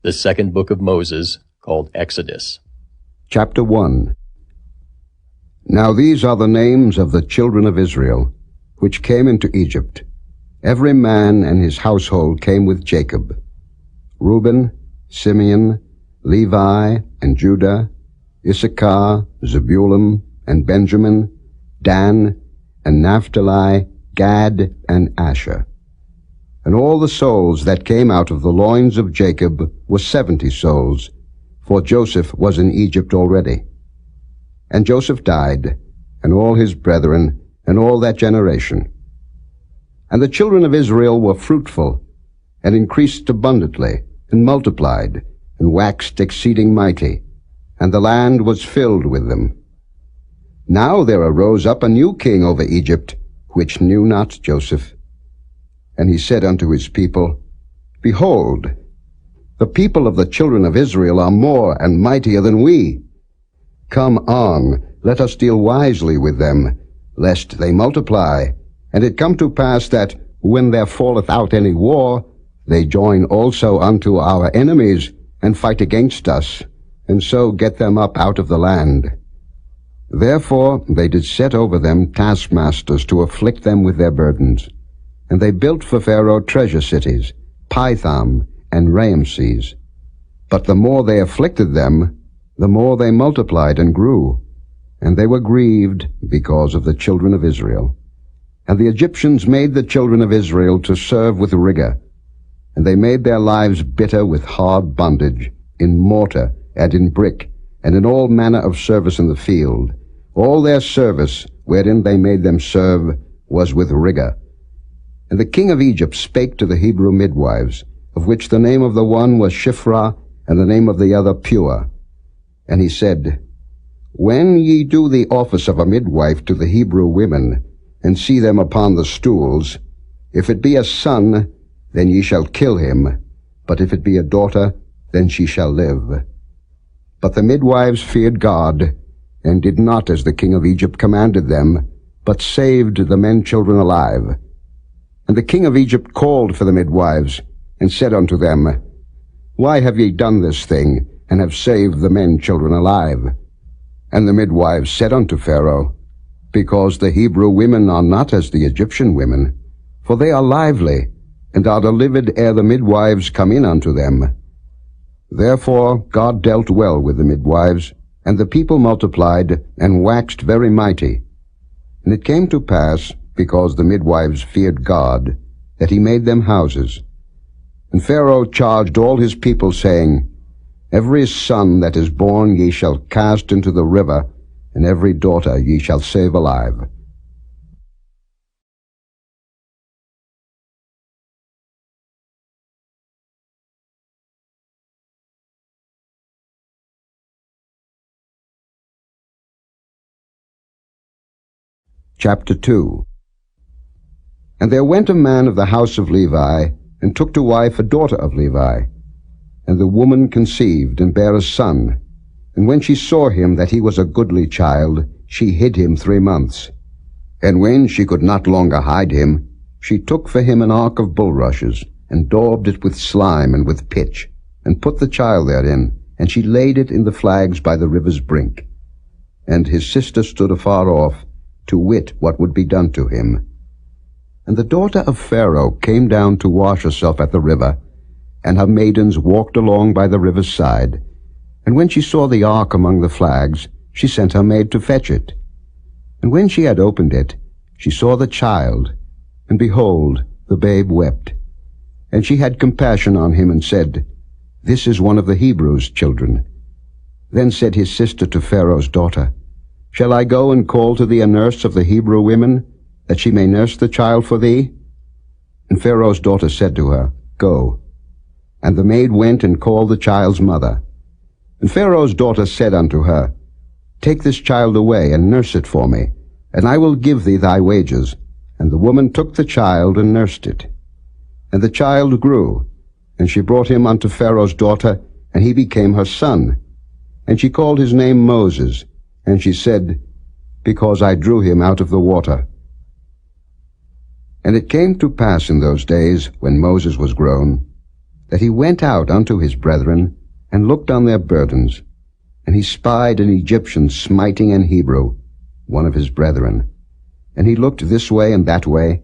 The second book of Moses, called Exodus. Chapter 1. Now these are the names of the children of Israel, which came into Egypt. Every man and his household came with Jacob: Reuben, Simeon, Levi, and Judah, Issachar, Zebulun, and Benjamin, Dan, and Naphtali, Gad, and Asher. And all the souls that came out of the loins of Jacob were 70 souls, for Joseph was in Egypt already. And Joseph died, and all his brethren, and all that generation. And the children of Israel were fruitful, and increased abundantly, and multiplied, and waxed exceeding mighty, and the land was filled with them. Now there arose up a new king over Egypt, which knew not Joseph. And he said unto his people, Behold, the people of the children of Israel are more and mightier than we. Come on, let us deal wisely with them, lest they multiply. And it come to pass that, when there falleth out any war, they join also unto our enemies, and fight against us, and so get them up out of the land. Therefore they did set over them taskmasters to afflict them with their burdens. And they built for Pharaoh treasure cities, Pithom and Raamses. But the more they afflicted them, the more they multiplied and grew. And they were grieved because of the children of Israel. And the Egyptians made the children of Israel to serve with rigor. And they made their lives bitter with hard bondage, in mortar and in brick, and in all manner of service in the field. All their service, wherein they made them serve, was with rigor. And the king of Egypt spake to the Hebrew midwives, of which the name of the one was Shiphrah, and the name of the other Pua. And he said, When ye do the office of a midwife to the Hebrew women, and see them upon the stools, if it be a son, then ye shall kill him, but if it be a daughter, then she shall live. But the midwives feared God, and did not as the king of Egypt commanded them, but saved the men children alive. And the king of Egypt called for the midwives, and said unto them, Why have ye done this thing, and have saved the men children alive? And the midwives said unto Pharaoh, Because the Hebrew women are not as the Egyptian women, for they are lively, and are delivered ere the midwives come in unto them. Therefore God dealt well with the midwives, and the people multiplied, and waxed very mighty. And it came to pass, because the midwives feared God, that he made them houses. And Pharaoh charged all his people, saying, Every son that is born ye shall cast into the river, and every daughter ye shall save alive. Chapter 2. And there went a man of the house of Levi, and took to wife a daughter of Levi. And the woman conceived, and bare a son. And when she saw him that he was a goodly child, she hid him 3 months. And when she could not longer hide him, she took for him an ark of bulrushes, and daubed it with slime and with pitch, and put the child therein, and she laid it in the flags by the river's brink. And his sister stood afar off, to wit what would be done to him. And the daughter of Pharaoh came down to wash herself at the river, and her maidens walked along by the river's side. And when she saw the ark among the flags, she sent her maid to fetch it. And when she had opened it, she saw the child, and behold, the babe wept. And she had compassion on him, and said, This is one of the Hebrews' children. Then said his sister to Pharaoh's daughter, Shall I go and call to thee a nurse of the Hebrew women, that she may nurse the child for thee? And Pharaoh's daughter said to her, Go. And the maid went and called the child's mother. And Pharaoh's daughter said unto her, Take this child away, and nurse it for me, and I will give thee thy wages. And the woman took the child, and nursed it. And the child grew, and she brought him unto Pharaoh's daughter, and he became her son. And she called his name Moses, and she said, Because I drew him out of the water. And it came to pass in those days, when Moses was grown, that he went out unto his brethren, and looked on their burdens. And he spied an Egyptian smiting an Hebrew, one of his brethren. And he looked this way and that way,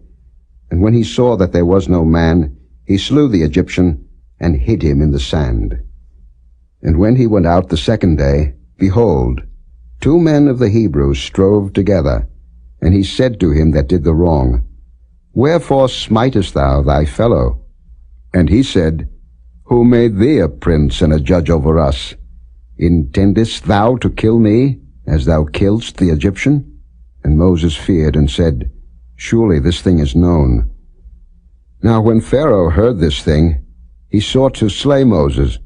and when he saw that there was no man, he slew the Egyptian, and hid him in the sand. And when he went out the second day, behold, 2 men of the Hebrews strove together. And he said to him that did the wrong, Wherefore smitest thou thy fellow? And he said, Who made thee a prince and a judge over us? Intendest thou to kill me, as thou killedst the Egyptian? And Moses feared and said, Surely this thing is known. Now when Pharaoh heard this thing, he sought to slay Moses.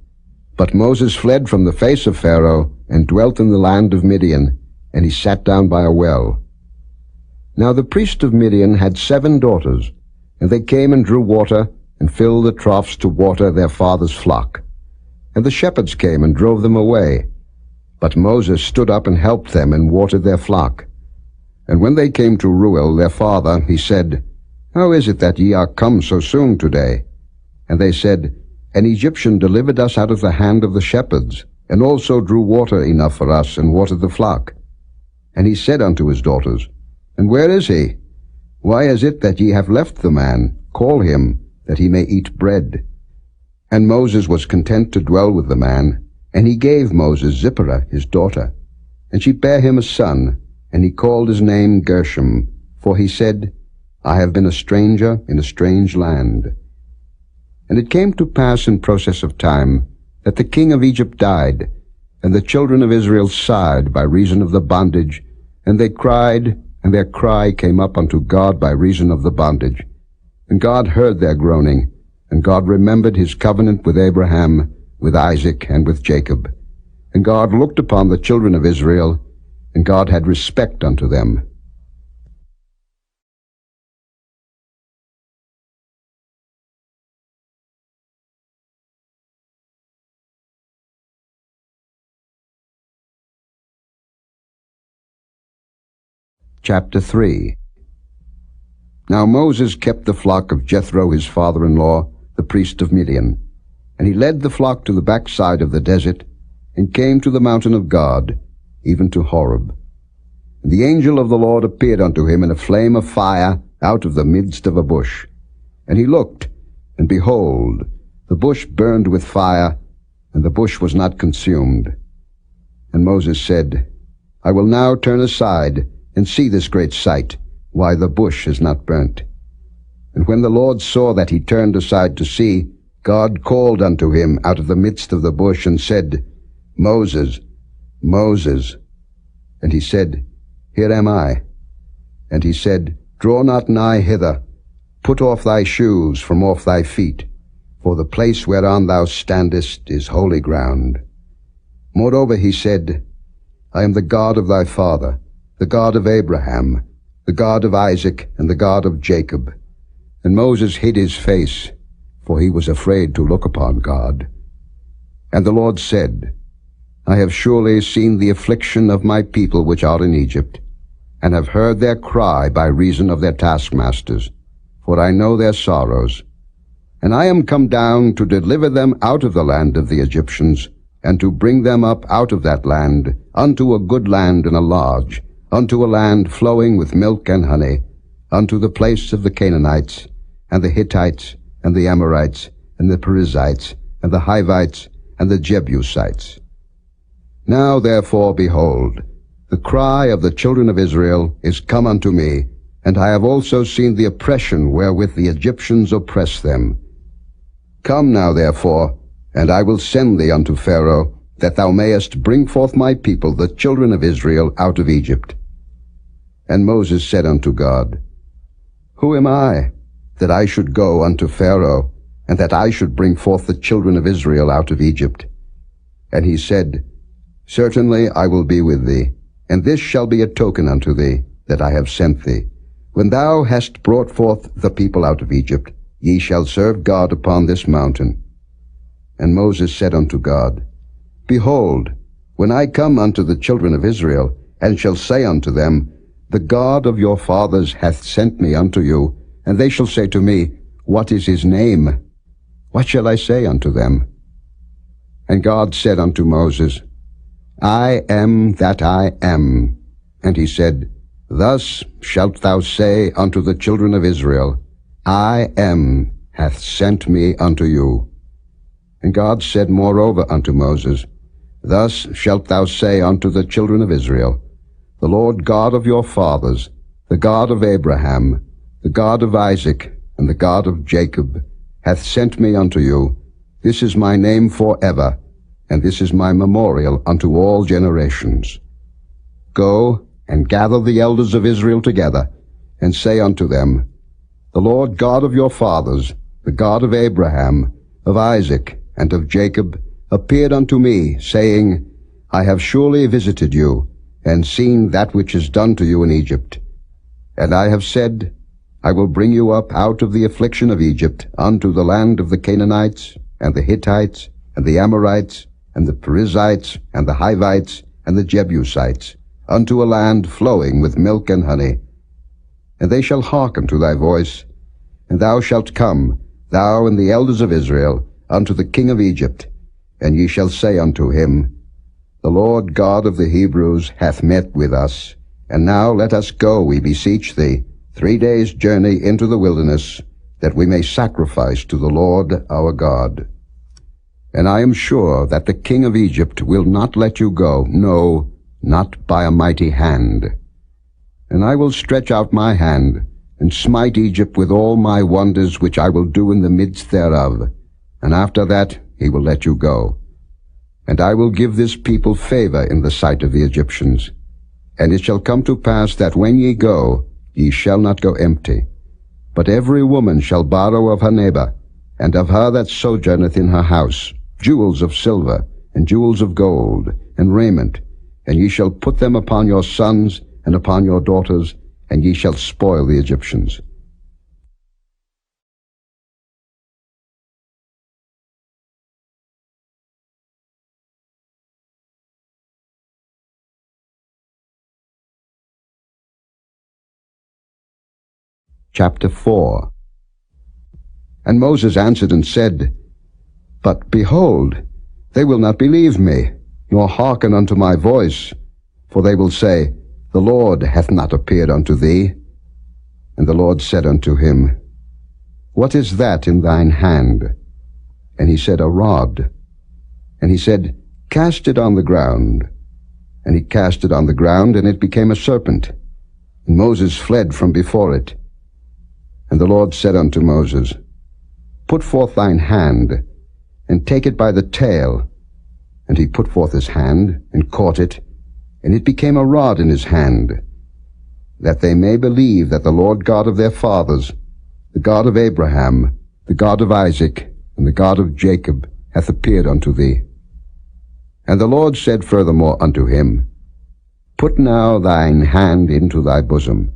But Moses fled from the face of Pharaoh, and dwelt in the land of Midian, and he sat down by a well. Now the priest of Midian had 7 daughters, and they came and drew water, and filled the troughs to water their father's flock. And the shepherds came and drove them away. But Moses stood up and helped them, and watered their flock. And when they came to Reuel their father, he said, How is it that ye are come so soon today? And they said, An Egyptian delivered us out of the hand of the shepherds, and also drew water enough for us, and watered the flock. And he said unto his daughters, And where is he? Why is it that ye have left the man? Call him, that he may eat bread. And Moses was content to dwell with the man, and he gave Moses Zipporah his daughter. And she bare him a son, and he called his name Gershom, for he said, I have been a stranger in a strange land. And it came to pass in process of time, that the king of Egypt died, and the children of Israel sighed by reason of the bondage, and they cried, and their cry came up unto God by reason of the bondage. And God heard their groaning, and God remembered his covenant with Abraham, with Isaac, and with Jacob. And God looked upon the children of Israel, and God had respect unto them. Chapter 3. Now Moses kept the flock of Jethro his father-in-law, the priest of Midian. And he led the flock to the backside of the desert, and came to the mountain of God, even to Horeb. And the angel of the Lord appeared unto him in a flame of fire out of the midst of a bush. And he looked, and behold, the bush burned with fire, and the bush was not consumed. And Moses said, I will now turn aside, and see this great sight, why the bush is not burnt. And when the Lord saw that he turned aside to see, God called unto him out of the midst of the bush, and said, Moses, Moses. And he said, Here am I. And he said, Draw not nigh hither. Put off thy shoes from off thy feet, for the place whereon thou standest is holy ground. Moreover he said, I am the God of thy father, the God of Abraham, the God of Isaac, and the God of Jacob. And Moses hid his face, for he was afraid to look upon God. And the Lord said, I have surely seen the affliction of my people which are in Egypt, and have heard their cry by reason of their taskmasters, for I know their sorrows. And I am come down to deliver them out of the land of the Egyptians, and to bring them up out of that land unto a good land and a large, unto a land flowing with milk and honey, unto the place of the Canaanites, and the Hittites, and the Amorites, and the Perizzites, and the Hivites, and the Jebusites. Now therefore, behold, the cry of the children of Israel is come unto me, and I have also seen the oppression wherewith the Egyptians oppress them. Come now therefore, and I will send thee unto Pharaoh, that thou mayest bring forth my people, the children of Israel, out of Egypt. And Moses said unto God, Who am I, that I should go unto Pharaoh, and that I should bring forth the children of Israel out of Egypt? And he said, Certainly I will be with thee, and this shall be a token unto thee, that I have sent thee. When thou hast brought forth the people out of Egypt, ye shall serve God upon this mountain. And Moses said unto God, Behold, when I come unto the children of Israel, and shall say unto them, The God of your fathers hath sent me unto you, and they shall say to me, What is his name? What shall I say unto them? And God said unto Moses, I am that I am. And he said, Thus shalt thou say unto the children of Israel, I am hath sent me unto you. And God said moreover unto Moses, Thus shalt thou say unto the children of Israel, The Lord God of your fathers, the God of Abraham, the God of Isaac, and the God of Jacob, hath sent me unto you. This is my name forever, and this is my memorial unto all generations. Go and gather the elders of Israel together, and say unto them, The Lord God of your fathers, the God of Abraham, of Isaac, and of Jacob, appeared unto me, saying, I have surely visited you, and seen that which is done to you in Egypt. And I have said, I will bring you up out of the affliction of Egypt unto the land of the Canaanites, and the Hittites, and the Amorites, and the Perizzites, and the Hivites, and the Jebusites, unto a land flowing with milk and honey. And they shall hearken to thy voice, and thou shalt come, thou and the elders of Israel, unto the king of Egypt, and ye shall say unto him, The Lord God of the Hebrews hath met with us, and now let us go, we beseech thee, 3 days' journey into the wilderness, that we may sacrifice to the Lord our God. And I am sure that the king of Egypt will not let you go, no, not by a mighty hand. And I will stretch out my hand, and smite Egypt with all my wonders which I will do in the midst thereof, and after that he will let you go. And I will give this people favor in the sight of the Egyptians. And it shall come to pass that when ye go, ye shall not go empty. But every woman shall borrow of her neighbor, and of her that sojourneth in her house, jewels of silver, and jewels of gold, and raiment, and ye shall put them upon your sons and upon your daughters, and ye shall spoil the Egyptians. Chapter 4. And Moses answered and said, But behold, they will not believe me, nor hearken unto my voice, for they will say, The Lord hath not appeared unto thee. And the Lord said unto him, What is that in thine hand? And he said, A rod. And he said, Cast it on the ground. And he cast it on the ground, and it became a serpent. And Moses fled from before it. And the Lord said unto Moses, Put forth thine hand, and take it by the tail. And he put forth his hand, and caught it, and it became a rod in his hand, that they may believe that the Lord God of their fathers, the God of Abraham, the God of Isaac, and the God of Jacob, hath appeared unto thee. And the Lord said furthermore unto him, Put now thine hand into thy bosom.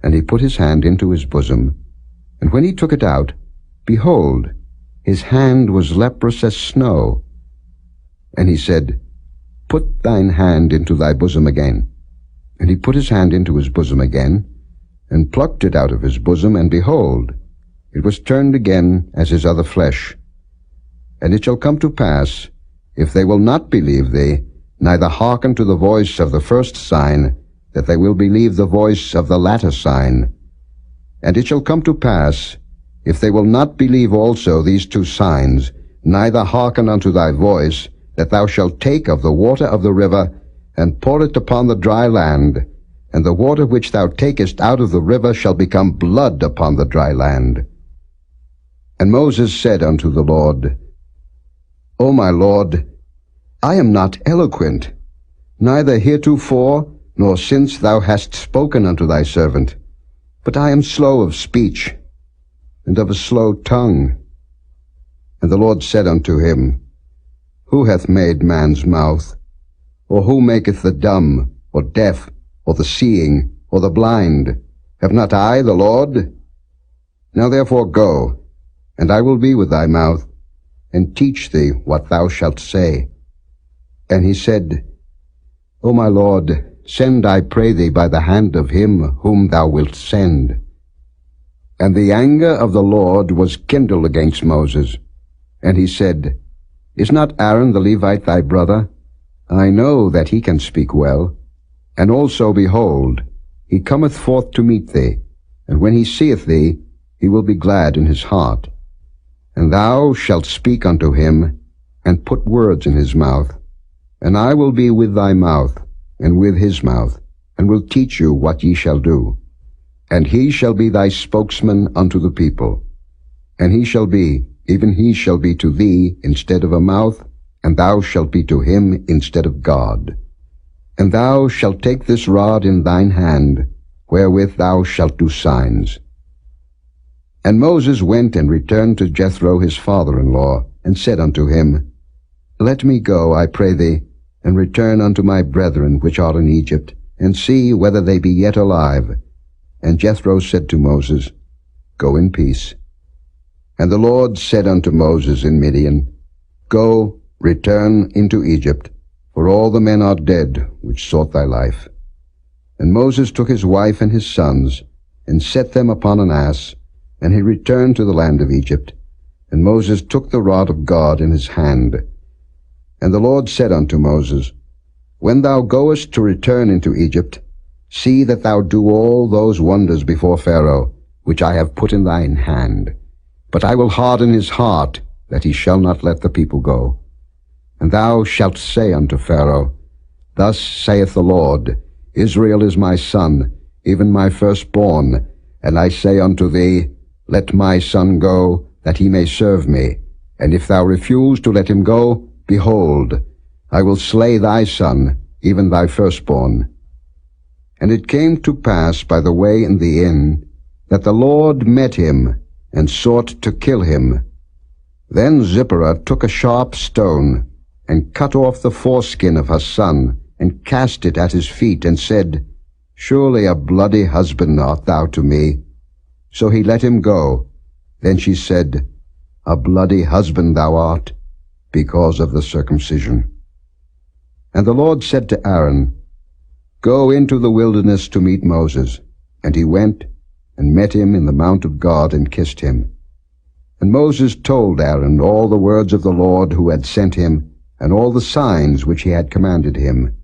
And he put his hand into his bosom, and when he took it out, behold, his hand was leprous as snow. And he said, Put thine hand into thy bosom again. And he put his hand into his bosom again, and plucked it out of his bosom, and behold, it was turned again as his other flesh. And it shall come to pass, if they will not believe thee, neither hearken to the voice of the first sign, that they will believe the voice of the latter sign. And it shall come to pass, if they will not believe also these 2 signs, neither hearken unto thy voice, that thou shalt take of the water of the river, and pour it upon the dry land, and the water which thou takest out of the river shall become blood upon the dry land. And Moses said unto the Lord, O my Lord, I am not eloquent, neither heretofore, nor since thou hast spoken unto thy servant, but I am slow of speech, and of a slow tongue. And the Lord said unto him, Who hath made man's mouth? Or who maketh the dumb, or deaf, or the seeing, or the blind? Have not I the Lord? Now therefore go, and I will be with thy mouth, and teach thee what thou shalt say. And he said, O my Lord, send, I pray thee, by the hand of him whom thou wilt send. And the anger of the Lord was kindled against Moses, And he said, Is not Aaron the Levite thy brother? I know that he can speak well. And also, behold, he cometh forth to meet thee, and when he seeth thee, he will be glad in his heart. And thou shalt speak unto him, and put words in his mouth. And I will be with thy mouth, and with his mouth, and will teach you what ye shall do. And he shall be thy spokesman unto the people. And he shall be, even he shall be to thee instead of a mouth, and thou shalt be to him instead of God. And thou shalt take this rod in thine hand, wherewith thou shalt do signs. And Moses went and returned to Jethro his father-in-law, and said unto him, Let me go, I pray thee, and return unto my brethren which are in Egypt, and see whether they be yet alive. And Jethro said to Moses, Go in peace. And the Lord said unto Moses in Midian, Go, return into Egypt, for all the men are dead which sought thy life. And Moses took his wife and his sons, and set them upon an ass, and he returned to the land of Egypt. And Moses took the rod of God in his hand. And the Lord said unto Moses, When thou goest to return into Egypt, see that thou do all those wonders before Pharaoh, which I have put in thine hand. But I will harden his heart, that he shall not let the people go. And thou shalt say unto Pharaoh, Thus saith the Lord, Israel is my son, even my firstborn. And I say unto thee, Let my son go, that he may serve me. And if thou refuse to let him go, behold, I will slay thy son, even thy firstborn. And it came to pass by the way in the inn, that the Lord met him, and sought to kill him. Then Zipporah took a sharp stone, and cut off the foreskin of her son, and cast it at his feet, and said, Surely a bloody husband art thou to me. So he let him go. Then she said, A bloody husband thou art, because of the circumcision. And the Lord said to Aaron, Go into the wilderness to meet Moses. And he went, and met him in the mount of God, and kissed him. And Moses told Aaron all the words of the Lord who had sent him, and all the signs which he had commanded him.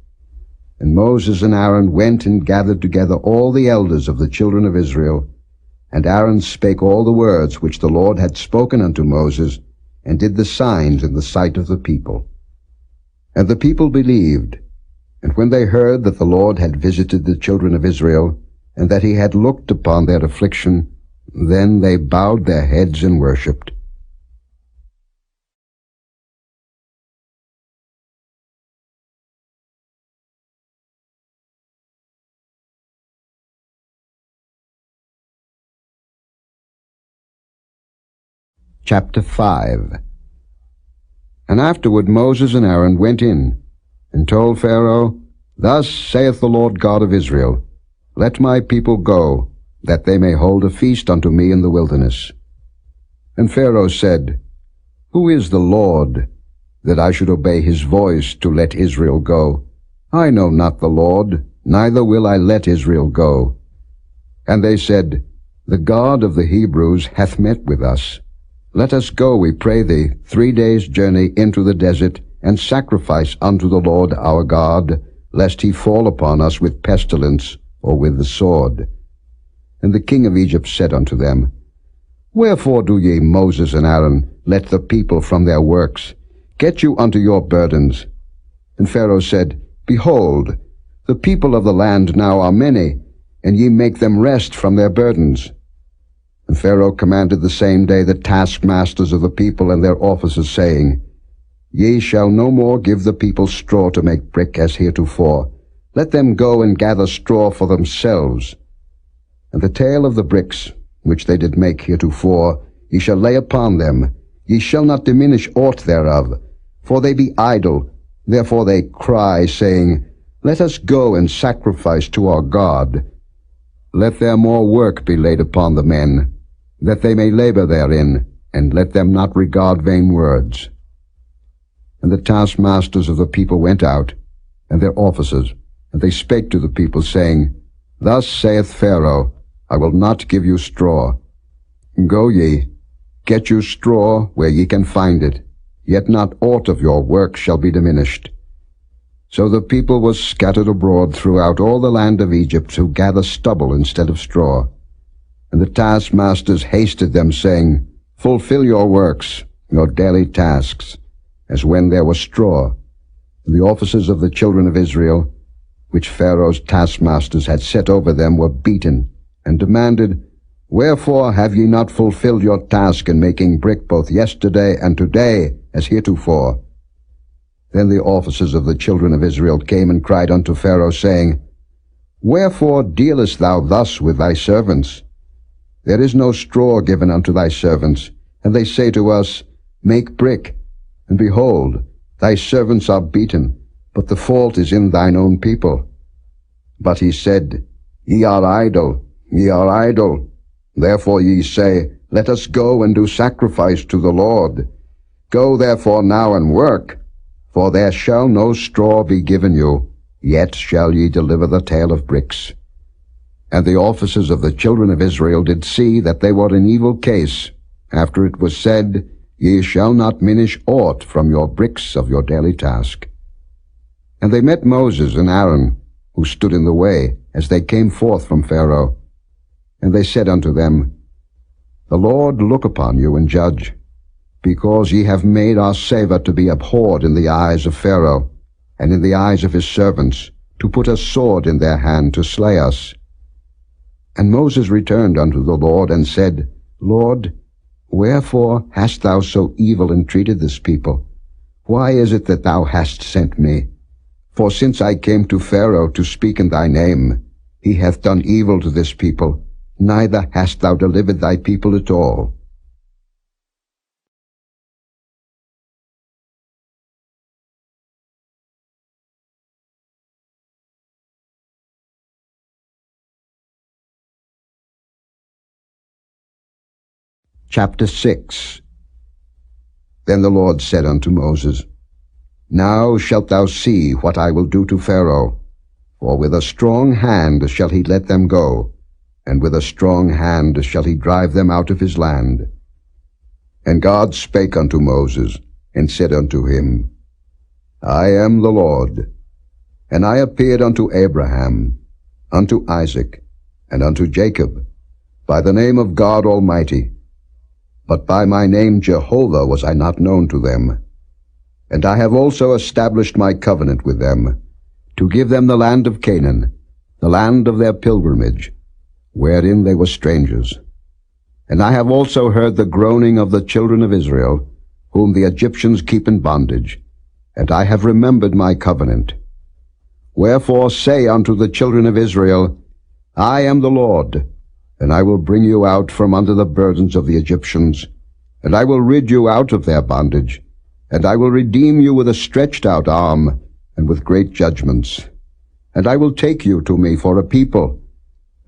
And Moses and Aaron went and gathered together all the elders of the children of Israel. And Aaron spake all the words which the Lord had spoken unto Moses, and did the signs in the sight of the people. And the people believed. And when they heard that the Lord had visited the children of Israel, and that he had looked upon their affliction, then they bowed their heads and worshipped. Chapter 5. And afterward Moses and Aaron went in, and told Pharaoh, Thus saith the Lord God of Israel, Let my people go, that they may hold a feast unto me in the wilderness. And Pharaoh said, Who is the Lord, that I should obey his voice to let Israel go? I know not the Lord, neither will I let Israel go. And they said, The God of the Hebrews hath met with us. Let us go, we pray thee, 3 days' journey into the desert, and sacrifice unto the Lord our God, lest he fall upon us with pestilence, or with the sword. And the king of Egypt said unto them, Wherefore do ye, Moses and Aaron, let the people from their works? Get you unto your burdens. And Pharaoh said, Behold, the people of the land now are many, and ye make them rest from their burdens. And Pharaoh commanded the same day the taskmasters of the people and their officers, saying, Ye shall no more give the people straw to make brick as heretofore. Let them go and gather straw for themselves. And the tale of the bricks, which they did make heretofore, ye shall lay upon them. Ye shall not diminish aught thereof, for they be idle. Therefore they cry, saying, Let us go and sacrifice to our God. Let their more work be laid upon the men, that they may labor therein, and let them not regard vain words. And the taskmasters of the people went out, and their officers, and they spake to the people, saying, Thus saith Pharaoh, I will not give you straw. Go ye, Get you straw where ye can find it, yet not aught of your work shall be diminished. So the people was scattered abroad throughout all the land of Egypt, who gather stubble instead of straw. And the taskmasters hasted them, saying, Fulfill your works, your daily tasks, as when there was straw. And the officers of the children of Israel, which Pharaoh's taskmasters had set over them, were beaten, and demanded, Wherefore have ye not fulfilled your task in making brick both yesterday and today, as heretofore? Then the officers of the children of Israel came and cried unto Pharaoh, saying, Wherefore dealest thou thus with thy servants? There is no straw given unto thy servants. And they say to us, Make brick. And behold, thy servants are beaten, but the fault is in thine own people. But he said, Ye are idle, ye are idle. Therefore ye say, Let us go and do sacrifice to the Lord. Go therefore now and work, for there shall no straw be given you, yet shall ye deliver the tale of bricks. And the officers of the children of Israel did see that they were in evil case, after it was said, Ye shall not minish aught from your bricks of your daily task. And they met Moses and Aaron, who stood in the way, as they came forth from Pharaoh. And they said unto them, The Lord look upon you and judge, because ye have made our savour to be abhorred in the eyes of Pharaoh, and in the eyes of his servants, to put a sword in their hand to slay us. And Moses returned unto the Lord, and said, Lord, wherefore hast thou so evil entreated this people? Why is it that thou hast sent me? For since I came to Pharaoh to speak in thy name, he hath done evil to this people, neither hast thou delivered thy people at all. Chapter 6. Then the Lord said unto Moses, Now shalt thou see what I will do to Pharaoh, for with a strong hand shall he let them go, and with a strong hand shall he drive them out of his land. And God spake unto Moses, and said unto him, I am the Lord. And I appeared unto Abraham, unto Isaac, and unto Jacob, by the name of God Almighty. But by my name Jehovah was I not known to them. And I have also established my covenant with them, to give them the land of Canaan, the land of their pilgrimage, wherein they were strangers. And I have also heard the groaning of the children of Israel, whom the Egyptians keep in bondage, and I have remembered my covenant. Wherefore say unto the children of Israel, I am the Lord, and I will bring you out from under the burdens of the Egyptians, and I will rid you out of their bondage, and I will redeem you with a stretched out arm, and with great judgments. And I will take you to me for a people,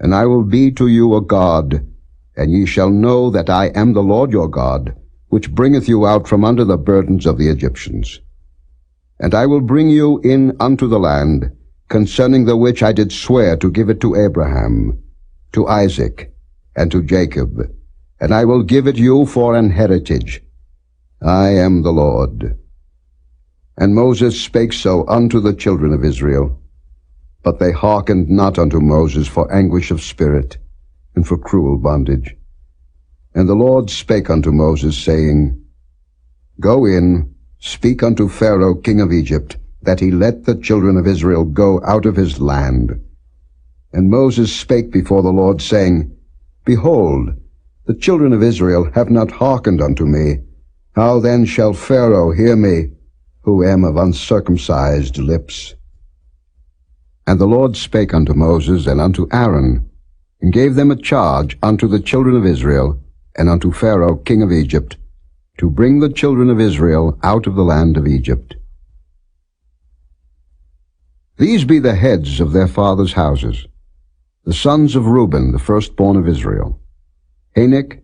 and I will be to you a God, and ye shall know that I am the Lord your God, which bringeth you out from under the burdens of the Egyptians. And I will bring you in unto the land, concerning the which I did swear to give it to Abraham, to Isaac, and to Jacob, and I will give it you for an heritage. I am the Lord. And Moses spake so unto the children of Israel, but they hearkened not unto Moses for anguish of spirit, and for cruel bondage. And the Lord spake unto Moses, saying, Go in, speak unto Pharaoh king of Egypt, that he let the children of Israel go out of his land. And Moses spake before the Lord, saying, Behold, the children of Israel have not hearkened unto me. How then shall Pharaoh hear me, who am of uncircumcised lips? And the Lord spake unto Moses and unto Aaron, and gave them a charge unto the children of Israel, and unto Pharaoh king of Egypt, to bring the children of Israel out of the land of Egypt. These be the heads of their fathers' houses, the sons of Reuben, the firstborn of Israel, Anak,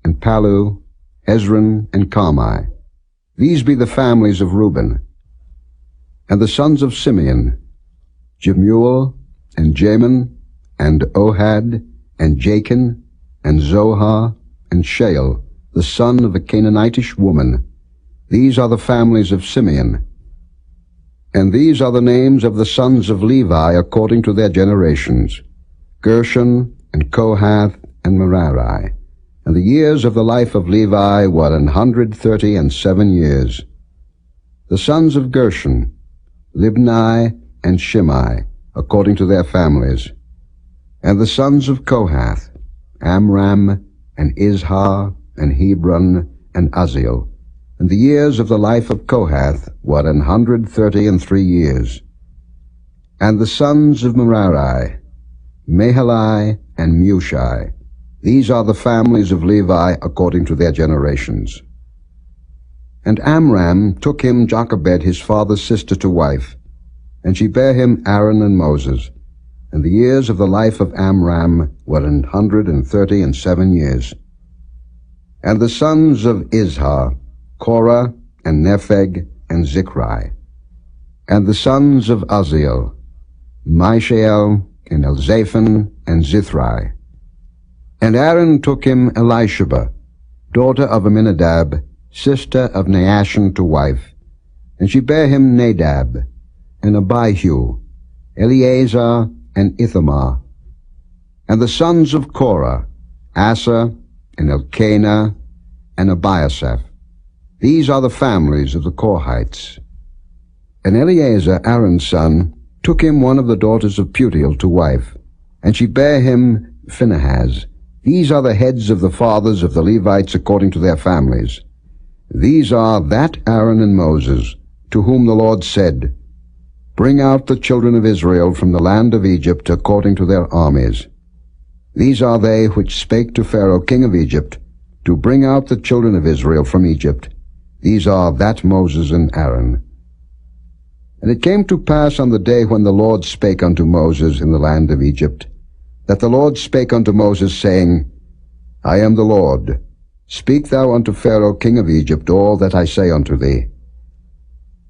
and Palu, Hezron, and Carmi. These be the families of Reuben. And the sons of Simeon, Jemuel, and Jamin, and Ohad, and Jachin, and Zohar, and Shael, the son of a Canaanitish woman. These are the families of Simeon. And these are the names of the sons of Levi according to their generations, Gershon, and Kohath, and Merari. And the years of the life of Levi were 137 years. The sons of Gershon, Libni and Shimei, according to their families. And the sons of Kohath, Amram, and Izhar, and Hebron, and Uzziel. And the years of the life of Kohath were 133 years. And the sons of Merari, Mahali, and Mushi. These are the families of Levi according to their generations. And Amram took him Jochebed his father's sister to wife, and she bare him Aaron and Moses. And the years of the life of Amram were 137 years. And the sons of Izhar, Korah, and Nepheg, and Zichri. And the sons of Uzziel, Mishael, and Elzaphan, and Zithri. And Aaron took him Elisheba, daughter of Aminadab, sister of Naashon, to wife. And she bare him Nadab, and Abihu, Eleazar, and Ithamar. And the sons of Korah, Asa, and Elkanah, and Abiasaph. These are the families of the Korhites. And Eleazar, Aaron's son, took him one of the daughters of Putiel to wife, and she bare him Phinehas. These are the heads of the fathers of the Levites according to their families. These are that Aaron and Moses, to whom the Lord said, Bring out the children of Israel from the land of Egypt according to their armies. These are they which spake to Pharaoh king of Egypt, to bring out the children of Israel from Egypt. These are that Moses and Aaron. And it came to pass on the day when the Lord spake unto Moses in the land of Egypt, that the Lord spake unto Moses, saying, I am the Lord. Speak thou unto Pharaoh king of Egypt all that I say unto thee.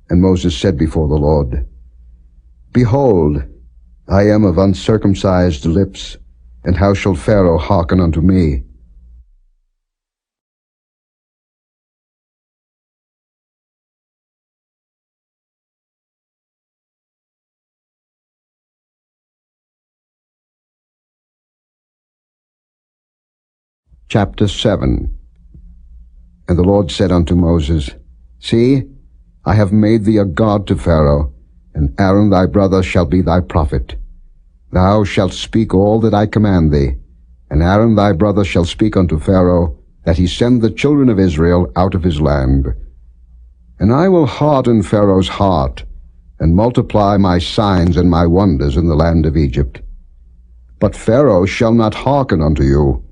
And Moses said before the Lord, Behold, I am of uncircumcised lips, and how shall Pharaoh hearken unto me? Chapter 7. And the Lord said unto Moses, See, I have made thee a god to Pharaoh, and Aaron thy brother shall be thy prophet. Thou shalt speak all that I command thee, and Aaron thy brother shall speak unto Pharaoh, that he send the children of Israel out of his land. And I will harden Pharaoh's heart, and multiply my signs and my wonders in the land of Egypt. But Pharaoh shall not hearken unto you,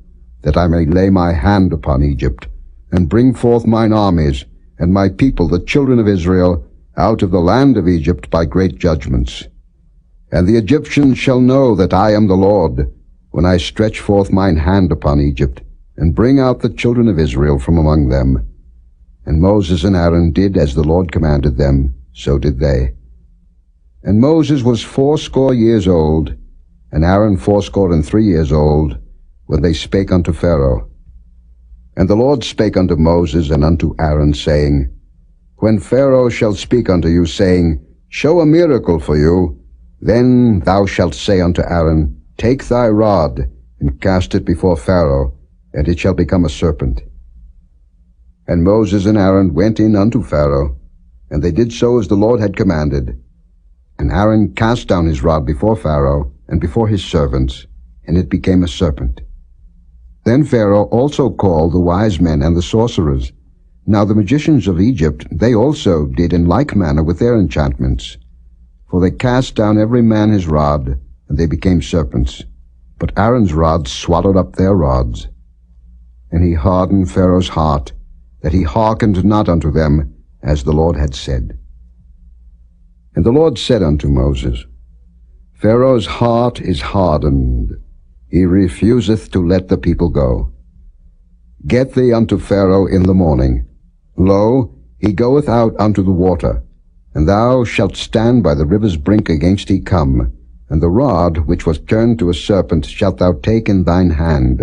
that I may lay my hand upon Egypt, and bring forth mine armies, and my people the children of Israel, out of the land of Egypt by great judgments. And the Egyptians shall know that I am the Lord, when I stretch forth mine hand upon Egypt, and bring out the children of Israel from among them. And Moses and Aaron did as the Lord commanded them, so did they. And Moses was 80 years old, and Aaron 83 years old, when they spake unto Pharaoh. And the Lord spake unto Moses and unto Aaron, saying, When Pharaoh shall speak unto you, saying, Show a miracle for you, then thou shalt say unto Aaron, Take thy rod, and cast it before Pharaoh, and it shall become a serpent. And Moses and Aaron went in unto Pharaoh, and they did so as the Lord had commanded. And Aaron cast down his rod before Pharaoh, and before his servants, and it became a serpent. Then Pharaoh also called the wise men and the sorcerers. Now the magicians of Egypt, they also did in like manner with their enchantments. For they cast down every man his rod, and they became serpents. But Aaron's rod swallowed up their rods. And he hardened Pharaoh's heart, that he hearkened not unto them, as the Lord had said. And the Lord said unto Moses, Pharaoh's heart is hardened. He refuseth to let the people go. Get thee unto Pharaoh in the morning. Lo, he goeth out unto the water, and thou shalt stand by the river's brink against he come, and the rod which was turned to a serpent shalt thou take in thine hand,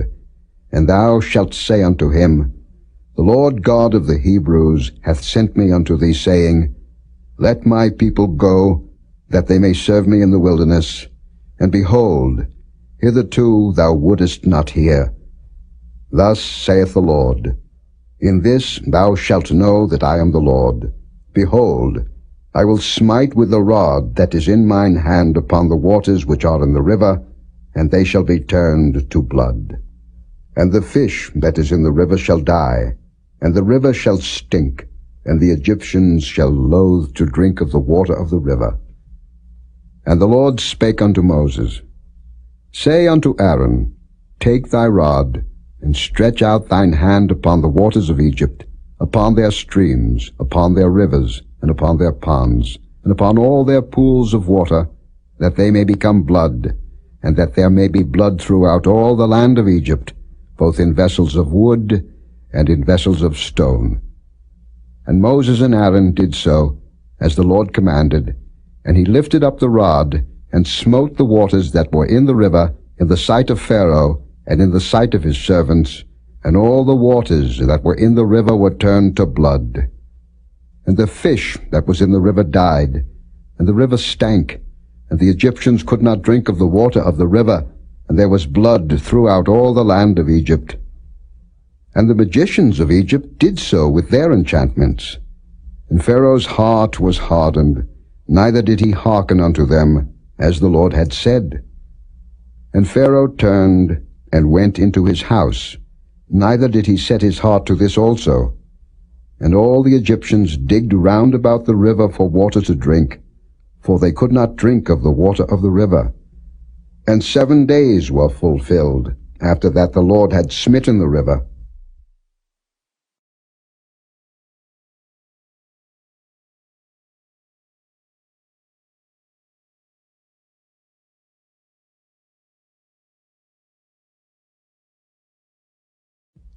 and thou shalt say unto him, The Lord God of the Hebrews hath sent me unto thee, saying, Let my people go, that they may serve me in the wilderness. And behold, hitherto thou wouldest not hear. Thus saith the Lord, In this thou shalt know that I am the Lord. Behold, I will smite with the rod that is in mine hand upon the waters which are in the river, and they shall be turned to blood. And the fish that is in the river shall die, and the river shall stink, and the Egyptians shall loathe to drink of the water of the river. And the Lord spake unto Moses, Say unto Aaron, Take thy rod, and stretch out thine hand upon the waters of Egypt, upon their streams, upon their rivers, and upon their ponds, and upon all their pools of water, that they may become blood, and that there may be blood throughout all the land of Egypt, both in vessels of wood and in vessels of stone. And Moses and Aaron did so, as the Lord commanded, and he lifted up the rod, and smote the waters that were in the river, in the sight of Pharaoh, and in the sight of his servants, and all the waters that were in the river were turned to blood. And the fish that was in the river died, and the river stank, and the Egyptians could not drink of the water of the river, and there was blood throughout all the land of Egypt. And the magicians of Egypt did so with their enchantments. And Pharaoh's heart was hardened, neither did he hearken unto them, as the Lord had said. And Pharaoh turned and went into his house, neither did he set his heart to this also. And all the Egyptians digged round about the river for water to drink, for they could not drink of the water of the river. And 7 days were fulfilled, after that the Lord had smitten the river.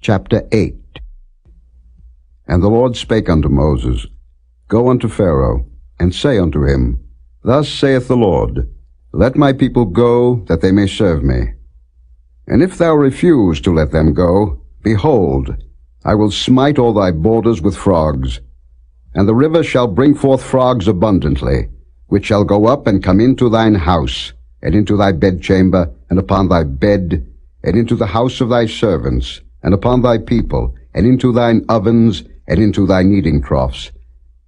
Chapter 8. And the Lord spake unto Moses, Go unto Pharaoh, and say unto him, Thus saith the Lord, Let my people go, that they may serve me. And if thou refuse to let them go, behold, I will smite all thy borders with frogs. And the river shall bring forth frogs abundantly, which shall go up and come into thine house, and into thy bedchamber, and upon thy bed, and into the house of thy servants, and upon thy people, and into thine ovens, and into thy kneading troughs.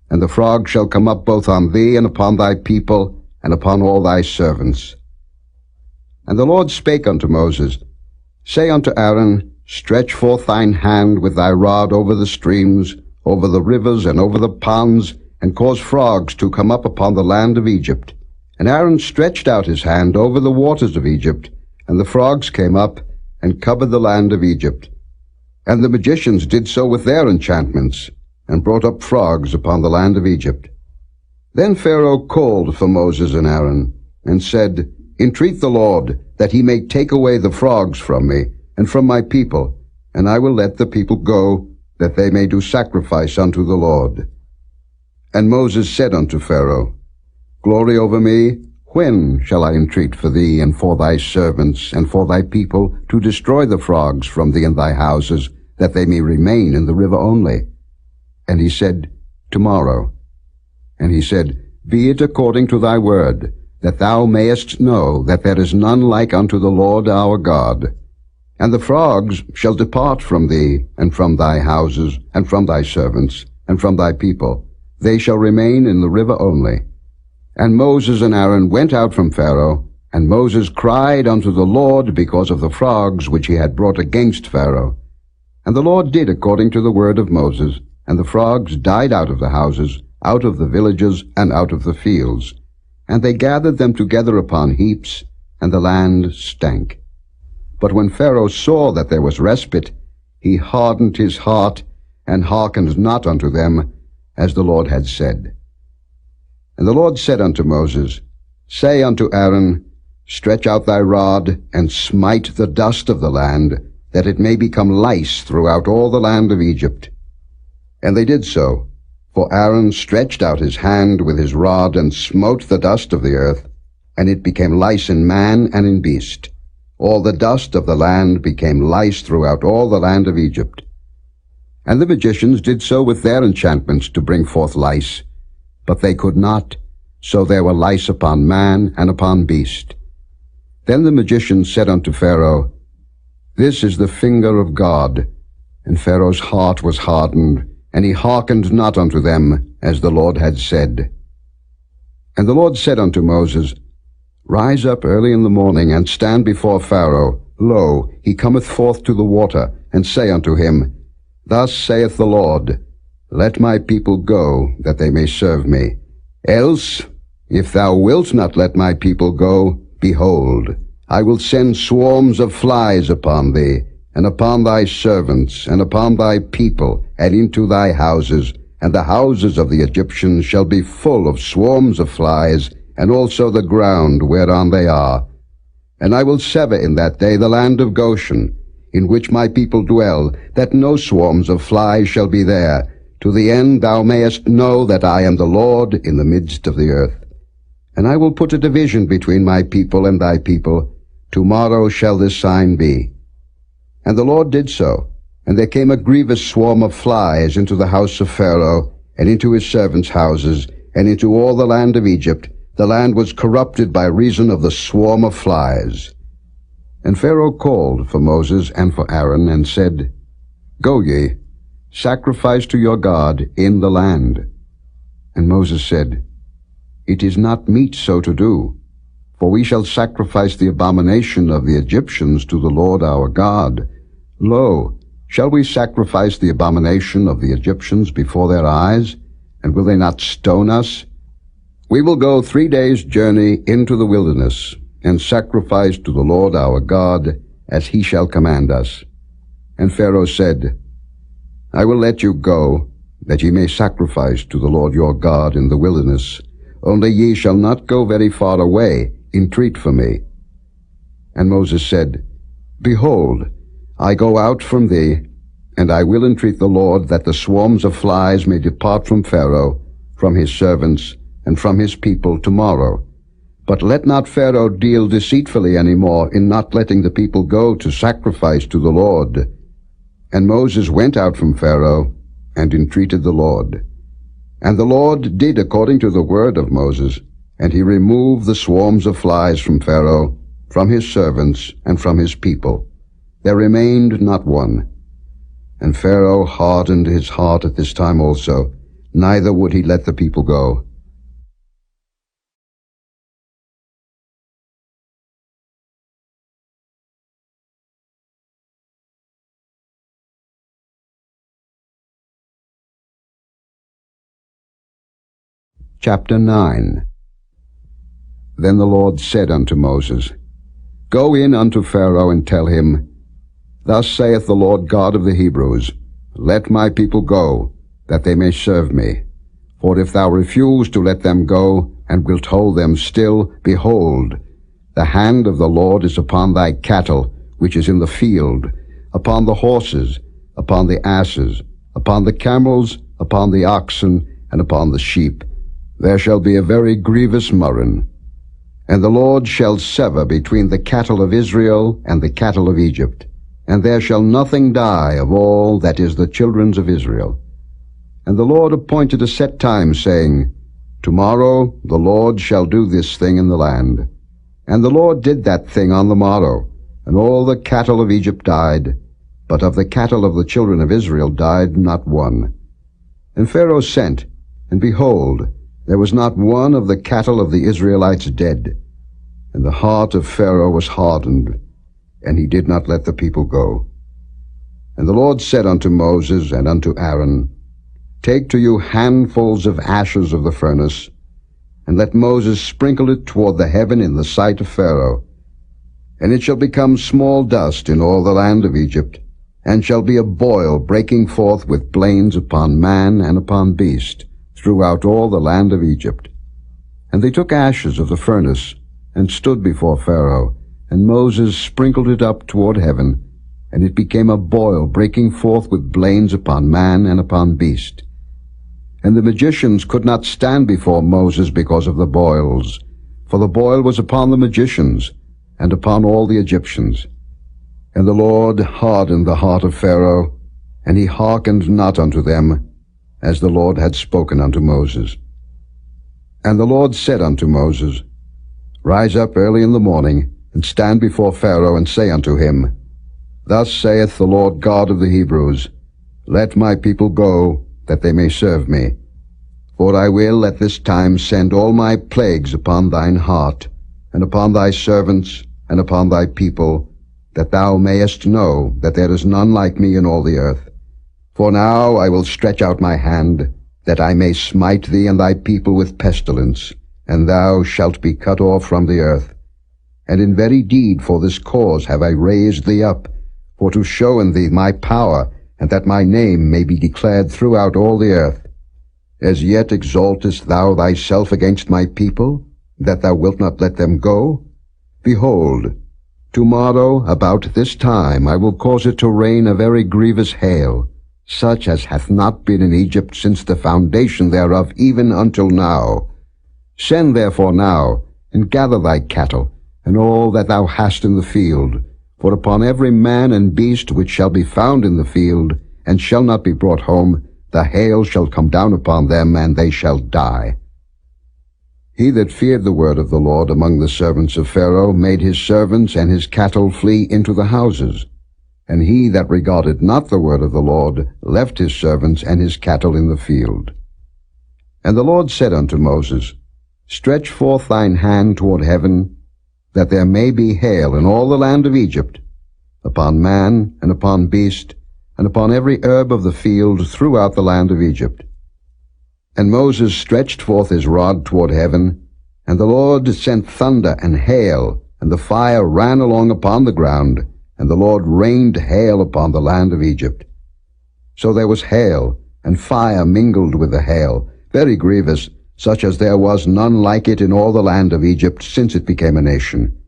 And the frog shall come up both on thee, and upon thy people, and upon all thy servants. And the Lord spake unto Moses, Say unto Aaron, Stretch forth thine hand with thy rod over the streams, over the rivers, and over the ponds, and cause frogs to come up upon the land of Egypt. And Aaron stretched out his hand over the waters of Egypt, and the frogs came up, and covered the land of Egypt. And the magicians did so with their enchantments, and brought up frogs upon the land of Egypt. Then Pharaoh called for Moses and Aaron, and said, Entreat the Lord, that he may take away the frogs from me, and from my people, and I will let the people go, that they may do sacrifice unto the Lord. And Moses said unto Pharaoh, Glory over me, when shall I entreat for thee, and for thy servants, and for thy people, to destroy the frogs from thee and thy houses, that they may remain in the river only? And he said, Tomorrow. And he said, Be it according to thy word, that thou mayest know that there is none like unto the Lord our God. And the frogs shall depart from thee, and from thy houses, and from thy servants, and from thy people. They shall remain in the river only. And Moses and Aaron went out from Pharaoh, and Moses cried unto the Lord because of the frogs which he had brought against Pharaoh. And the Lord did according to the word of Moses, and the frogs died out of the houses, out of the villages, and out of the fields. And they gathered them together upon heaps, and the land stank. But when Pharaoh saw that there was respite, he hardened his heart, and hearkened not unto them, as the Lord had said. And the Lord said unto Moses, Say unto Aaron, Stretch out thy rod, and smite the dust of the land, that it may become lice throughout all the land of Egypt. And they did so, for Aaron stretched out his hand with his rod, and smote the dust of the earth, and it became lice in man and in beast. All the dust of the land became lice throughout all the land of Egypt. And the magicians did so with their enchantments to bring forth lice. But they could not, so there were lice upon man and upon beast. Then the magicians said unto Pharaoh, This is the finger of God. And Pharaoh's heart was hardened, and he hearkened not unto them, as the Lord had said. And the Lord said unto Moses, Rise up early in the morning, and stand before Pharaoh. Lo, he cometh forth to the water, and say unto him, Thus saith the Lord, Let my people go, that they may serve me. Else, if thou wilt not let my people go, behold, I will send swarms of flies upon thee, and upon thy servants, and upon thy people, and into thy houses, and the houses of the Egyptians shall be full of swarms of flies, and also the ground whereon they are. And I will sever in that day the land of Goshen, in which my people dwell, that no swarms of flies shall be there, to the end thou mayest know that I am the Lord in the midst of the earth. And I will put a division between my people and thy people. Tomorrow shall this sign be. And the Lord did so. And there came a grievous swarm of flies into the house of Pharaoh, and into his servants' houses, and into all the land of Egypt. The land was corrupted by reason of the swarm of flies. And Pharaoh called for Moses and for Aaron, and said, Go ye, sacrifice to your God in the land. And Moses said, It is not meet so to do, for we shall sacrifice the abomination of the Egyptians to the Lord our God. Lo, shall we sacrifice the abomination of the Egyptians before their eyes? And will they not stone us? We will go 3 days' journey into the wilderness, and sacrifice to the Lord our God, as he shall command us. And Pharaoh said, I will let you go, that ye may sacrifice to the Lord your God in the wilderness. Only ye shall not go very far away, entreat for me. And Moses said, Behold, I go out from thee, and I will entreat the Lord that the swarms of flies may depart from Pharaoh, from his servants, and from his people tomorrow. But let not Pharaoh deal deceitfully any more in not letting the people go to sacrifice to the Lord. And Moses went out from Pharaoh, and entreated the Lord. And the Lord did according to the word of Moses, and he removed the swarms of flies from Pharaoh, from his servants, and from his people. There remained not one. And Pharaoh hardened his heart at this time also, neither would he let the people go. Chapter 9. Then the Lord said unto Moses, Go in unto Pharaoh, and tell him, Thus saith the Lord God of the Hebrews, Let my people go, that they may serve me. For if thou refuse to let them go, and wilt hold them still, behold, the hand of the Lord is upon thy cattle, which is in the field, upon the horses, upon the asses, upon the camels, upon the oxen, and upon the sheep. There shall be a very grievous murrain. And the Lord shall sever between the cattle of Israel and the cattle of Egypt, and there shall nothing die of all that is the children's of Israel. And the Lord appointed a set time, saying, Tomorrow the Lord shall do this thing in the land. And the Lord did that thing on the morrow, and all the cattle of Egypt died, but of the cattle of the children of Israel died not one. And Pharaoh sent, and behold, there was not one of the cattle of the Israelites dead. And the heart of Pharaoh was hardened, and he did not let the people go. And the Lord said unto Moses and unto Aaron, Take to you handfuls of ashes of the furnace, and let Moses sprinkle it toward the heaven in the sight of Pharaoh. And it shall become small dust in all the land of Egypt, and shall be a boil breaking forth with blains upon man and upon beast, throughout all the land of Egypt. And they took ashes of the furnace, and stood before Pharaoh, and Moses sprinkled it up toward heaven, and it became a boil breaking forth with blains upon man and upon beast. And the magicians could not stand before Moses because of the boils, for the boil was upon the magicians, and upon all the Egyptians. And the Lord hardened the heart of Pharaoh, And he hearkened not unto them, as the Lord had spoken unto Moses. And the Lord said unto Moses, Rise up early in the morning, and stand before Pharaoh, and say unto him, Thus saith the Lord God of the Hebrews, Let my people go, that they may serve me. For I will at this time send all my plagues upon thine heart, and upon thy servants, and upon thy people, that thou mayest know that there is none like me in all the earth. For now I will stretch out my hand, that I may smite thee and thy people with pestilence, and thou shalt be cut off from the earth. And in very deed for this cause have I raised thee up, for to show in thee my power, and that my name may be declared throughout all the earth. As yet exaltest thou thyself against my people, that thou wilt not let them go? Behold, tomorrow about this time I will cause it to rain a very grievous hail, such as hath not been in Egypt since the foundation thereof even until now. Send therefore now, and gather thy cattle, and all that thou hast in the field, for upon every man and beast which shall be found in the field, and shall not be brought home, the hail shall come down upon them, and they shall die. He that feared the word of the Lord among the servants of Pharaoh made his servants and his cattle flee into the houses. And he that regarded not the word of the Lord left his servants and his cattle in the field. And the Lord said unto Moses, Stretch forth thine hand toward heaven, that there may be hail in all the land of Egypt, upon man, and upon beast, and upon every herb of the field throughout the land of Egypt. And Moses stretched forth his rod toward heaven, and the Lord sent thunder and hail, and the fire ran along upon the ground, and the Lord rained hail upon the land of Egypt. So there was hail, and fire mingled with the hail, very grievous, such as there was none like it in all the land of Egypt since it became a nation.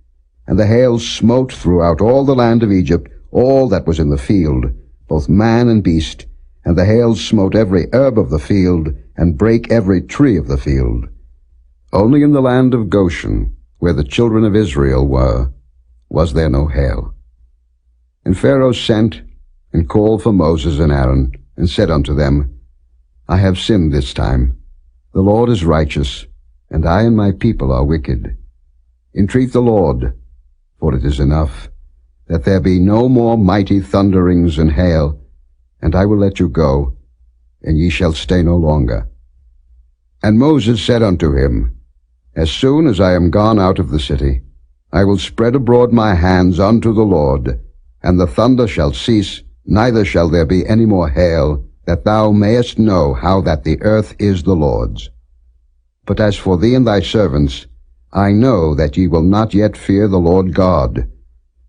And the hail smote throughout all the land of Egypt all that was in the field, both man and beast, and the hail smote every herb of the field, and brake every tree of the field. Only in the land of Goshen, where the children of Israel were, was there no hail. And Pharaoh sent, and called for Moses and Aaron, and said unto them, I have sinned this time. The Lord is righteous, and I and my people are wicked. Entreat the Lord, for it is enough, that there be no more mighty thunderings and hail, and I will let you go, and ye shall stay no longer. And Moses said unto him, As soon as I am gone out of the city, I will spread abroad my hands unto the Lord, and the thunder shall cease, neither shall there be any more hail, that thou mayest know how that the earth is the Lord's. But as for thee and thy servants, I know that ye will not yet fear the Lord God.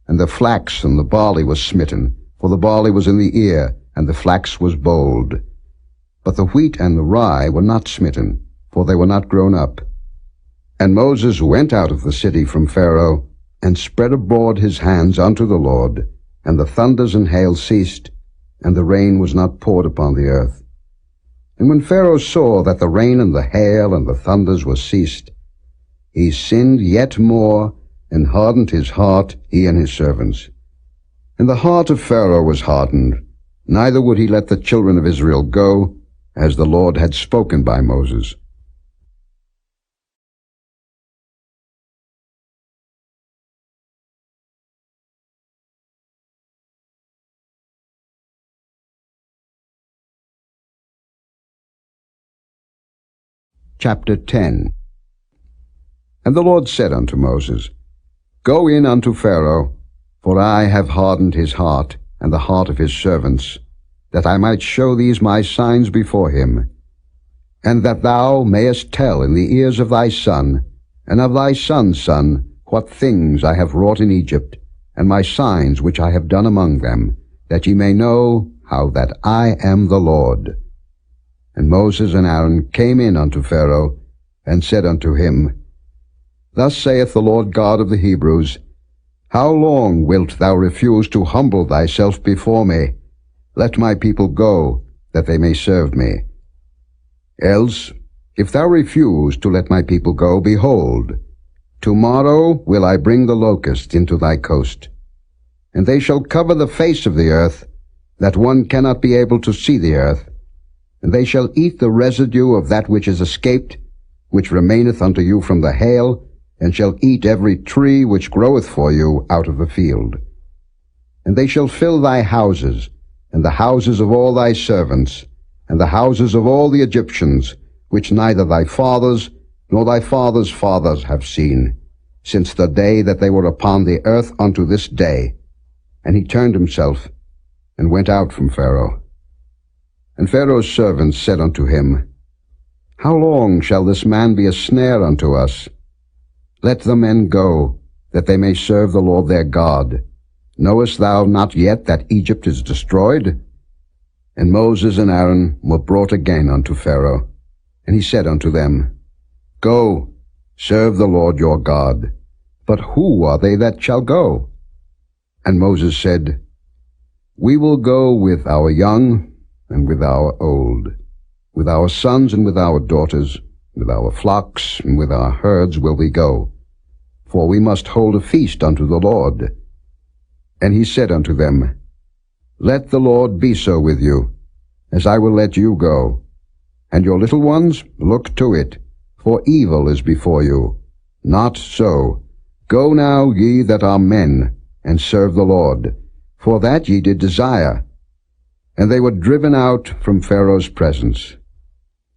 And the flax and the barley was smitten, for the barley was in the ear, and the flax was bold. But the wheat and the rye were not smitten, for they were not grown up. And Moses went out of the city from Pharaoh, and spread abroad his hands unto the Lord, and the thunders and hail ceased, and the rain was not poured upon the earth. And when Pharaoh saw that the rain and the hail and the thunders were ceased, he sinned yet more, and hardened his heart, he and his servants. And the heart of Pharaoh was hardened, neither would he let the children of Israel go, as the Lord had spoken by Moses. Chapter 10. And the Lord said unto Moses, Go in unto Pharaoh, for I have hardened his heart, and the heart of his servants, that I might show these my signs before him, and that thou mayest tell in the ears of thy son, and of thy son's son, what things I have wrought in Egypt, and my signs which I have done among them, that ye may know how that I am the Lord. And Moses and Aaron came in unto Pharaoh, and said unto him, Thus saith the Lord God of the Hebrews, How long wilt thou refuse to humble thyself before me? Let my people go, that they may serve me. Else, if thou refuse to let my people go, behold, tomorrow will I bring the locusts into thy coast, and they shall cover the face of the earth, that one cannot be able to see the earth. And they shall eat the residue of that which is escaped, which remaineth unto you from the hail, and shall eat every tree which groweth for you out of the field. And they shall fill thy houses, and the houses of all thy servants, and the houses of all the Egyptians, which neither thy fathers nor thy fathers' fathers have seen, since the day that they were upon the earth unto this day. And he turned himself, and went out from Pharaoh. And Pharaoh's servants said unto him, How long shall this man be a snare unto us? Let the men go, that they may serve the Lord their God. Knowest thou not yet that Egypt is destroyed? And Moses and Aaron were brought again unto Pharaoh. And he said unto them, Go, serve the Lord your God. But who are they that shall go? And Moses said, We will go with our young and with our old, with our sons and with our daughters, with our flocks and with our herds will we go, for we must hold a feast unto the Lord. And he said unto them, Let the Lord be so with you, as I will let you go. And your little ones, look to it, for evil is before you. Not so. Go now, ye that are men, and serve the Lord, for that ye did desire. And they were driven out from Pharaoh's presence.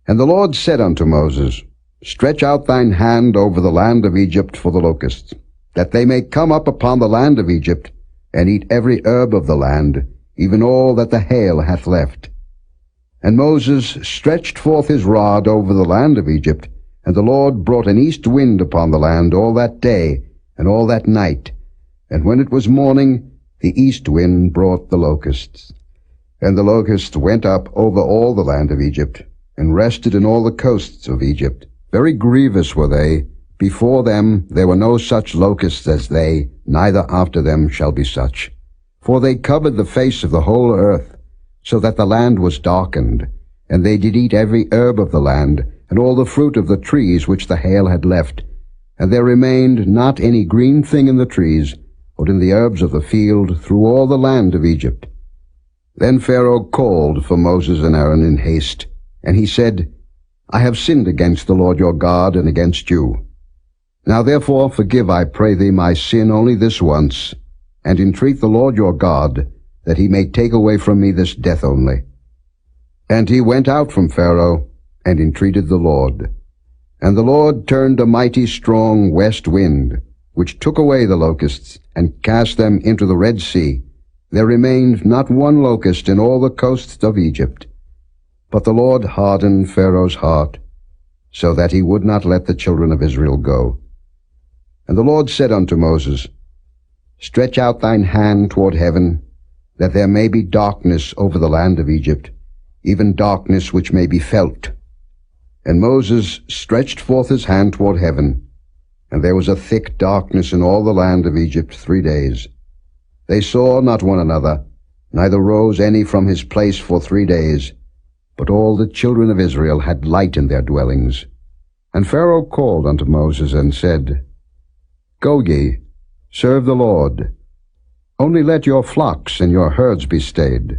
And the Lord said unto Moses, Stretch out thine hand over the land of Egypt for the locusts, that they may come up upon the land of Egypt, and eat every herb of the land, even all that the hail hath left. And Moses stretched forth his rod over the land of Egypt, and the Lord brought an east wind upon the land all that day and all that night. And when it was morning, the east wind brought the locusts. And the locusts went up over all the land of Egypt, and rested in all the coasts of Egypt. Very grievous were they. Before them there were no such locusts as they, neither after them shall be such. For they covered the face of the whole earth, so that the land was darkened. And they did eat every herb of the land, and all the fruit of the trees which the hail had left. And there remained not any green thing in the trees, or in the herbs of the field, through all the land of Egypt. Then Pharaoh called for Moses and Aaron in haste, and he said, I have sinned against the Lord your God, and against you. Now therefore forgive, I pray thee, my sin only this once, and entreat the Lord your God, that he may take away from me this death only. And he went out from Pharaoh, and entreated the Lord. And the Lord turned a mighty strong west wind, which took away the locusts, and cast them into the Red Sea. There remained not one locust in all the coasts of Egypt. But the Lord hardened Pharaoh's heart, so that he would not let the children of Israel go. And the Lord said unto Moses, Stretch out thine hand toward heaven, that there may be darkness over the land of Egypt, even darkness which may be felt. And Moses stretched forth his hand toward heaven, and there was a thick darkness in all the land of Egypt 3 days. They saw not one another, neither rose any from his place for 3 days. But all the children of Israel had light in their dwellings. And Pharaoh called unto Moses, and said, Go ye, serve the Lord. Only let your flocks and your herds be stayed.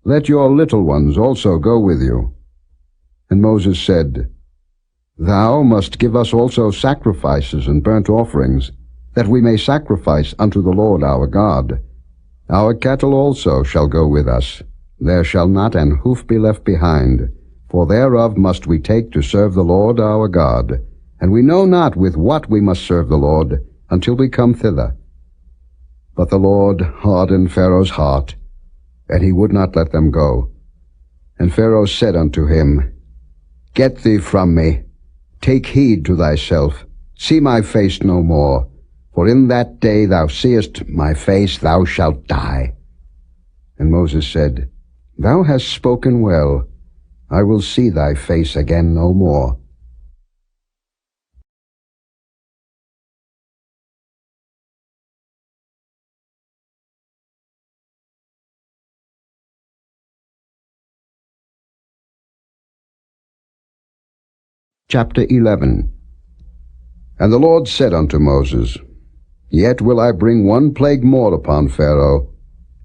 Let your little ones also go with you. And Moses said, Thou must give us also sacrifices and burnt offerings, that we may sacrifice unto the Lord our God. Our cattle also shall go with us. There shall not an hoof be left behind, for thereof must we take to serve the Lord our God. And we know not with what we must serve the Lord, until we come thither. But the Lord hardened Pharaoh's heart, and he would not let them go. And Pharaoh said unto him, Get thee from me, take heed to thyself, see my face no more, for in that day thou seest my face, thou shalt die. And Moses said, Thou hast spoken well. I will see thy face again no more. Chapter 11. And the Lord said unto Moses, Yet will I bring one plague more upon Pharaoh,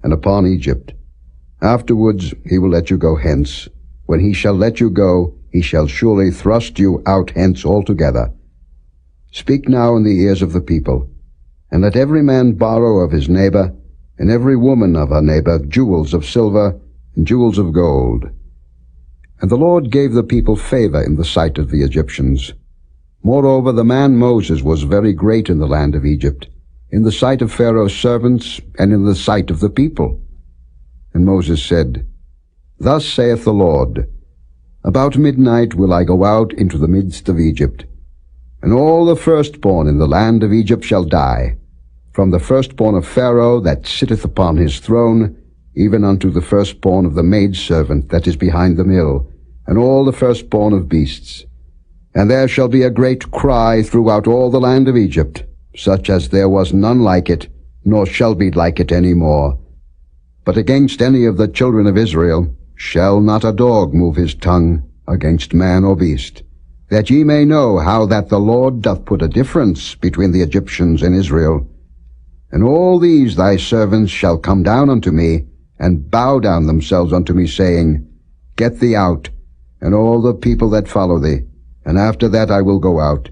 and upon Egypt, Afterwards he will let you go hence. When he shall let you go, he shall surely thrust you out hence altogether. Speak now in the ears of the people, and let every man borrow of his neighbor, and every woman of her neighbor, jewels of silver and jewels of gold. And the Lord gave the people favor in the sight of the Egyptians. Moreover, the man Moses was very great in the land of Egypt, in the sight of Pharaoh's servants, and in the sight of the people. And Moses said, Thus saith the Lord, About midnight will I go out into the midst of Egypt, and all the firstborn in the land of Egypt shall die, from the firstborn of Pharaoh that sitteth upon his throne, even unto the firstborn of the maidservant that is behind the mill, and all the firstborn of beasts. And there shall be a great cry throughout all the land of Egypt, such as there was none like it, nor shall be like it any more. But against any of the children of Israel shall not a dog move his tongue against man or beast, that ye may know how that the Lord doth put a difference between the Egyptians and Israel. And all these thy servants shall come down unto me, and bow down themselves unto me, saying, Get thee out, and all the people that follow thee, and after that I will go out.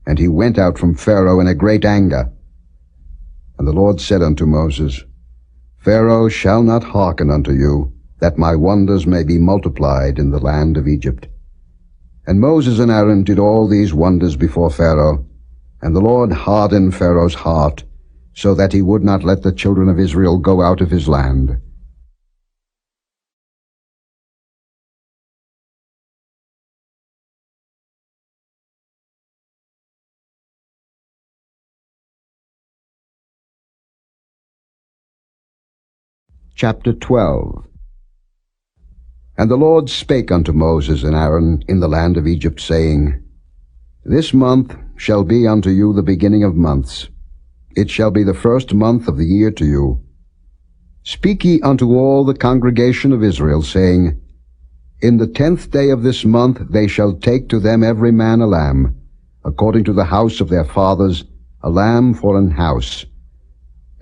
And he went out from Pharaoh in a great anger. And the Lord said unto Moses, Pharaoh shall not hearken unto you, that my wonders may be multiplied in the land of Egypt. And Moses and Aaron did all these wonders before Pharaoh, and the Lord hardened Pharaoh's heart, so that he would not let the children of Israel go out of his land. Chapter 12. And the Lord spake unto Moses and Aaron in the land of Egypt, saying, This month shall be unto you the beginning of months. It shall be the first month of the year to you. Speak ye unto all the congregation of Israel, saying, In the 10th day of this month they shall take to them every man a lamb, according to the house of their fathers, a lamb for an house.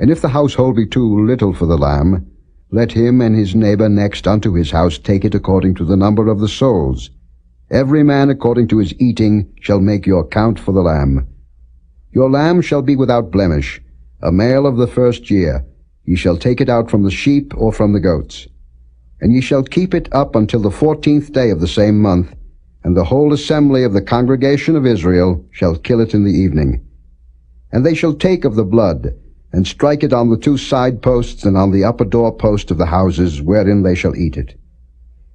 And if the household be too little for the lamb, let him and his neighbor next unto his house take it according to the number of the souls. Every man according to his eating shall make your count for the lamb. Your lamb shall be without blemish, a male of the first year. Ye shall take it out from the sheep or from the goats. And ye shall keep it up until the 14th day of the same month, and the whole assembly of the congregation of Israel shall kill it in the evening. And they shall take of the blood, and strike it on the 2 side posts and on the upper door post of the houses wherein they shall eat it.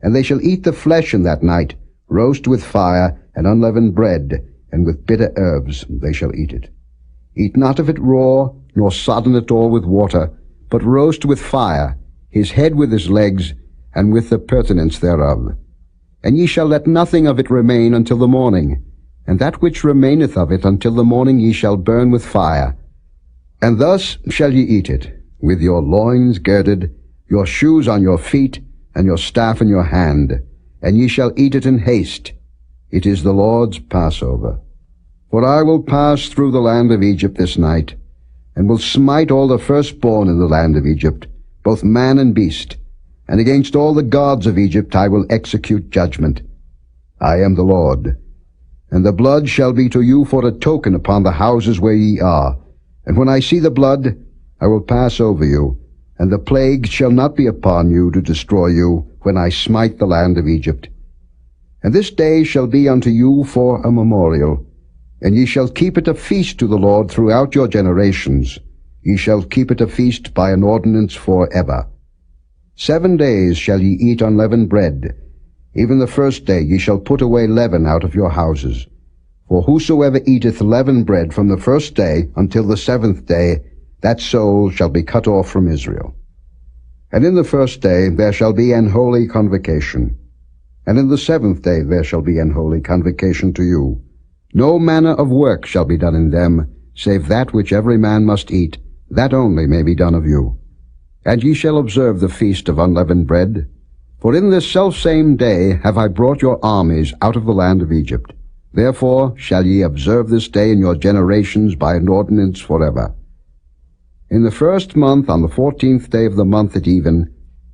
And they shall eat the flesh in that night, roast with fire, and unleavened bread, and with bitter herbs they shall eat it. Eat not of it raw, nor sodden it all with water, but roast with fire, his head with his legs, and with the purtenance thereof. And ye shall let nothing of it remain until the morning, and that which remaineth of it until the morning ye shall burn with fire. And thus shall ye eat it, with your loins girded, your shoes on your feet, and your staff in your hand, and ye shall eat it in haste. It is the Lord's Passover. For I will pass through the land of Egypt this night, and will smite all the firstborn in the land of Egypt, both man and beast, and against all the gods of Egypt I will execute judgment. I am the Lord. And the blood shall be to you for a token upon the houses where ye are. And when I see the blood, I will pass over you, and the plague shall not be upon you to destroy you when I smite the land of Egypt. And this day shall be unto you for a memorial, and ye shall keep it a feast to the Lord throughout your generations. Ye shall keep it a feast by an ordinance forever. 7 days shall ye eat unleavened bread. Even the first day ye shall put away leaven out of your houses. For whosoever eateth leavened bread from the first day until the 7th day, that soul shall be cut off from Israel. And in the first day there shall be an holy convocation. And in the 7th day there shall be an holy convocation to you. No manner of work shall be done in them, save that which every man must eat, that only may be done of you. And ye shall observe the feast of unleavened bread. For in this selfsame day have I brought your armies out of the land of Egypt. Therefore shall ye observe this day in your generations by an ordinance forever. In the 1st month, on the 14th day of the month at even,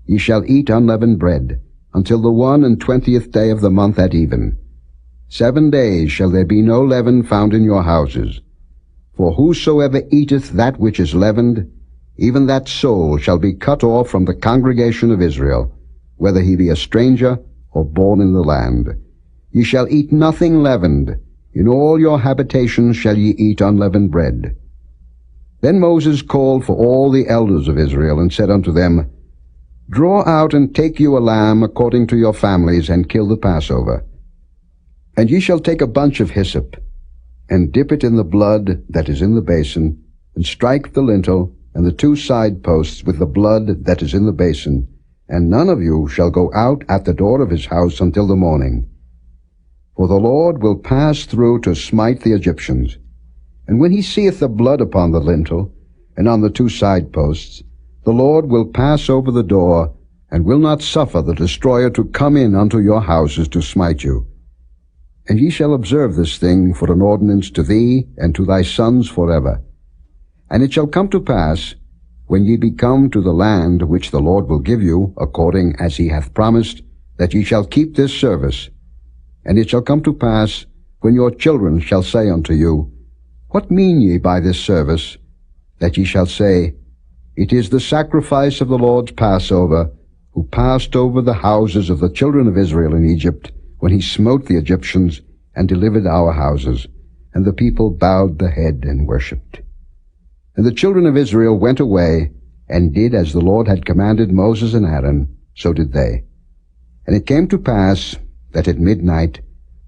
ye shall eat unleavened bread, until the 21st day of the month at even. 7 days shall there be no leaven found in your houses. For whosoever eateth that which is leavened, even that soul shall be cut off from the congregation of Israel, whether he be a stranger or born in the land. Ye shall eat nothing leavened. In all your habitations shall ye eat unleavened bread. Then Moses called for all the elders of Israel, and said unto them, Draw out and take you a lamb according to your families, and kill the Passover. And ye shall take a bunch of hyssop, and dip it in the blood that is in the basin, and strike the lintel and the 2 side posts with the blood that is in the basin, and none of you shall go out at the door of his house until the morning. For the Lord will pass through to smite the Egyptians. And when he seeth the blood upon the lintel, and on the 2 side posts, the Lord will pass over the door, and will not suffer the destroyer to come in unto your houses to smite you. And ye shall observe this thing for an ordinance to thee and to thy sons forever. And it shall come to pass, when ye be come to the land which the Lord will give you, according as he hath promised, that ye shall keep this service. And it shall come to pass, when your children shall say unto you, What mean ye by this service? That ye shall say, It is the sacrifice of the Lord's Passover, who passed over the houses of the children of Israel in Egypt, when he smote the Egyptians, and delivered our houses. And the people bowed the head and worshipped. And the children of Israel went away, and did as the Lord had commanded Moses and Aaron, so did they. And it came to pass, that at midnight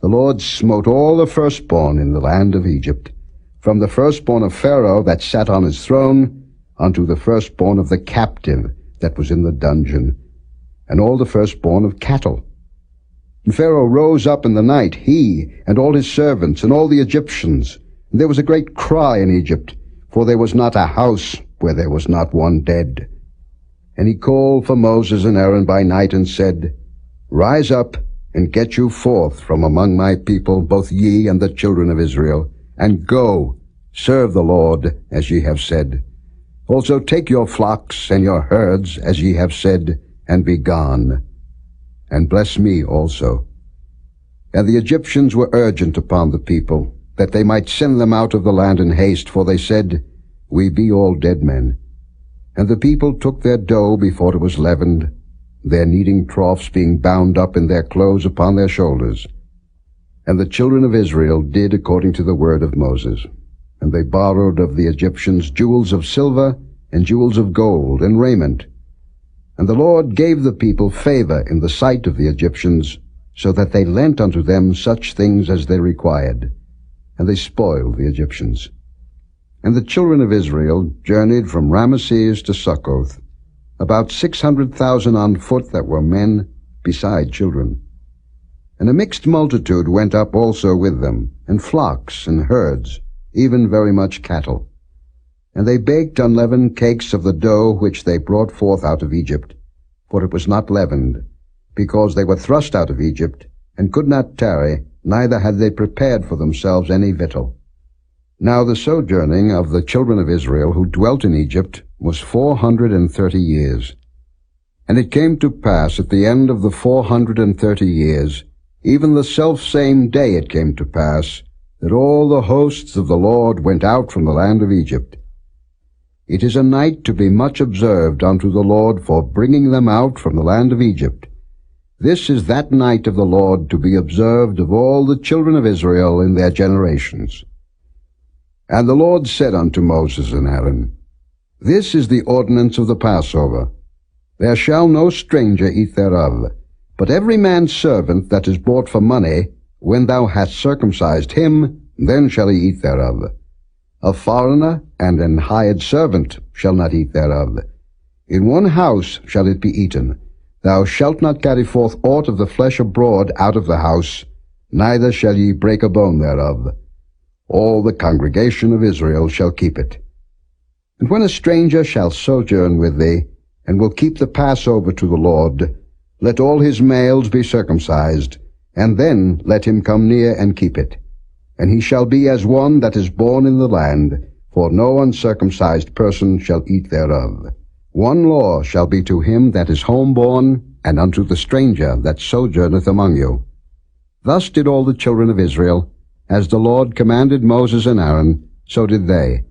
the Lord smote all the firstborn in the land of Egypt, from the firstborn of Pharaoh that sat on his throne, unto the firstborn of the captive that was in the dungeon, and all the firstborn of cattle. And Pharaoh rose up in the night, he and all his servants, and all the Egyptians. And there was a great cry in Egypt, for there was not a house where there was not one dead. And he called for Moses and Aaron by night, and said, Rise up, and get you forth from among my people, both ye and the children of Israel, and go, serve the Lord, as ye have said. Also take your flocks and your herds, as ye have said, and be gone. And bless me also. And the Egyptians were urgent upon the people, that they might send them out of the land in haste, for they said, We be all dead men. And the people took their dough before it was leavened, their kneading troughs being bound up in their clothes upon their shoulders. And the children of Israel did according to the word of Moses. And they borrowed of the Egyptians jewels of silver, and jewels of gold, and raiment. And the Lord gave the people favor in the sight of the Egyptians, so that they lent unto them such things as they required. And they spoiled the Egyptians. And the children of Israel journeyed from Ramesses to Succoth, about 600,000 on foot that were men, beside children. And a mixed multitude went up also with them, and flocks and herds, even very much cattle. And they baked unleavened cakes of the dough which they brought forth out of Egypt, for it was not leavened, because they were thrust out of Egypt, and could not tarry, neither had they prepared for themselves any victual. Now the sojourning of the children of Israel who dwelt in Egypt was 430 years. And it came to pass at the end of the 430 years, even the selfsame day it came to pass, that all the hosts of the Lord went out from the land of Egypt. It is a night to be much observed unto the Lord for bringing them out from the land of Egypt. This is that night of the Lord to be observed of all the children of Israel in their generations. And the Lord said unto Moses and Aaron, This is the ordinance of the Passover. There shall no stranger eat thereof, but every man's servant that is bought for money, when thou hast circumcised him, then shall he eat thereof. A foreigner and an hired servant shall not eat thereof. In one house shall it be eaten. Thou shalt not carry forth aught of the flesh abroad out of the house, neither shall ye break a bone thereof. All the congregation of Israel shall keep it. And when a stranger shall sojourn with thee, and will keep the Passover to the Lord, let all his males be circumcised, and then let him come near and keep it. And he shall be as one that is born in the land, for no uncircumcised person shall eat thereof. One law shall be to him that is homeborn, and unto the stranger that sojourneth among you. Thus did all the children of Israel, as the Lord commanded Moses and Aaron, so did they.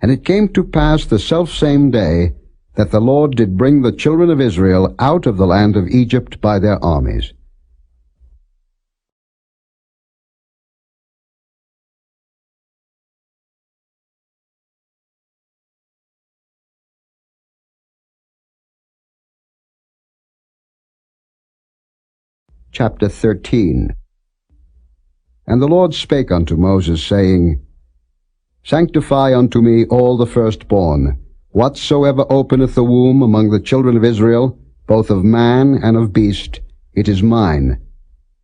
And it came to pass the selfsame day, that the Lord did bring the children of Israel out of the land of Egypt by their armies. Chapter 13. And the Lord spake unto Moses, saying, Sanctify unto me all the firstborn, whatsoever openeth the womb among the children of Israel, both of man and of beast, it is mine.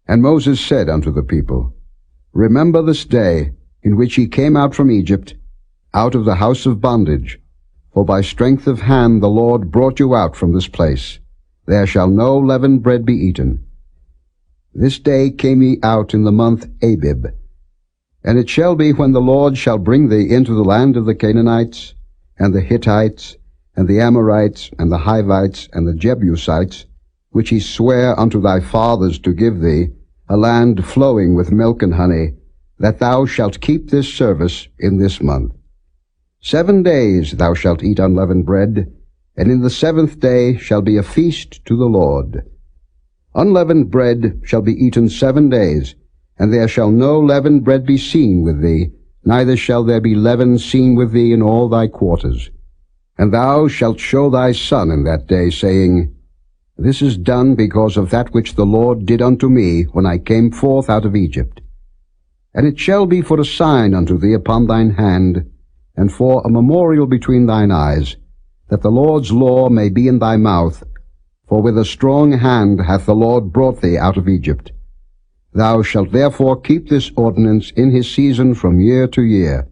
And Moses said unto the people, Remember this day, in which ye came out from Egypt, out of the house of bondage, for by strength of hand the Lord brought you out from this place. There shall no leavened bread be eaten. This day came ye out in the month Abib. And it shall be, when the Lord shall bring thee into the land of the Canaanites, and the Hittites, and the Amorites, and the Hivites, and the Jebusites, which he sware unto thy fathers to give thee, a land flowing with milk and honey, that thou shalt keep this service in this month. 7 days thou shalt eat unleavened bread, and in the 7th day shall be a feast to the Lord. Unleavened bread shall be eaten 7 days, and there shall no leavened bread be seen with thee, neither shall there be leaven seen with thee in all thy quarters. And thou shalt show thy son in that day, saying, This is done because of that which the Lord did unto me when I came forth out of Egypt. And it shall be for a sign unto thee upon thine hand, and for a memorial between thine eyes, that the Lord's law may be in thy mouth, for with a strong hand hath the Lord brought thee out of Egypt. Thou shalt therefore keep this ordinance in his season from year to year.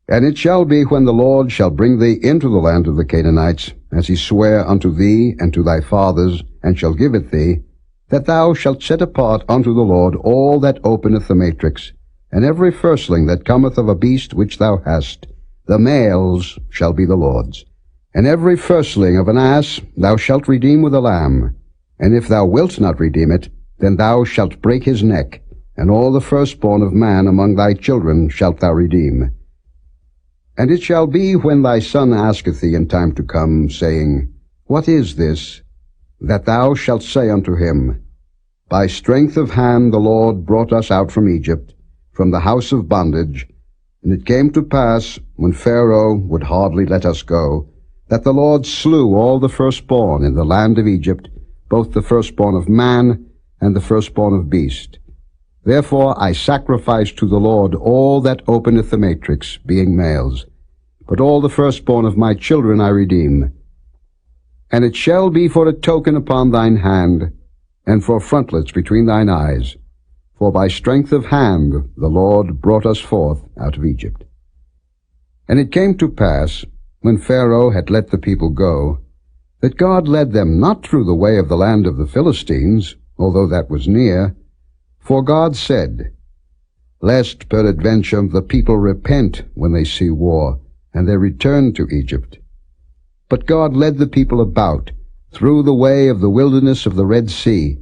And it shall be, when the Lord shall bring thee into the land of the Canaanites, as he sware unto thee and to thy fathers, and shall give it thee, that thou shalt set apart unto the Lord all that openeth the matrix, and every firstling that cometh of a beast which thou hast, the males shall be the Lord's. And every firstling of an ass thou shalt redeem with a lamb. And if thou wilt not redeem it, then thou shalt break his neck, and all the firstborn of man among thy children shalt thou redeem. And it shall be, when thy son asketh thee in time to come, saying, What is this? That thou shalt say unto him, By strength of hand the Lord brought us out from Egypt, from the house of bondage. And it came to pass, when Pharaoh would hardly let us go, that the Lord slew all the firstborn in the land of Egypt, both the firstborn of man and the firstborn of beast. Therefore I sacrifice to the Lord all that openeth the matrix, being males. But all the firstborn of my children I redeem. And it shall be for a token upon thine hand, and for frontlets between thine eyes. For by strength of hand the Lord brought us forth out of Egypt. And it came to pass, when Pharaoh had let the people go, that God led them not through the way of the land of the Philistines, although that was near. For God said, Lest peradventure the people repent when they see war, and they return to Egypt. But God led the people about through the way of the wilderness of the Red Sea,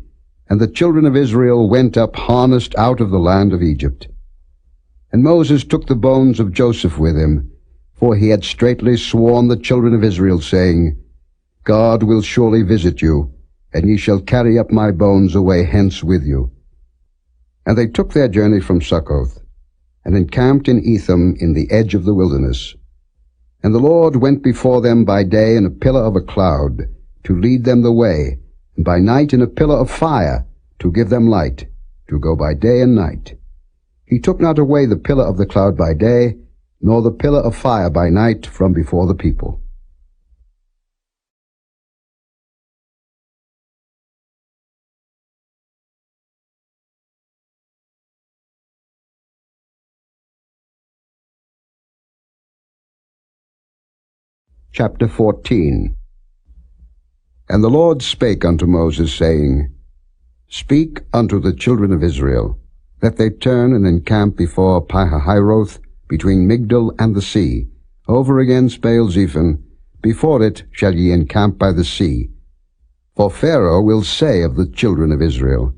and the children of Israel went up harnessed out of the land of Egypt. And Moses took the bones of Joseph with him, for he had straitly sworn the children of Israel, saying, God will surely visit you, and ye shall carry up my bones away hence with you. And they took their journey from Succoth, and encamped in Etham in the edge of the wilderness. And the Lord went before them by day in a pillar of a cloud, to lead them the way, and by night in a pillar of fire, to give them light, to go by day and night. He took not away the pillar of the cloud by day, nor the pillar of fire by night from before the people. Chapter 14. And the Lord spake unto Moses, saying, Speak unto the children of Israel, that they turn and encamp before Pihahiroth, between Migdol and the sea, over against Baal-zephon, before it shall ye encamp by the sea. For Pharaoh will say of the children of Israel,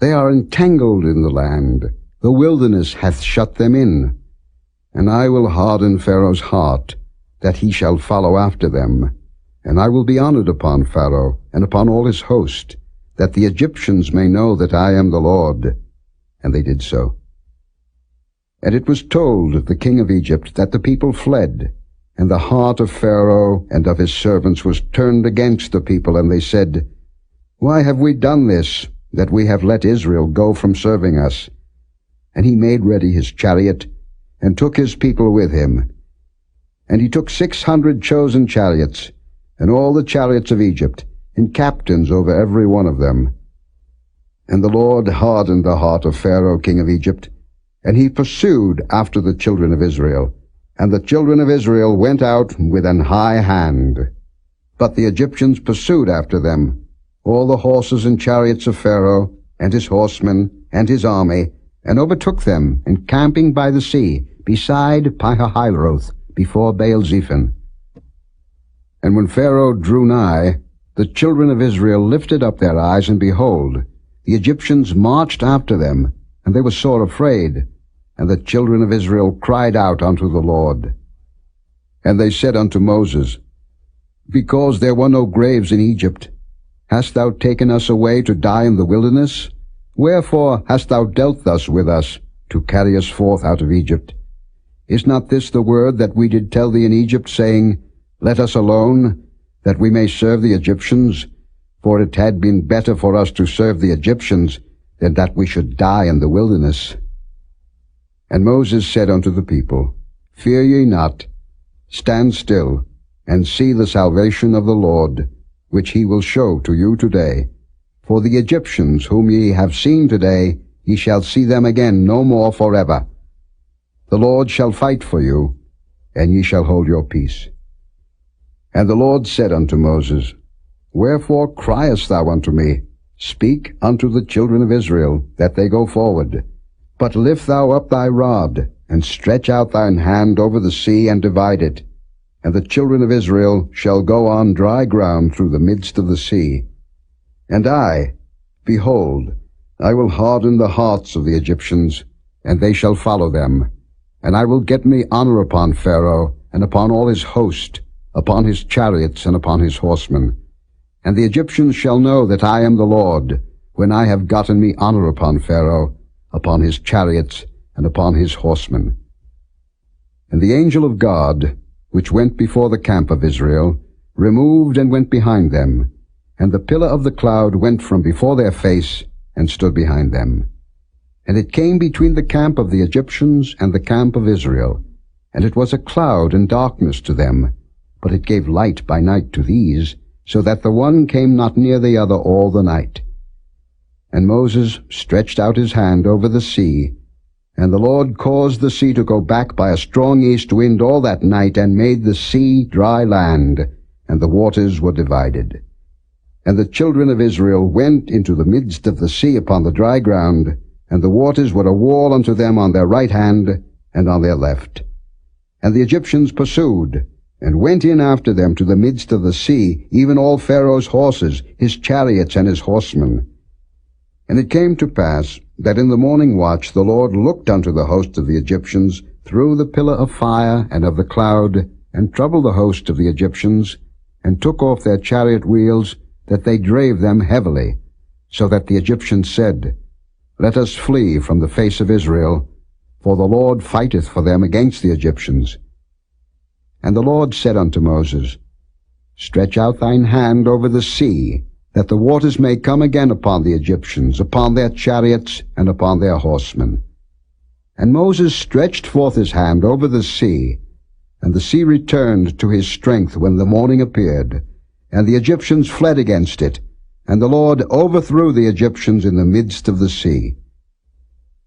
They are entangled in the land, the wilderness hath shut them in. And I will harden Pharaoh's heart, that he shall follow after them. And I will be honored upon Pharaoh, and upon all his host, that the Egyptians may know that I am the Lord. And they did so. And it was told the king of Egypt that the people fled, and the heart of Pharaoh and of his servants was turned against the people, and they said, Why have we done this, that we have let Israel go from serving us? And he made ready his chariot, and took his people with him. And he took 600 chosen chariots, and all the chariots of Egypt, and captains over every one of them. And the Lord hardened the heart of Pharaoh king of Egypt, and he pursued after the children of Israel. And the children of Israel went out with an high hand. But the Egyptians pursued after them, all the horses and chariots of Pharaoh, and his horsemen, and his army, and overtook them, encamping by the sea, beside Pihahiroth, before Baal-zephon. And when Pharaoh drew nigh, the children of Israel lifted up their eyes, and behold, the Egyptians marched after them, and they were sore afraid. And the children of Israel cried out unto the Lord. And they said unto Moses, Because there were no graves in Egypt, hast thou taken us away to die in the wilderness? Wherefore hast thou dealt thus with us, to carry us forth out of Egypt? Is not this the word that we did tell thee in Egypt, saying, Let us alone, that we may serve the Egyptians? For it had been better for us to serve the Egyptians, than that we should die in the wilderness. And Moses said unto the people, Fear ye not, stand still, and see the salvation of the Lord, which he will show to you today. For the Egyptians whom ye have seen today, ye shall see them again no more forever. The Lord shall fight for you, and ye shall hold your peace. And the Lord said unto Moses, Wherefore criest thou unto me? Speak unto the children of Israel, that they go forward. But lift thou up thy rod, and stretch out thine hand over the sea, and divide it. And the children of Israel shall go on dry ground through the midst of the sea. And I, behold, I will harden the hearts of the Egyptians, and they shall follow them. And I will get me honor upon Pharaoh, and upon all his host, upon his chariots, and upon his horsemen. And the Egyptians shall know that I am the Lord, when I have gotten me honor upon Pharaoh, upon his chariots, and upon his horsemen. And the angel of God, which went before the camp of Israel, removed and went behind them, and the pillar of the cloud went from before their face, and stood behind them. And it came between the camp of the Egyptians and the camp of Israel, and it was a cloud and darkness to them, but it gave light by night to these, so that the one came not near the other all the night. And Moses stretched out his hand over the sea, and the Lord caused the sea to go back by a strong east wind all that night, and made the sea dry land, and the waters were divided. And the children of Israel went into the midst of the sea upon the dry ground, and the waters were a wall unto them on their right hand and on their left. And the Egyptians pursued, and went in after them to the midst of the sea, even all Pharaoh's horses, his chariots, and his horsemen. And it came to pass that in the morning watch the Lord looked unto the host of the Egyptians through the pillar of fire and of the cloud, and troubled the host of the Egyptians, and took off their chariot wheels, that they drave them heavily, so that the Egyptians said, Let us flee from the face of Israel, for the Lord fighteth for them against the Egyptians. And the Lord said unto Moses, Stretch out thine hand over the sea, that the waters may come again upon the Egyptians, upon their chariots, and upon their horsemen. And Moses stretched forth his hand over the sea, and the sea returned to his strength when the morning appeared, and the Egyptians fled against it, and the Lord overthrew the Egyptians in the midst of the sea.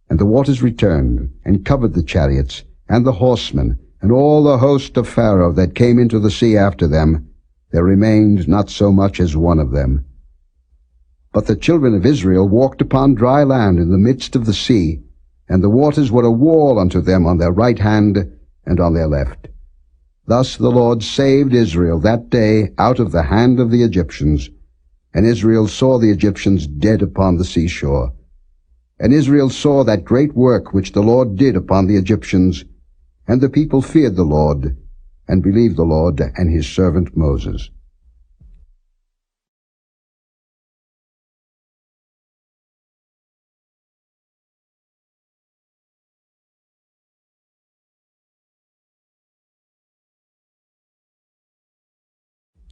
And the waters returned, and covered the chariots, and the horsemen, and all the host of Pharaoh that came into the sea after them. There remained not so much as one of them. But the children of Israel walked upon dry land in the midst of the sea, and the waters were a wall unto them on their right hand and on their left. Thus the Lord saved Israel that day out of the hand of the Egyptians, and Israel saw the Egyptians dead upon the seashore. And Israel saw that great work which the Lord did upon the Egyptians, and the people feared the Lord, and believed the Lord and his servant Moses.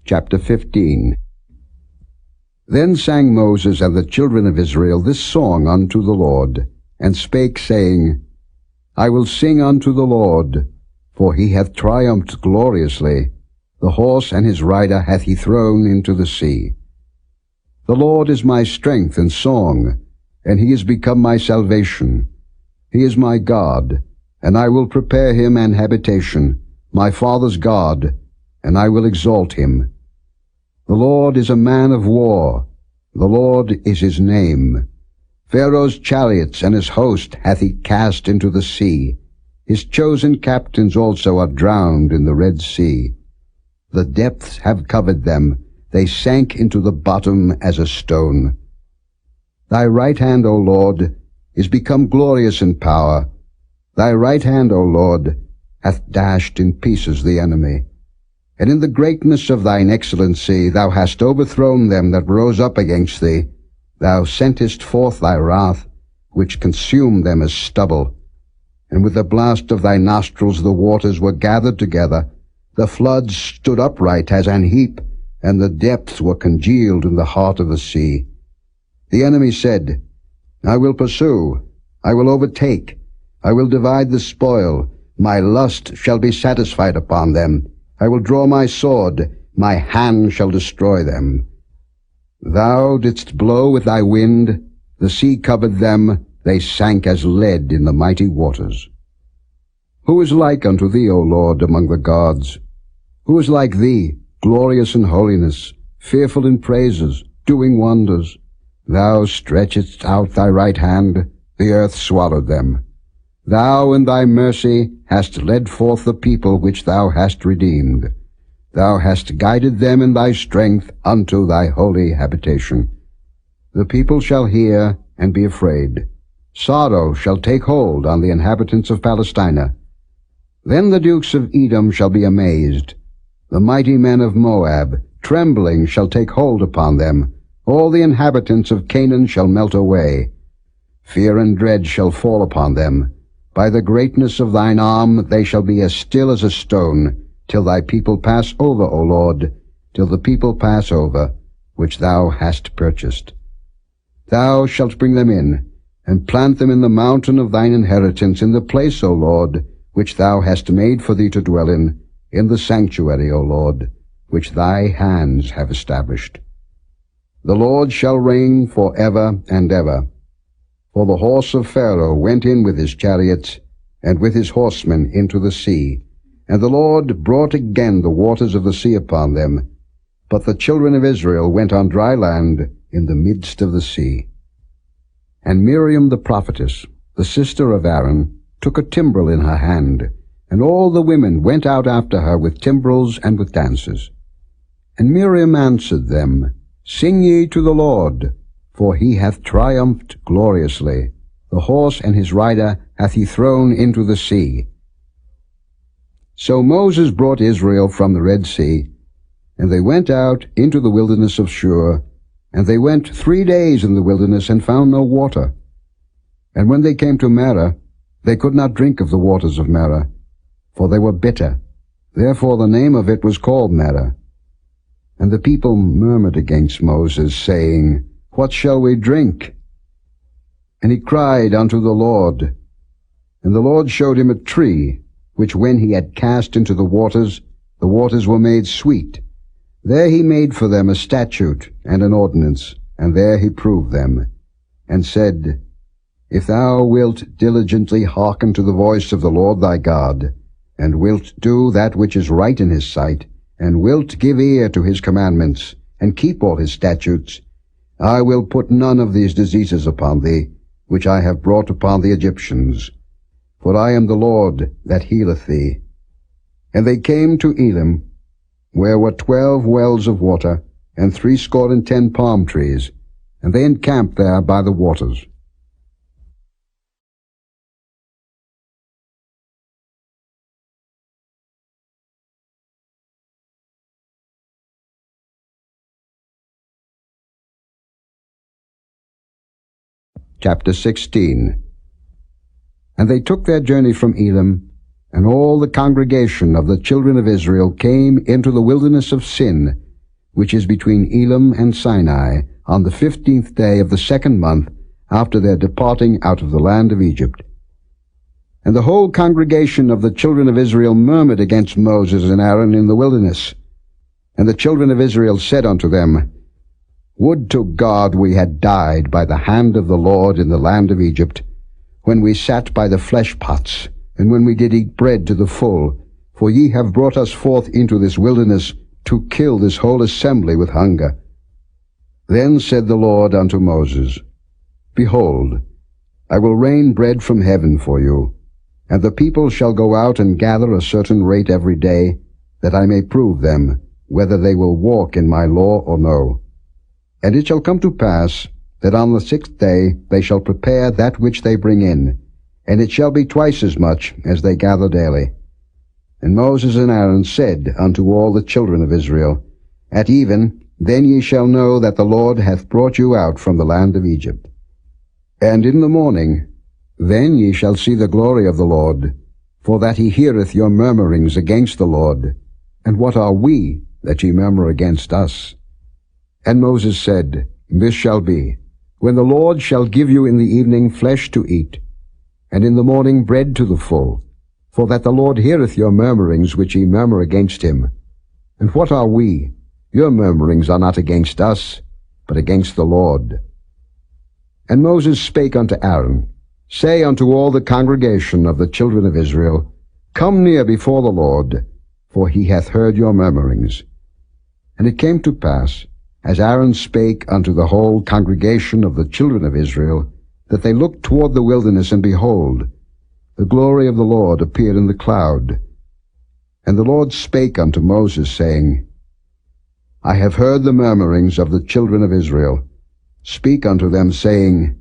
Chapter 15. Then sang Moses and the children of Israel this song unto the Lord, and spake, saying, I will sing unto the Lord, for he hath triumphed gloriously. The horse and his rider hath he thrown into the sea. The Lord is my strength and song, and he is become my salvation. He is my God, and I will prepare him an habitation, my father's God, and I will exalt him. The Lord is a man of war. The Lord is his name. Pharaoh's chariots and his host hath he cast into the sea. His chosen captains also are drowned in the Red Sea. The depths have covered them. They sank into the bottom as a stone. Thy right hand, O Lord, is become glorious in power. Thy right hand, O Lord, hath dashed in pieces the enemy. And in the greatness of thine excellency thou hast overthrown them that rose up against thee. Thou sentest forth thy wrath, which consumed them as stubble. And with the blast of thy nostrils the waters were gathered together. The floods stood upright as an heap, and the depths were congealed in the heart of the sea. The enemy said, I will pursue, I will overtake, I will divide the spoil, my lust shall be satisfied upon them. I will draw my sword, my hand shall destroy them. Thou didst blow with thy wind, the sea covered them, they sank as lead in the mighty waters. Who is like unto thee, O Lord, among the gods? Who is like thee, glorious in holiness, fearful in praises, doing wonders? Thou stretchedst out thy right hand, the earth swallowed them. Thou in thy mercy hast led forth the people which thou hast redeemed. Thou hast guided them in thy strength unto thy holy habitation. The people shall hear and be afraid. Sorrow shall take hold on the inhabitants of Palestina. Then the dukes of Edom shall be amazed. The mighty men of Moab, trembling, shall take hold upon them. All the inhabitants of Canaan shall melt away. Fear and dread shall fall upon them. By the greatness of thine arm they shall be as still as a stone, till thy people pass over, O Lord, till the people pass over, which thou hast purchased. Thou shalt bring them in, and plant them in the mountain of thine inheritance, in the place, O Lord, which thou hast made for thee to dwell in the sanctuary, O Lord, which thy hands have established. The Lord shall reign for ever and ever. For the horse of Pharaoh went in with his chariots, and with his horsemen into the sea. And the Lord brought again the waters of the sea upon them. But the children of Israel went on dry land in the midst of the sea. And Miriam the prophetess, the sister of Aaron, took a timbrel in her hand, and all the women went out after her with timbrels and with dances. And Miriam answered them, Sing ye to the Lord, for he hath triumphed gloriously. The horse and his rider hath he thrown into the sea. So Moses brought Israel from the Red Sea, and they went out into the wilderness of Shur, and they went 3 days in the wilderness and found no water. And when they came to Marah, they could not drink of the waters of Marah, for they were bitter. Therefore the name of it was called Marah. And the people murmured against Moses, saying, What shall we drink? And he cried unto the Lord. And the Lord showed him a tree, which when he had cast into the waters were made sweet. There he made for them a statute and an ordinance, and there he proved them, and said, If thou wilt diligently hearken to the voice of the Lord thy God, and wilt do that which is right in his sight, and wilt give ear to his commandments, and keep all his statutes, I will put none of these diseases upon thee, which I have brought upon the Egyptians. For I am the Lord that healeth thee. And they came to Elim, where were 12 wells of water, and 70 palm trees, and they encamped there by the waters. Chapter 16. And they took their journey from Elim, and all the congregation of the children of Israel came into the wilderness of Sin, which is between Elim and Sinai, on the 15th day of the 2nd month after their departing out of the land of Egypt. And the whole congregation of the children of Israel murmured against Moses and Aaron in the wilderness. And the children of Israel said unto them, Would to God we had died by the hand of the Lord in the land of Egypt, when we sat by the flesh pots, and when we did eat bread to the full, for ye have brought us forth into this wilderness to kill this whole assembly with hunger. Then said the Lord unto Moses, Behold, I will rain bread from heaven for you, and the people shall go out and gather a certain rate every day, that I may prove them, whether they will walk in my law or no. And it shall come to pass, that on the 6th day they shall prepare that which they bring in, and it shall be twice as much as they gather daily. And Moses and Aaron said unto all the children of Israel, At even, then ye shall know that the Lord hath brought you out from the land of Egypt. And in the morning, then ye shall see the glory of the Lord, for that he heareth your murmurings against the Lord. And what are we, that ye murmur against us? And Moses said, This shall be, when the Lord shall give you in the evening flesh to eat, and in the morning bread to the full, for that the Lord heareth your murmurings which ye murmur against him. And what are we? Your murmurings are not against us, but against the Lord. And Moses spake unto Aaron, Say unto all the congregation of the children of Israel, Come near before the Lord, for he hath heard your murmurings. And it came to pass, as Aaron spake unto the whole congregation of the children of Israel, that they looked toward the wilderness, and behold, the glory of the Lord appeared in the cloud. And the Lord spake unto Moses, saying, I have heard the murmurings of the children of Israel. Speak unto them, saying,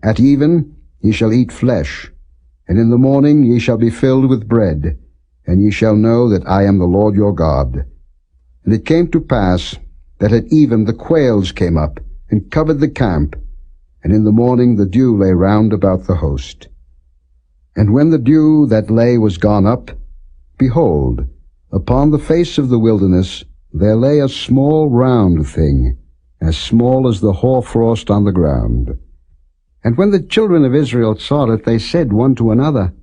At even ye shall eat flesh, and in the morning ye shall be filled with bread, and ye shall know that I am the Lord your God. And it came to pass, that at even the quails came up, and covered the camp, and in the morning the dew lay round about the host. And when the dew that lay was gone up, behold, upon the face of the wilderness there lay a small round thing, as small as the hoarfrost on the ground. And when the children of Israel saw it, they said one to another,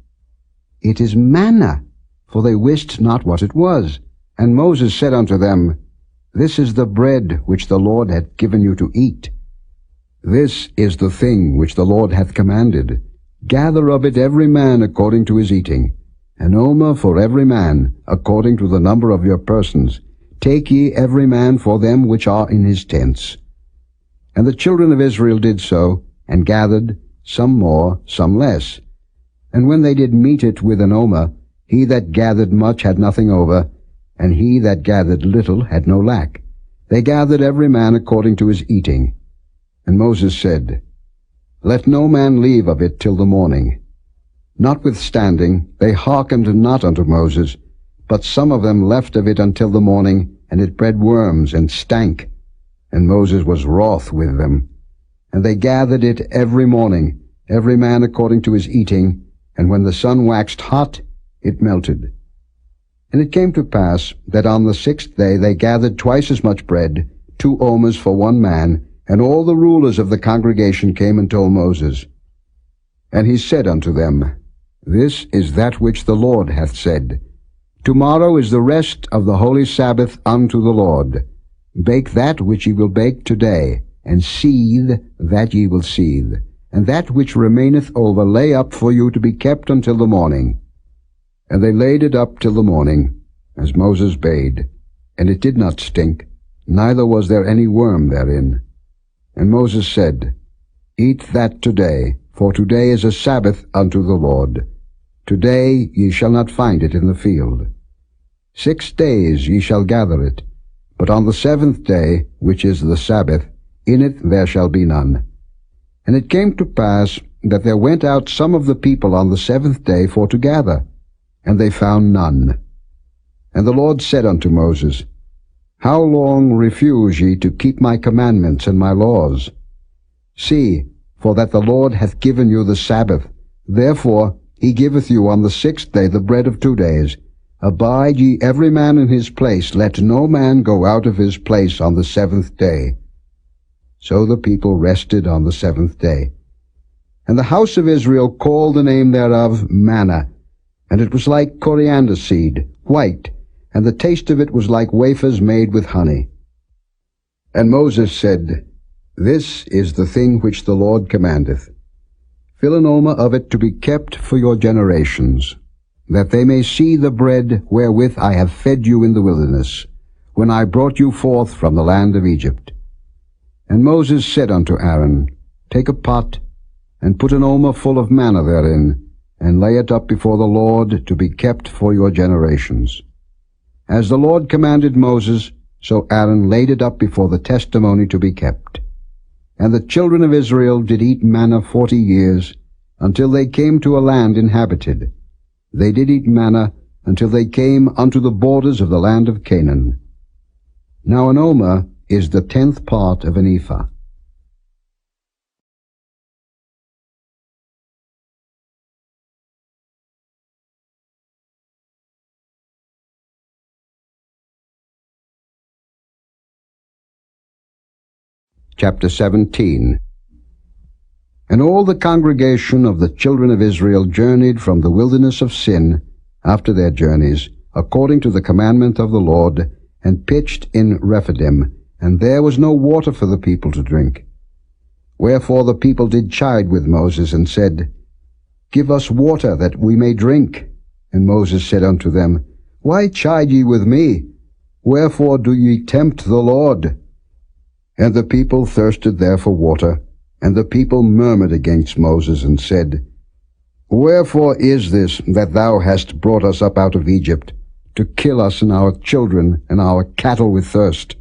It is manna, for they wist not what it was. And Moses said unto them, This is the bread which the Lord hath given you to eat. This is the thing which the Lord hath commanded. Gather of it every man according to his eating, an omer for every man, according to the number of your persons. Take ye every man for them which are in his tents. And the children of Israel did so, and gathered, some more, some less. And when they did meet it with an omer, he that gathered much had nothing over, and he that gathered little had no lack. They gathered every man according to his eating. And Moses said, Let no man leave of it till the morning. Notwithstanding, they hearkened not unto Moses, but some of them left of it until the morning, and it bred worms, and stank. And Moses was wroth with them. And they gathered it every morning, every man according to his eating, and when the sun waxed hot, it melted. And it came to pass that on the 6th day they gathered twice as much bread, 2 omers for one man, and all the rulers of the congregation came and told Moses. And he said unto them, This is that which the Lord hath said. Tomorrow is the rest of the holy Sabbath unto the Lord. Bake that which ye will bake today, and seethe that ye will seethe, and that which remaineth over lay up for you to be kept until the morning. And they laid it up till the morning, as Moses bade, and it did not stink, neither was there any worm therein. And Moses said, Eat that today, for today is a Sabbath unto the Lord. Today ye shall not find it in the field. 6 days ye shall gather it, but on the 7th day, which is the Sabbath, in it there shall be none. And it came to pass that there went out some of the people on the 7th day for to gather, and they found none. And the Lord said unto Moses, How long refuse ye to keep my commandments and my laws? See, for that the Lord hath given you the Sabbath, therefore he giveth you on the 6th day the bread of 2 days. Abide ye every man in his place, let no man go out of his place on the 7th day. So the people rested on the 7th day. And the house of Israel called the name thereof manna, and it was like coriander seed, white, and the taste of it was like wafers made with honey. And Moses said, This is the thing which the Lord commandeth. Fill an omer of it to be kept for your generations, that they may see the bread wherewith I have fed you in the wilderness, when I brought you forth from the land of Egypt. And Moses said unto Aaron, Take a pot, and put an omer full of manna therein, and lay it up before the Lord to be kept for your generations. As the Lord commanded Moses, so Aaron laid it up before the testimony to be kept. And the children of Israel did eat manna 40 years, until they came to a land inhabited. They did eat manna until they came unto the borders of the land of Canaan. Now an omer is the 10th part of an ephah. Chapter 17. And all the congregation of the children of Israel journeyed from the wilderness of Sin after their journeys, according to the commandment of the Lord, and pitched in Rephidim, and there was no water for the people to drink. Wherefore the people did chide with Moses, and said, Give us water, that we may drink. And Moses said unto them, Why chide ye with me? Wherefore do ye tempt the Lord? And the people thirsted there for water, and the people murmured against Moses, and said, Wherefore is this that thou hast brought us up out of Egypt, to kill us and our children and our cattle with thirst?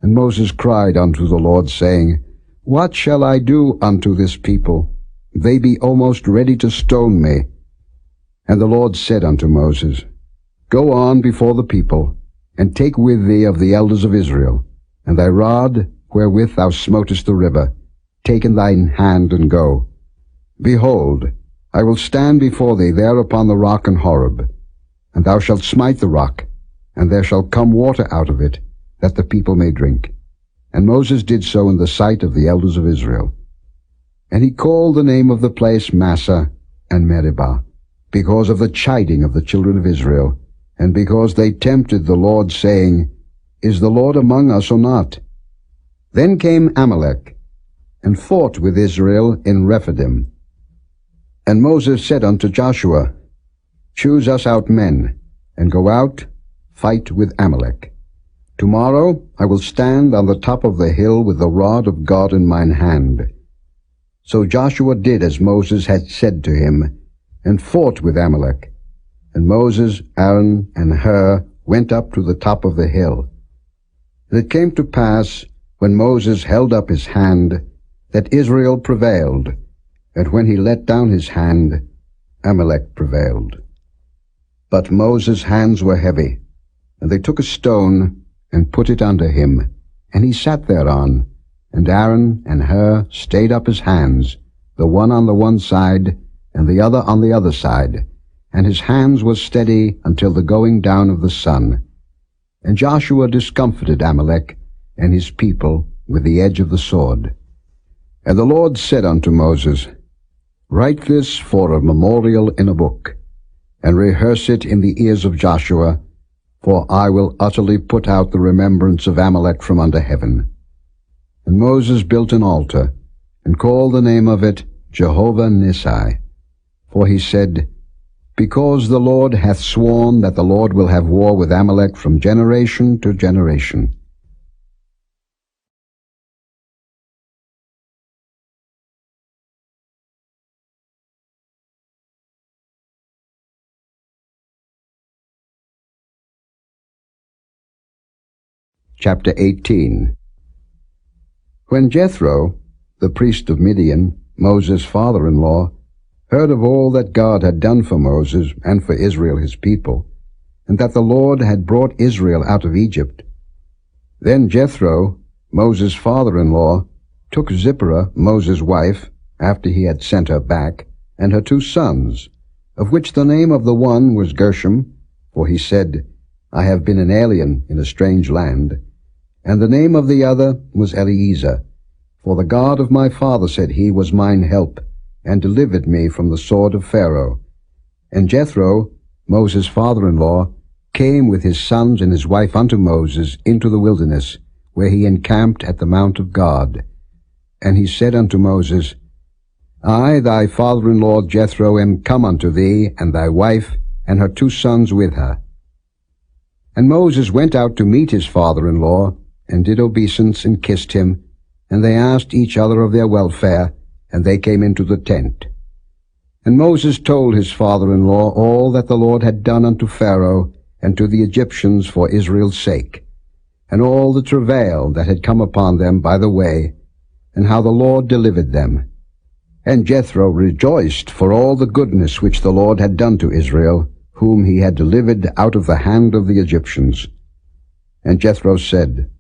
And Moses cried unto the Lord, saying, What shall I do unto this people? They be almost ready to stone me. And the Lord said unto Moses, Go on before the people, and take with thee of the elders of Israel, and thy rod wherewith thou smotest the river, take in thine hand, and go. Behold, I will stand before thee there upon the rock in Horeb, and thou shalt smite the rock, and there shall come water out of it, that the people may drink. And Moses did so in the sight of the elders of Israel. And he called the name of the place Massah and Meribah, because of the chiding of the children of Israel, and because they tempted the Lord, saying, Is the Lord among us or not? Then came Amalek, and fought with Israel in Rephidim. And Moses said unto Joshua, Choose us out men, and go out, fight with Amalek. Tomorrow I will stand on the top of the hill with the rod of God in mine hand. So Joshua did as Moses had said to him, and fought with Amalek. And Moses, Aaron, and Hur went up to the top of the hill. And it came to pass, when Moses held up his hand, that Israel prevailed, and when he let down his hand, Amalek prevailed. But Moses' hands were heavy, and they took a stone, and put it under him, and he sat thereon, and Aaron and Hur stayed up his hands, the one on the one side, and the other on the other side, and his hands were steady until the going down of the sun. And Joshua discomfited Amalek and his people with the edge of the sword. And the Lord said unto Moses, Write this for a memorial in a book, and rehearse it in the ears of Joshua, for I will utterly put out the remembrance of Amalek from under heaven. And Moses built an altar, and called the name of it Jehovah Nissi. For he said, Because the Lord hath sworn that the Lord will have war with Amalek from generation to generation. Chapter 18. When Jethro, the priest of Midian, Moses' father-in-law, heard of all that God had done for Moses and for Israel his people, and that the Lord had brought Israel out of Egypt, then Jethro, Moses' father-in-law, took Zipporah, Moses' wife, after he had sent her back, and her 2 sons, of which the name of the one was Gershom, for he said, I have been an alien in a strange land, and the name of the other was Eliezer, for the God of my father, said he, was mine help, and delivered me from the sword of Pharaoh. And Jethro, Moses' father-in-law, came with his sons and his wife unto Moses into the wilderness, where he encamped at the mount of God. And he said unto Moses, I, thy father-in-law Jethro, am come unto thee, and thy wife, and her 2 sons with her. And Moses went out to meet his father-in-law, and did obeisance, and kissed him, and they asked each other of their welfare, and they came into the tent. And Moses told his father-in-law all that the Lord had done unto Pharaoh and to the Egyptians for Israel's sake, and all the travail that had come upon them by the way, and how the Lord delivered them. And Jethro rejoiced for all the goodness which the Lord had done to Israel, whom he had delivered out of the hand of the Egyptians. And Jethro said,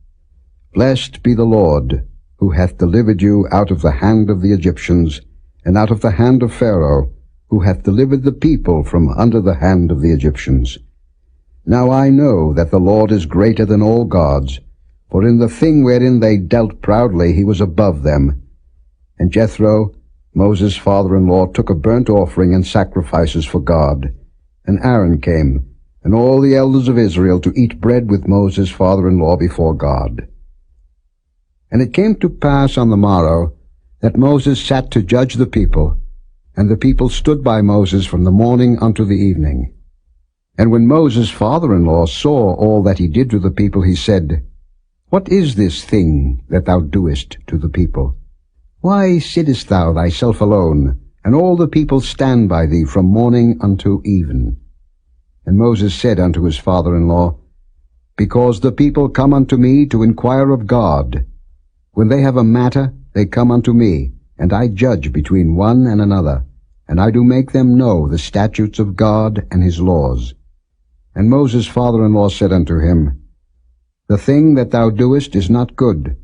Blessed be the Lord, who hath delivered you out of the hand of the Egyptians, and out of the hand of Pharaoh, who hath delivered the people from under the hand of the Egyptians. Now I know that the Lord is greater than all gods, for in the thing wherein they dealt proudly he was above them. And Jethro, Moses' father-in-law, took a burnt offering and sacrifices for God. And Aaron came, and all the elders of Israel, to eat bread with Moses' father-in-law before God. And it came to pass on the morrow that Moses sat to judge the people, and the people stood by Moses from the morning unto the evening. And when Moses' father-in-law saw all that he did to the people, he said, What is this thing that thou doest to the people? Why sittest thou thyself alone, and all the people stand by thee from morning unto even? And Moses said unto his father-in-law, Because the people come unto me to inquire of God. When they have a matter, they come unto me, and I judge between one and another, and I do make them know the statutes of God and his laws. And Moses' father-in-law said unto him, The thing that thou doest is not good.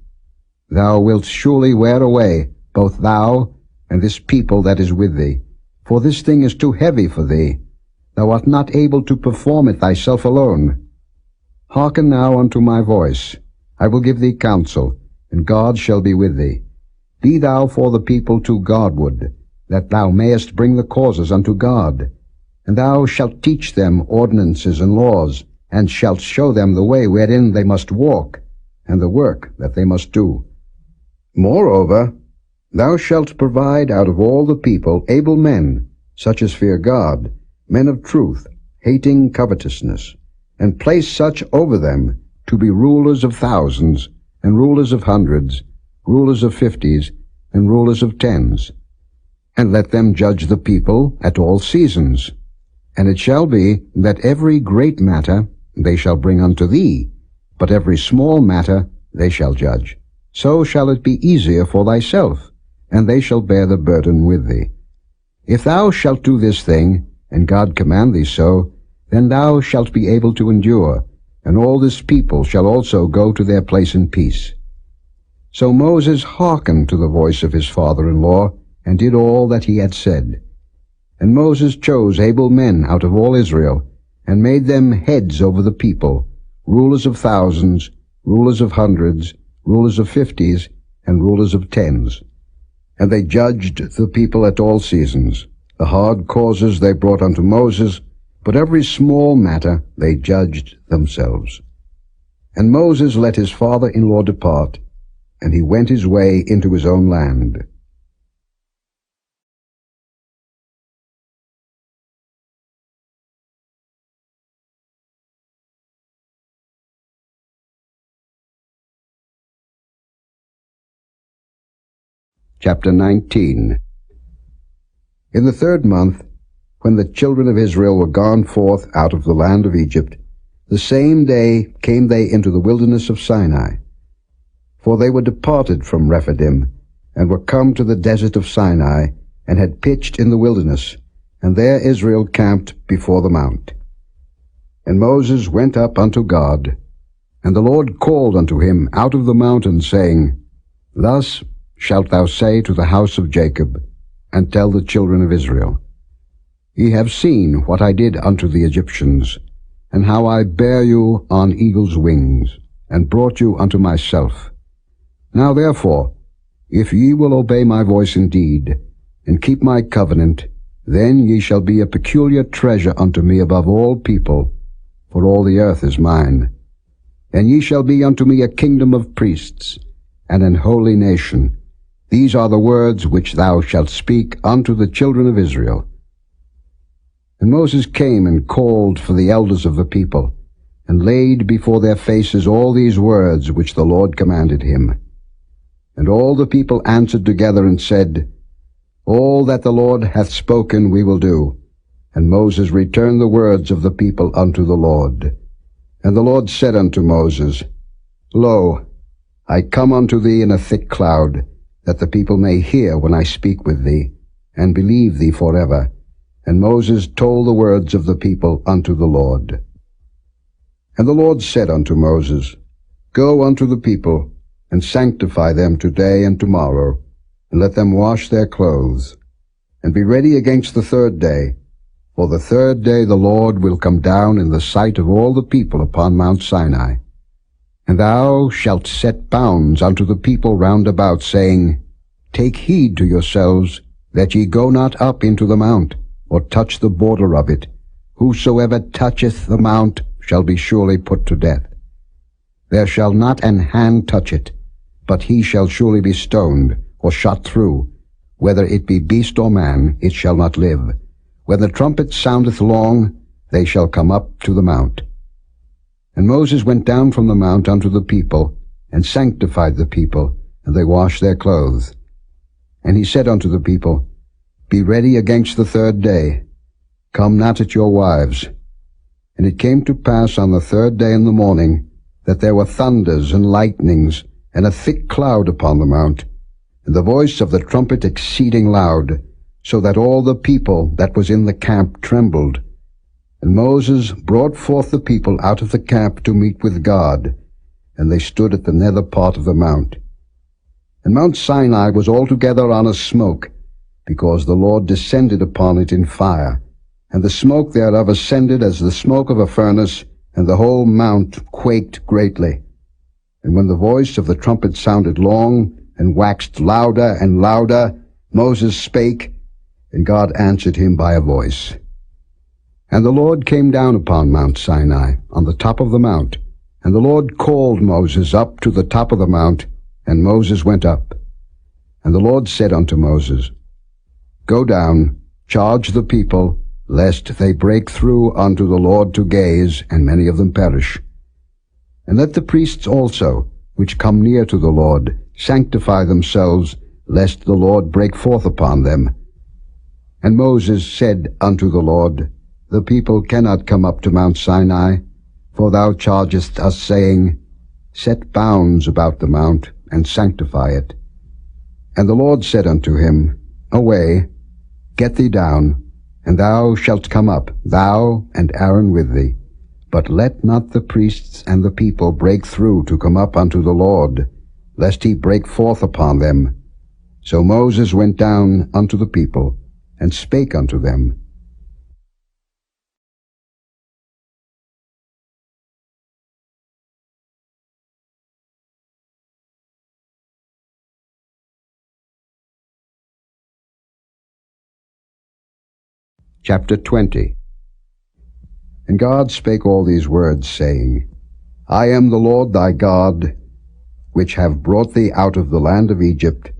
Thou wilt surely wear away, both thou and this people that is with thee, for this thing is too heavy for thee. Thou art not able to perform it thyself alone. Hearken now unto my voice. I will give thee counsel, and God shall be with thee. Be thou for the people too Godward, that thou mayest bring the causes unto God. And thou shalt teach them ordinances and laws, and shalt show them the way wherein they must walk, and the work that they must do. Moreover, thou shalt provide out of all the people able men, such as fear God, men of truth, hating covetousness, and place such over them to be rulers of thousands, and rulers of hundreds, rulers of 50s, and rulers of 10s. And let them judge the people at all seasons. And it shall be that every great matter they shall bring unto thee, but every small matter they shall judge. So shall it be easier for thyself, and they shall bear the burden with thee. If thou shalt do this thing, and God command thee so, then thou shalt be able to endure, and all this people shall also go to their place in peace. So Moses hearkened to the voice of his father-in-law, and did all that he had said. And Moses chose able men out of all Israel, and made them heads over the people, rulers of thousands, rulers of hundreds, rulers of 50s, and rulers of 10s. And they judged the people at all seasons. The hard causes they brought unto Moses, but every small matter they judged themselves. And Moses let his father-in-law depart, and he went his way into his own land. Chapter 19. In the 3rd month, when the children of Israel were gone forth out of the land of Egypt, The same day came they into the wilderness of Sinai. For they were departed from Rephidim, and were come to the desert of Sinai, and had pitched in the wilderness, and there Israel camped before the mount. And Moses went up unto God, and the Lord called unto him out of the mountain, saying, Thus shalt thou say to the house of Jacob, and tell the children of Israel, Ye have seen what I did unto the Egyptians, and how I bare you on eagle's wings, and brought you unto myself. Now therefore, if ye will obey my voice indeed, and keep my covenant, then ye shall be a peculiar treasure unto me above all people, for all the earth is mine. And ye shall be unto me a kingdom of priests, and an holy nation. These are the words which thou shalt speak unto the children of Israel. And Moses came and called for the elders of the people, and laid before their faces all these words which the Lord commanded him. And all the people answered together and said, All that the Lord hath spoken we will do. And Moses returned the words of the people unto the Lord. And the Lord said unto Moses, Lo, I come unto thee in a thick cloud, that the people may hear when I speak with thee, and believe thee forever. And Moses told the words of the people unto the Lord. And the Lord said unto Moses, Go unto the people, and sanctify them today and tomorrow, and let them wash their clothes, and be ready against the third day. For the third day the Lord will come down in the sight of all the people upon Mount Sinai. And thou shalt set bounds unto the people round about, saying, Take heed to yourselves, that ye go not up into the mount, or touch the border of it. Whosoever toucheth the mount shall be surely put to death. There shall not an hand touch it, but he shall surely be stoned, or shot through. Whether it be beast or man, it shall not live. When the trumpet soundeth long, they shall come up to the mount. And Moses went down from the mount unto the people, and sanctified the people, and they washed their clothes. And he said unto the people, Be ready against the third day. Come not at your wives. And it came to pass on the third day in the morning, that there were thunders and lightnings, and a thick cloud upon the mount, and the voice of the trumpet exceeding loud, so that all the people that was in the camp trembled. And Moses brought forth the people out of the camp to meet with God, and they stood at the nether part of the mount. And Mount Sinai was altogether on a smoke, because the Lord descended upon it in fire, and the smoke thereof ascended as the smoke of a furnace, and the whole mount quaked greatly. And when the voice of the trumpet sounded long, and waxed louder and louder, Moses spake, and God answered him by a voice. And the Lord came down upon Mount Sinai, on the top of the mount, and the Lord called Moses up to the top of the mount, and Moses went up. And the Lord said unto Moses, Go down, charge the people, lest they break through unto the Lord to gaze, and many of them perish. And let the priests also, which come near to the Lord, sanctify themselves, lest the Lord break forth upon them. And Moses said unto the Lord, The people cannot come up to Mount Sinai, for thou chargest us, saying, Set bounds about the mount, and sanctify it. And the Lord said unto him, Away, get thee down, and thou shalt come up, thou and Aaron with thee. But let not the priests and the people break through to come up unto the Lord, lest he break forth upon them. So Moses went down unto the people, and spake unto them. Chapter 20. And God spake all these words, saying, I am the Lord thy God, which have brought thee out of the land of Egypt,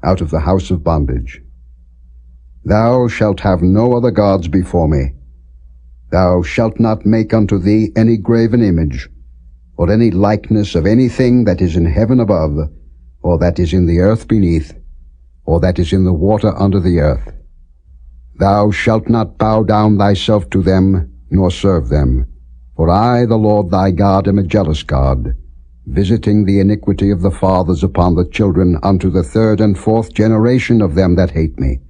out of the house of bondage. Thou shalt have no other gods before me. Thou shalt not make unto thee any graven image, or any likeness of anything that is in heaven above, or that is in the earth beneath, or that is in the water under the earth. Thou shalt not bow down thyself to them, nor serve them. For I, the Lord thy God, am a jealous God, visiting the iniquity of the fathers upon the children unto the third and fourth generation of them that hate me,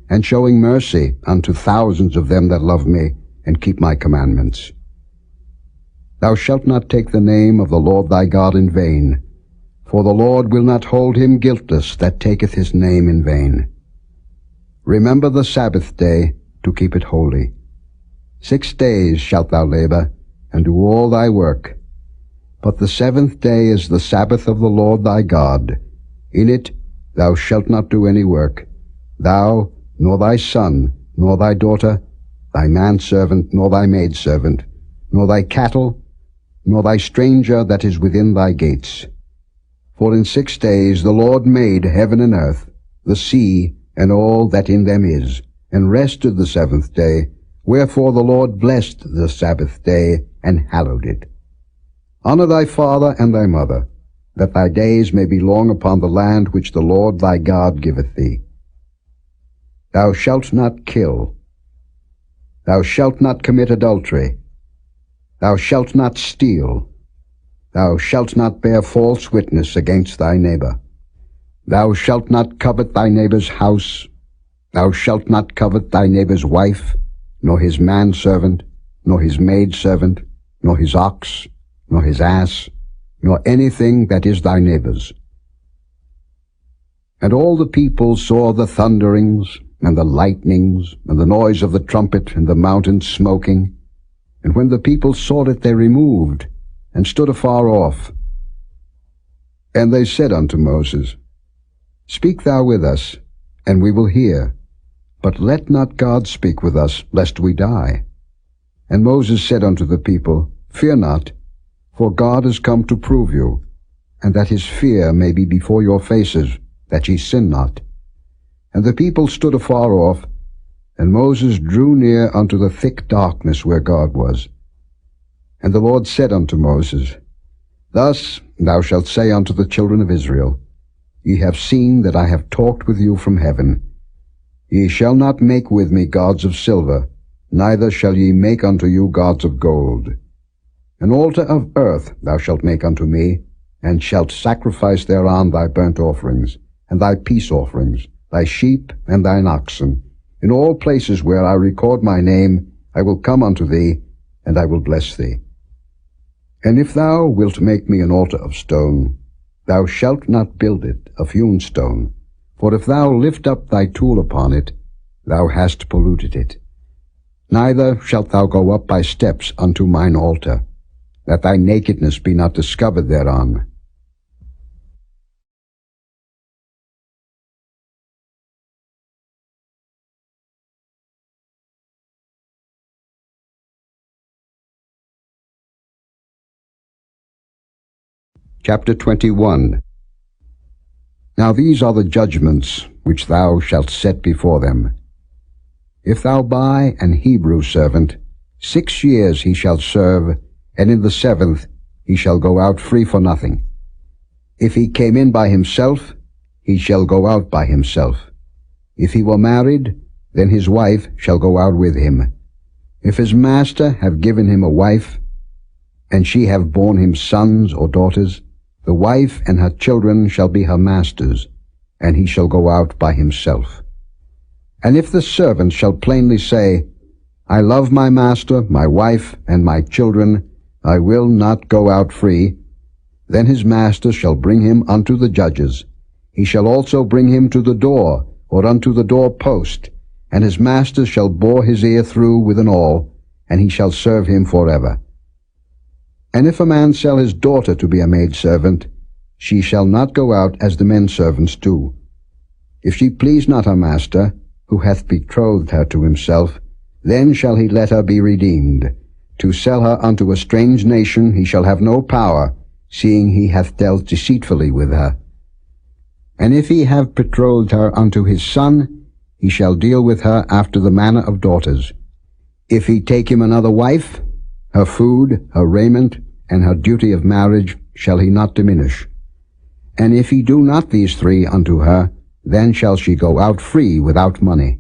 and showing mercy unto thousands of them that love me, and keep my commandments. Thou shalt not take the name of the Lord thy God in vain, for the Lord will not hold him guiltless that taketh his name in vain. Remember the Sabbath day to keep it holy. 6 days shalt thou labor, and do all thy work. But the 7th day is the Sabbath of the Lord thy God. In it thou shalt not do any work, thou, nor thy son, nor thy daughter, thy manservant, nor thy maidservant, nor thy cattle, nor thy stranger that is within thy gates. For in 6 days the Lord made heaven and earth, the sea, and all that in them is, and rested the 7th day. Wherefore the Lord blessed the Sabbath day, and hallowed it. Honor thy father and thy mother, that thy days may be long upon the land which the Lord thy God giveth thee. Thou shalt not kill. Thou shalt not commit adultery. Thou shalt not steal. Thou shalt not bear false witness against thy neighbor. Thou shalt not covet thy neighbor's house. Thou shalt not covet thy neighbor's wife, nor his manservant, nor his maidservant, nor his ox, nor his ass, nor anything that is thy neighbor's. And all the people saw the thunderings, and the lightnings, and the noise of the trumpet, and the mountain smoking. And when the people saw it, they removed, and stood afar off. And they said unto Moses, Speak thou with us, and we will hear. But let not God speak with us, lest we die. And Moses said unto the people, Fear not, for God is come to prove you, and that his fear may be before your faces, that ye sin not. And the people stood afar off, and Moses drew near unto the thick darkness where God was. And the Lord said unto Moses, Thus thou shalt say unto the children of Israel, Ye have seen that I have talked with you from heaven. Ye shall not make with me gods of silver, neither shall ye make unto you gods of gold. An altar of earth thou shalt make unto me, and shalt sacrifice thereon thy burnt offerings, and thy peace offerings, thy sheep and thine oxen. In all places where I record my name, I will come unto thee, and I will bless thee. And if thou wilt make me an altar of stone, thou shalt not build it of hewn stone, for if thou lift up thy tool upon it, thou hast polluted it. Neither shalt thou go up by steps unto mine altar, that thy nakedness be not discovered thereon. Chapter 21. Now these are the judgments which thou shalt set before them. If thou buy an Hebrew servant, 6 years he shall serve, and in the 7th he shall go out free for nothing. If he came in by himself, he shall go out by himself. If he were married, then his wife shall go out with him. If his master have given him a wife, and she have borne him sons or daughters, the wife and her children shall be her master's, and he shall go out by himself. And if the servant shall plainly say, I love my master, my wife, and my children, I will not go out free, then his master shall bring him unto the judges. He shall also bring him to the door, or unto the door post, and his master shall bore his ear through with an awl, and he shall serve him forever. And if a man sell his daughter to be a maidservant, she shall not go out as the men servants do. If she please not her master, who hath betrothed her to himself, then shall he let her be redeemed. To sell her unto a strange nation he shall have no power, seeing he hath dealt deceitfully with her. And if he have betrothed her unto his son, he shall deal with her after the manner of daughters. If he take him another wife, her food, her raiment, and her duty of marriage shall he not diminish. And if he do not these 3 unto her, then shall she go out free without money.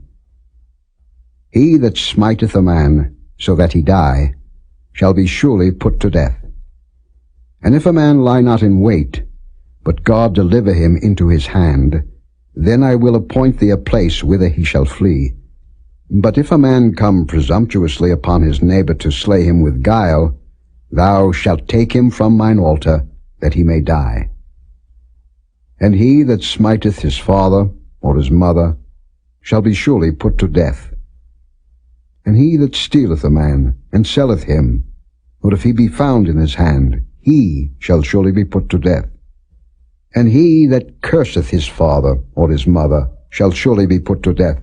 He that smiteth a man, so that he die, shall be surely put to death. And if a man lie not in wait, but God deliver him into his hand, then I will appoint thee a place whither he shall flee. But if a man come presumptuously upon his neighbor to slay him with guile, thou shalt take him from mine altar, that he may die. And he that smiteth his father or his mother shall be surely put to death. And he that stealeth a man, and selleth him, or if he be found in his hand, he shall surely be put to death. And he that curseth his father or his mother shall surely be put to death.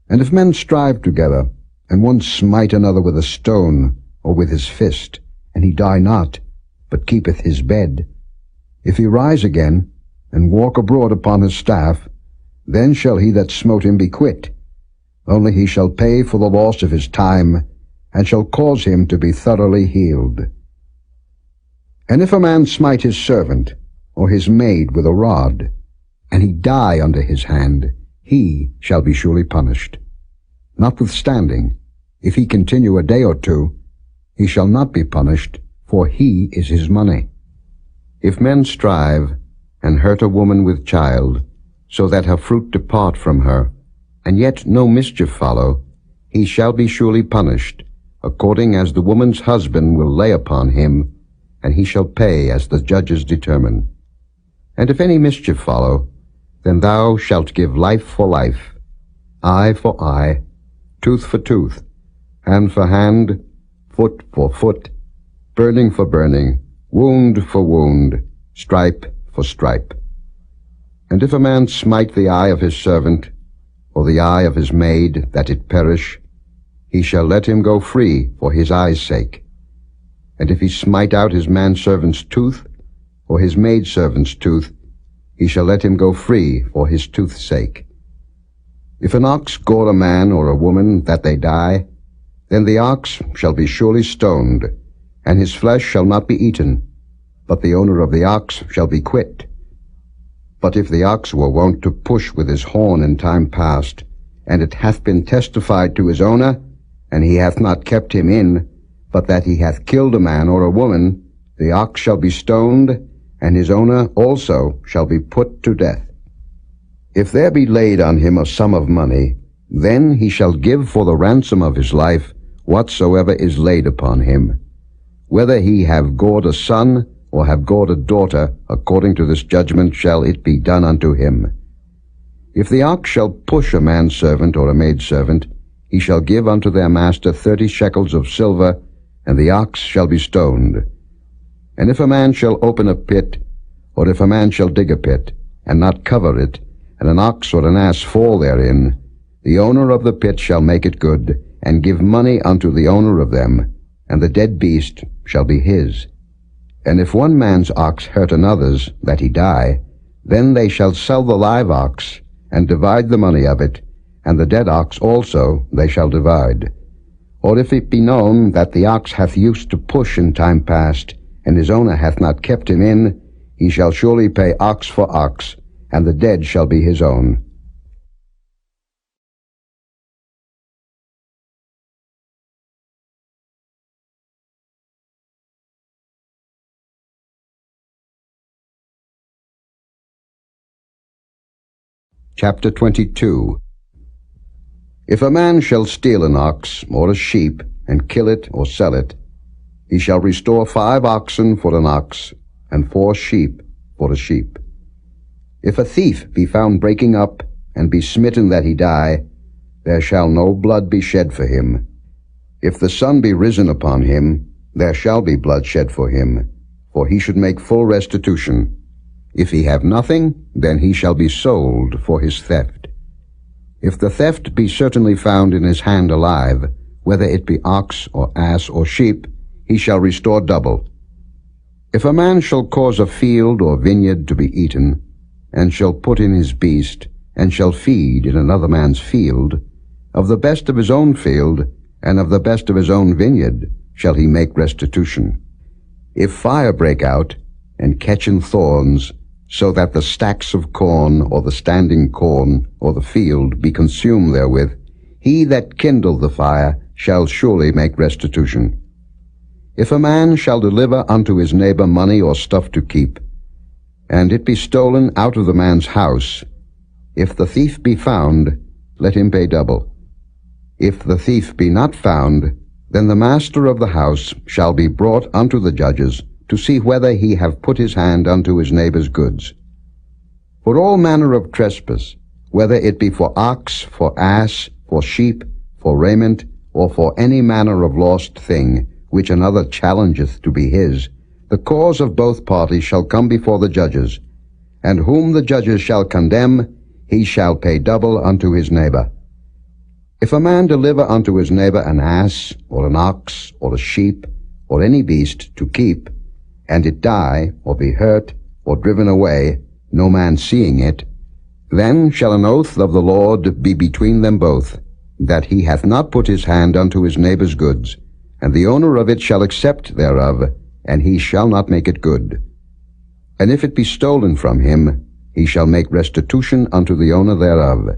And if men strive together, and one smite another with a stone, or with his fist, and he die not, but keepeth his bed, if he rise again, and walk abroad upon his staff, then shall he that smote him be quit. Only he shall pay for the loss of his time, and shall cause him to be thoroughly healed. And if a man smite his servant, or his maid with a rod, and he die under his hand, he shall be surely punished. Notwithstanding, if he continue a day or two, he shall not be punished, for he is his money. If men strive, and hurt a woman with child, so that her fruit depart from her, and yet no mischief follow, he shall be surely punished, according as the woman's husband will lay upon him, and he shall pay as the judges determine. And if any mischief follow, then thou shalt give life for life, eye for eye, tooth for tooth, hand for hand, foot for foot, burning for burning, wound for wound, stripe for stripe. And if a man smite the eye of his servant, or the eye of his maid, that it perish, he shall let him go free for his eye's sake. And if he smite out his manservant's tooth, or his maidservant's tooth, he shall let him go free for his tooth's sake. If an ox gore a man or a woman, that they die, then the ox shall be surely stoned, and his flesh shall not be eaten, but the owner of the ox shall be quit. But if the ox were wont to push with his horn in time past, and it hath been testified to his owner, and he hath not kept him in, but that he hath killed a man or a woman, the ox shall be stoned, and his owner also shall be put to death. If there be laid on him a sum of money, then he shall give for the ransom of his life whatsoever is laid upon him. Whether he have gored a son, or have gored a daughter, according to this judgment shall it be done unto him. If the ox shall push a manservant or a maidservant, he shall give unto their master 30 shekels of silver, and the ox shall be stoned. And if a man shall open a pit, or if a man shall dig a pit, and not cover it, and an ox or an ass fall therein, the owner of the pit shall make it good, and give money unto the owner of them, and the dead beast shall be his. And if one man's ox hurt another's, that he die, then they shall sell the live ox, and divide the money of it, and the dead ox also they shall divide. Or if it be known that the ox hath used to push in time past, and his owner hath not kept him in, he shall surely pay ox for ox, and the dead shall be his own. Chapter 22. If a man shall steal an ox or a sheep, and kill it or sell it, he shall restore 5 oxen for an ox, and 4 sheep for a sheep. If a thief be found breaking up, and be smitten that he die, there shall no blood be shed for him. If the sun be risen upon him, there shall be blood shed for him, for he should make full restitution. If he have nothing, then he shall be sold for his theft. If the theft be certainly found in his hand alive, whether it be ox or ass or sheep, he shall restore double. If a man shall cause a field or vineyard to be eaten, and shall put in his beast, and shall feed in another man's field, of the best of his own field, and of the best of his own vineyard, shall he make restitution. If fire break out, and catch in thorns, so that the stacks of corn, or the standing corn, or the field be consumed therewith, he that kindled the fire shall surely make restitution. If a man shall deliver unto his neighbor money or stuff to keep, and it be stolen out of the man's house, if the thief be found, let him pay double. If the thief be not found, then the master of the house shall be brought unto the judges, to see whether he have put his hand unto his neighbor's goods. For all manner of trespass, whether it be for ox, for ass, for sheep, for raiment, or for any manner of lost thing, which another challengeth to be his, the cause of both parties shall come before the judges, and whom the judges shall condemn, he shall pay double unto his neighbor. If a man deliver unto his neighbor an ass, or an ox, or a sheep, or any beast to keep, and it die, or be hurt, or driven away, no man seeing it, then shall an oath of the Lord be between them both, that he hath not put his hand unto his neighbor's goods, and the owner of it shall accept thereof, and he shall not make it good. And if it be stolen from him, he shall make restitution unto the owner thereof.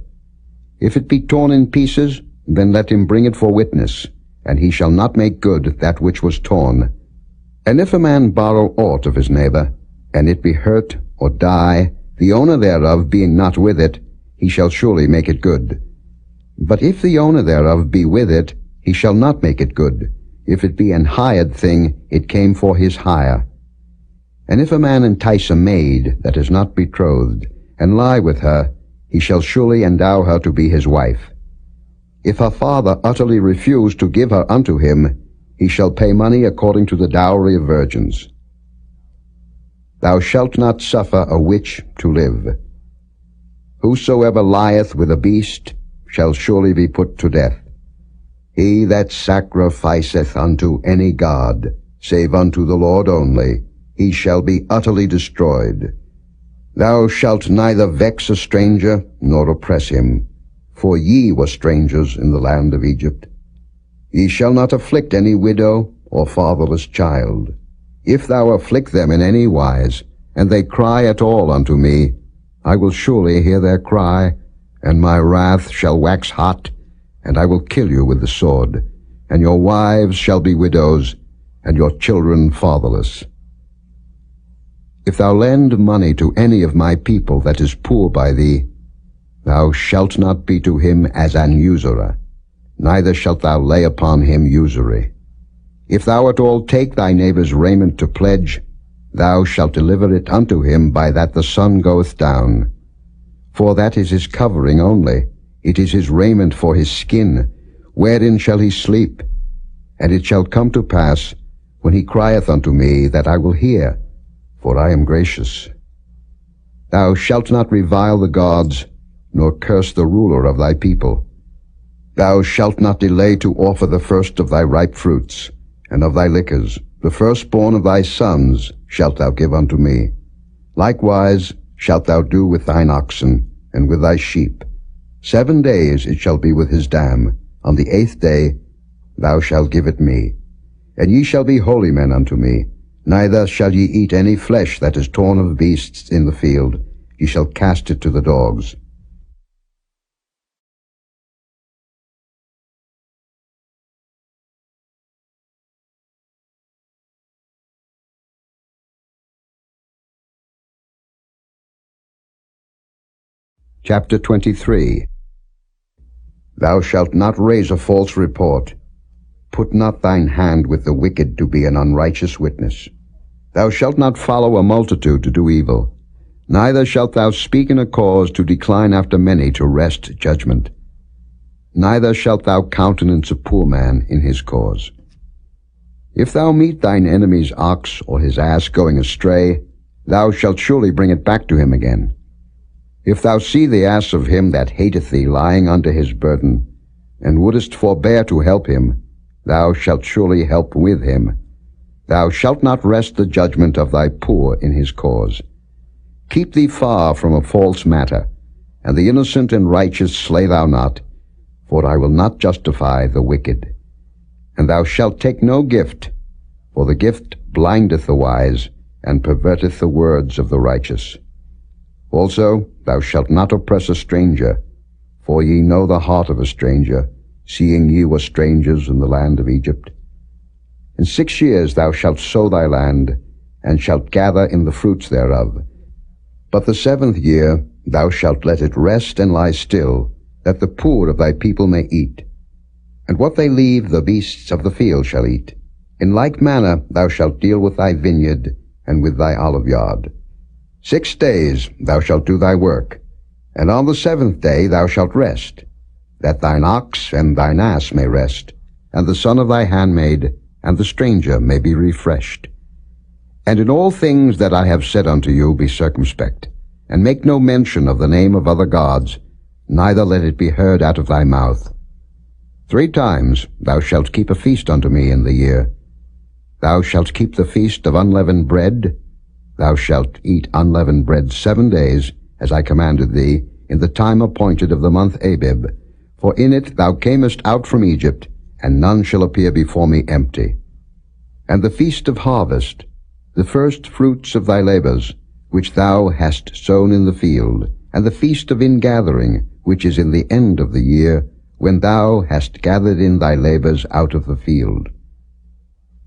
If it be torn in pieces, then let him bring it for witness, and he shall not make good that which was torn. And if a man borrow aught of his neighbor, and it be hurt or die, the owner thereof being not with it, he shall surely make it good. But if the owner thereof be with it, he shall not make it good. If it be an hired thing, it came for his hire. And if a man entice a maid that is not betrothed, and lie with her, he shall surely endow her to be his wife. If her father utterly refuse to give her unto him, he shall pay money according to the dowry of virgins. Thou shalt not suffer a witch to live. Whosoever lieth with a beast shall surely be put to death. He that sacrificeth unto any god, save unto the Lord only, he shall be utterly destroyed. Thou shalt neither vex a stranger, nor oppress him, for ye were strangers in the land of Egypt. Ye shall not afflict any widow or fatherless child. If thou afflict them in any wise, and they cry at all unto me, I will surely hear their cry, and my wrath shall wax hot, and I will kill you with the sword, and your wives shall be widows, and your children fatherless. If thou lend money to any of my people that is poor by thee, thou shalt not be to him as an usurer, neither shalt thou lay upon him usury. If thou at all take thy neighbor's raiment to pledge, thou shalt deliver it unto him by that the sun goeth down. For that is his covering only, it is his raiment for his skin, wherein shall he sleep? And it shall come to pass, when he crieth unto me, that I will hear, for I am gracious. Thou shalt not revile the gods, nor curse the ruler of thy people. Thou shalt not delay to offer the first of thy ripe fruits, and of thy liquors, the firstborn of thy sons shalt thou give unto me. Likewise shalt thou do with thine oxen, and with thy sheep. 7 days it shall be with his dam. On the 8th day thou shalt give it me. And ye shall be holy men unto me. Neither shall ye eat any flesh that is torn of beasts in the field. Ye shall cast it to the dogs. Chapter 23. Thou shalt not raise a false report. Put not thine hand with the wicked to be an unrighteous witness. Thou shalt not follow a multitude to do evil. Neither shalt thou speak in a cause to decline after many to wrest judgment. Neither shalt thou countenance a poor man in his cause. If thou meet thine enemy's ox or his ass going astray, thou shalt surely bring it back to him again. If thou see the ass of him that hateth thee lying under his burden, and wouldest forbear to help him, thou shalt surely help with him. Thou shalt not wrest the judgment of thy poor in his cause. Keep thee far from a false matter, and the innocent and righteous slay thou not, for I will not justify the wicked. And thou shalt take no gift, for the gift blindeth the wise, and perverteth the words of the righteous. Also, thou shalt not oppress a stranger, for ye know the heart of a stranger, seeing ye were strangers in the land of Egypt. In 6 years thou shalt sow thy land, and shalt gather in the fruits thereof. But the 7th year thou shalt let it rest and lie still, that the poor of thy people may eat. And what they leave the beasts of the field shall eat. In like manner thou shalt deal with thy vineyard and with thy oliveyard. 6 days thou shalt do thy work, and on the 7th day thou shalt rest, that thine ox and thine ass may rest, and the son of thy handmaid and the stranger may be refreshed. And in all things that I have said unto you be circumspect, and make no mention of the name of other gods, neither let it be heard out of thy mouth. 3 times thou shalt keep a feast unto me in the year. Thou shalt keep the feast of unleavened bread. Thou shalt eat unleavened bread 7 days, as I commanded thee, in the time appointed of the month Abib. For in it thou camest out from Egypt, and none shall appear before me empty. And the feast of harvest, the first fruits of thy labors, which thou hast sown in the field, and the feast of ingathering, which is in the end of the year, when thou hast gathered in thy labors out of the field.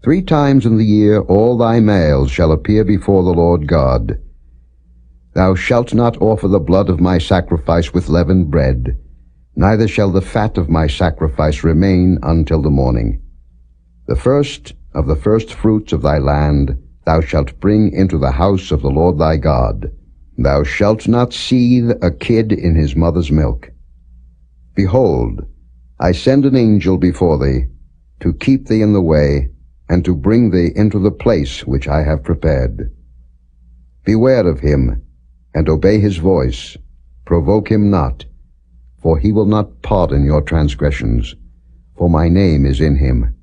3 times in the year all thy males shall appear before the Lord God. Thou shalt not offer the blood of my sacrifice with leavened bread, neither shall the fat of my sacrifice remain until the morning. The first of the first fruits of thy land thou shalt bring into the house of the Lord thy God. Thou shalt not seethe a kid in his mother's milk. Behold, I send an angel before thee, to keep thee in the way, and to bring thee into the place which I have prepared. Beware of him, and obey his voice. Provoke him not, for he will not pardon your transgressions, for my name is in him.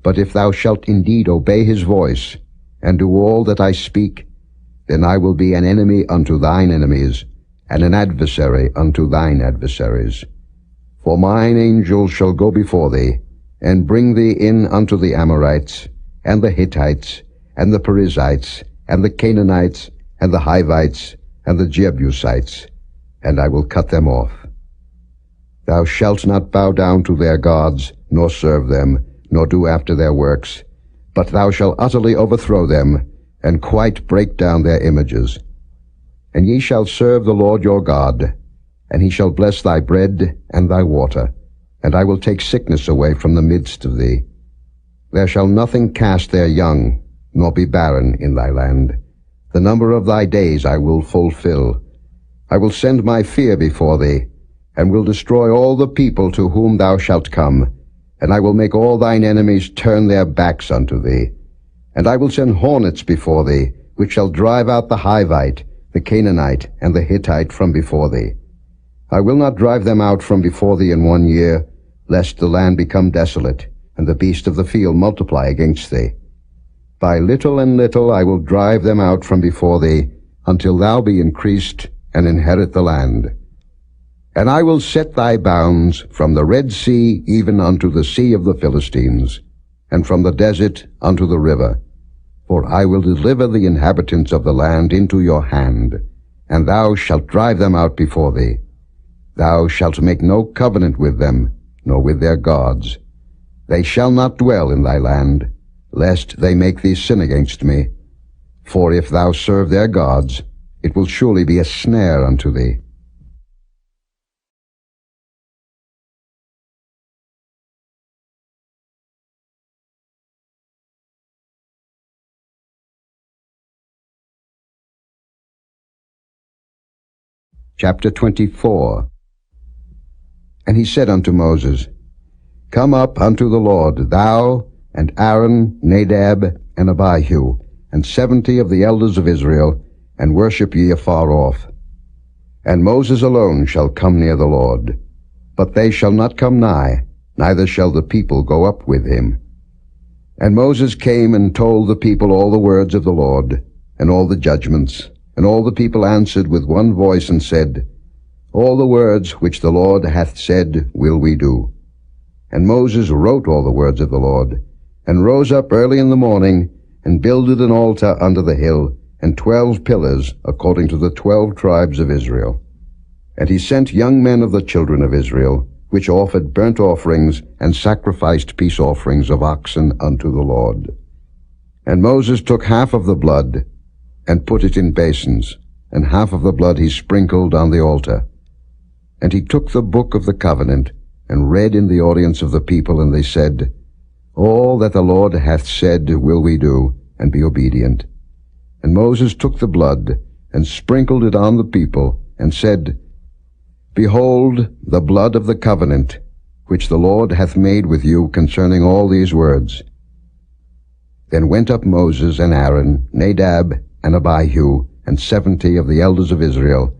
But if thou shalt indeed obey his voice, and do all that I speak, then I will be an enemy unto thine enemies, and an adversary unto thine adversaries. For mine angel shall go before thee, and bring thee in unto the Amorites, and the Hittites, and the Perizzites, and the Canaanites, and the Hivites, and the Jebusites, and I will cut them off. Thou shalt not bow down to their gods, nor serve them, nor do after their works, but thou shalt utterly overthrow them, and quite break down their images. And ye shall serve the Lord your God, and he shall bless thy bread and thy water, and I will take sickness away from the midst of thee. There shall nothing cast their young, nor be barren in thy land. The number of thy days I will fulfill. I will send my fear before thee, and will destroy all the people to whom thou shalt come, and I will make all thine enemies turn their backs unto thee. And I will send hornets before thee, which shall drive out the Hivite, the Canaanite, and the Hittite from before thee. I will not drive them out from before thee in 1 year, lest the land become desolate, and the beast of the field multiply against thee. By little and little I will drive them out from before thee, until thou be increased, and inherit the land. And I will set thy bounds from the Red Sea even unto the sea of the Philistines, and from the desert unto the river. For I will deliver the inhabitants of the land into your hand, and thou shalt drive them out before thee. Thou shalt make no covenant with them, nor with their gods. They shall not dwell in thy land, lest they make thee sin against me. For if thou serve their gods, it will surely be a snare unto thee. Chapter 24. And he said unto Moses, Come up unto the Lord, thou, and Aaron, Nadab, and Abihu, and 70 of the elders of Israel, and worship ye afar off. And Moses alone shall come near the Lord, but they shall not come nigh, neither shall the people go up with him. And Moses came and told the people all the words of the Lord, and all the judgments. And all the people answered with one voice and said, All the words which the Lord hath said will we do. And Moses wrote all the words of the Lord, and rose up early in the morning, and builded an altar under the hill, and 12 pillars, according to the 12 tribes of Israel. And he sent young men of the children of Israel, which offered burnt offerings and sacrificed peace offerings of oxen unto the Lord. And Moses took half of the blood, and put it in basins, and half of the blood he sprinkled on the altar. And he took the book of the covenant, and read in the audience of the people, and they said, All that the Lord hath said will we do, and be obedient. And Moses took the blood, and sprinkled it on the people, and said, Behold the blood of the covenant, which the Lord hath made with you concerning all these words. Then went up Moses and Aaron, Nadab and Abihu, and 70 of the elders of Israel,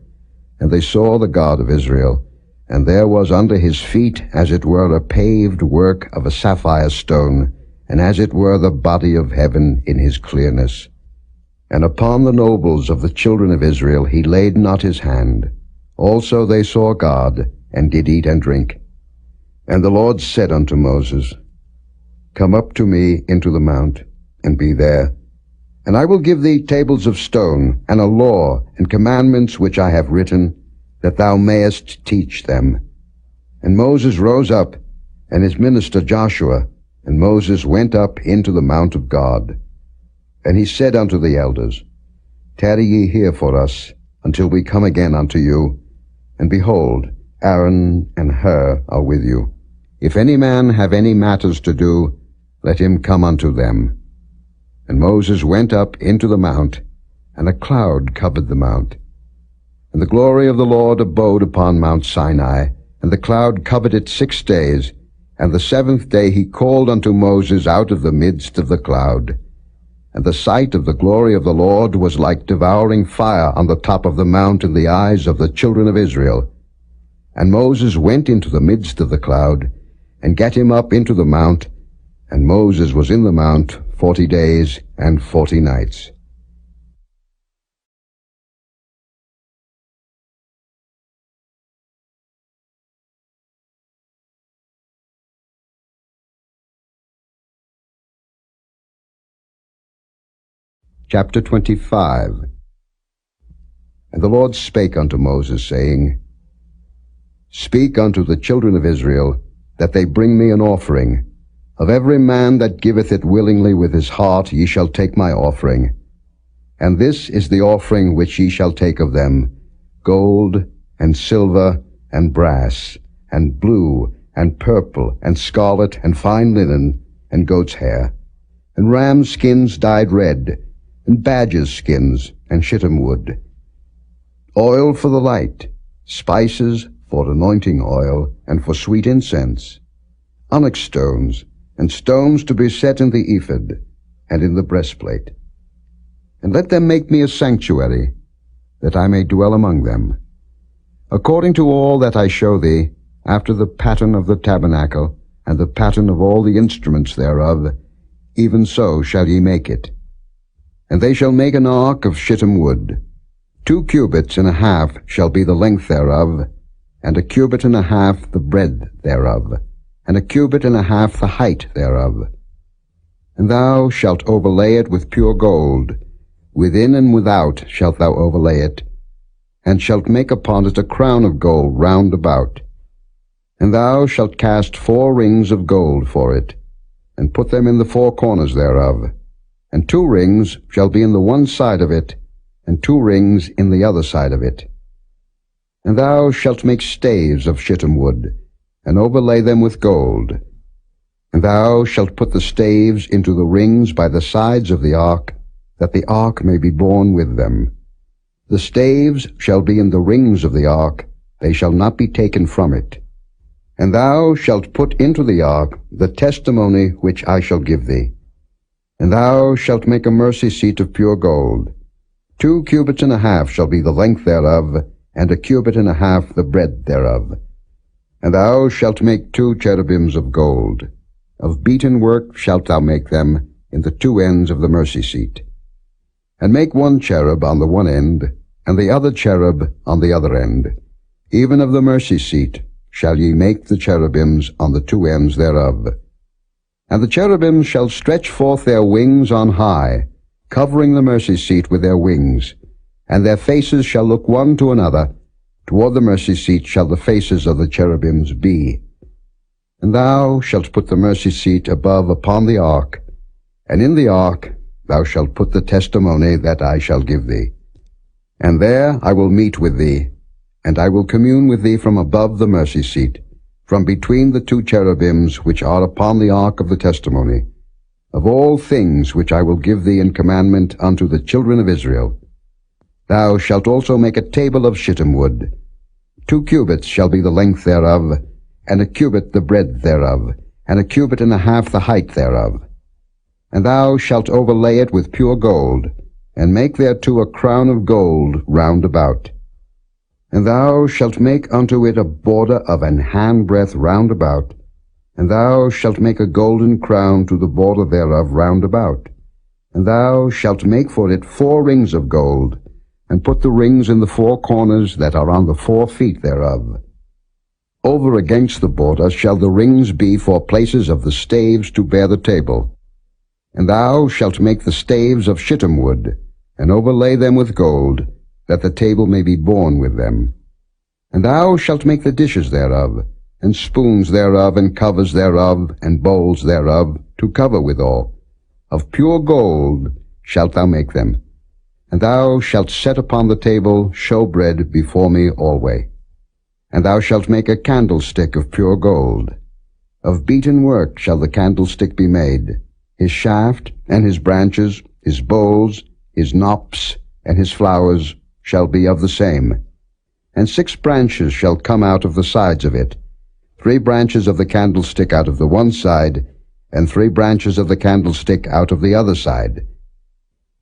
and they saw the God of Israel, and there was under his feet as it were a paved work of a sapphire stone, and as it were the body of heaven in his clearness. And upon the nobles of the children of Israel he laid not his hand. Also they saw God, and did eat and drink. And the Lord said unto Moses, Come up to me into the mount, and be there. And I will give thee tables of stone, and a law, and commandments which I have written, that thou mayest teach them. And Moses rose up, and his minister Joshua, and Moses went up into the mount of God. And he said unto the elders, Tarry ye here for us, until we come again unto you. And behold, Aaron and Hur are with you. If any man have any matters to do, let him come unto them. And Moses went up into the mount, and a cloud covered the mount. And the glory of the Lord abode upon Mount Sinai, and the cloud covered it 6 days. And the 7th day he called unto Moses out of the midst of the cloud. And the sight of the glory of the Lord was like devouring fire on the top of the mount in the eyes of the children of Israel. And Moses went into the midst of the cloud, and gat him up into the mount, and Moses was in the mount 40 days and 40 nights. Chapter 25. And the Lord spake unto Moses, saying, Speak unto the children of Israel, that they bring me an offering. Of every man that giveth it willingly with his heart ye shall take my offering. And this is the offering which ye shall take of them, gold, and silver, and brass, and blue, and purple, and scarlet, and fine linen, and goat's hair, and rams' skins dyed red, and badgers' skins, and shittim wood, oil for the light, spices for anointing oil, and for sweet incense, onyx stones, and stones to be set in the ephod, and in the breastplate. And let them make me a sanctuary, that I may dwell among them. According to all that I show thee, after the pattern of the tabernacle, and the pattern of all the instruments thereof, even so shall ye make it. And they shall make an ark of shittim wood. 2 cubits and a half shall be the length thereof, and a cubit and a half the breadth thereof, and a cubit and a half the height thereof. And thou shalt overlay it with pure gold. Within and without shalt thou overlay it, and shalt make upon it a crown of gold round about. And thou shalt cast 4 rings of gold for it, and put them in the 4 corners thereof. And 2 rings shall be in the one side of it, and 2 rings in the other side of it. And thou shalt make staves of shittim wood, and overlay them with gold. And thou shalt put the staves into the rings by the sides of the ark, that the ark may be borne with them. The staves shall be in the rings of the ark, they shall not be taken from it. And thou shalt put into the ark the testimony which I shall give thee. And thou shalt make a mercy seat of pure gold. 2 cubits and a half shall be the length thereof, and a cubit and a half the breadth thereof. And thou shalt make 2 cherubims of gold. Of beaten work shalt thou make them in the 2 ends of the mercy seat. And make 1 cherub on the one end, and the other cherub on the other end. Even of the mercy seat shall ye make the cherubims on the 2 ends thereof. And the cherubims shall stretch forth their wings on high, covering the mercy seat with their wings, and their faces shall look one to another. Toward the mercy seat shall the faces of the cherubims be. And thou shalt put the mercy seat above upon the ark, and in the ark thou shalt put the testimony that I shall give thee. And there I will meet with thee, and I will commune with thee from above the mercy seat, from between the two cherubims which are upon the ark of the testimony, of all things which I will give thee in commandment unto the children of Israel. Thou shalt also make a table of shittim wood. 2 cubits shall be the length thereof, and a cubit the breadth thereof, and a cubit and a half the height thereof. And thou shalt overlay it with pure gold, and make thereto a crown of gold round about. And thou shalt make unto it a border of an handbreadth round about, and thou shalt make a golden crown to the border thereof round about. And thou shalt make for it 4 rings of gold, and put the rings in the 4 corners that are on the 4 feet thereof. Over against the border shall the rings be for places of the staves to bear the table. And thou shalt make the staves of shittim wood, and overlay them with gold, that the table may be borne with them. And thou shalt make the dishes thereof, and spoons thereof, and covers thereof, and bowls thereof, to cover withal. Of pure gold shalt thou make them. And thou shalt set upon the table showbread before me alway. And thou shalt make a candlestick of pure gold. Of beaten work shall the candlestick be made. His shaft, and his branches, his bowls, his knops, and his flowers shall be of the same. And 6 branches shall come out of the sides of it, 3 branches of the candlestick out of the one side, and 3 branches of the candlestick out of the other side.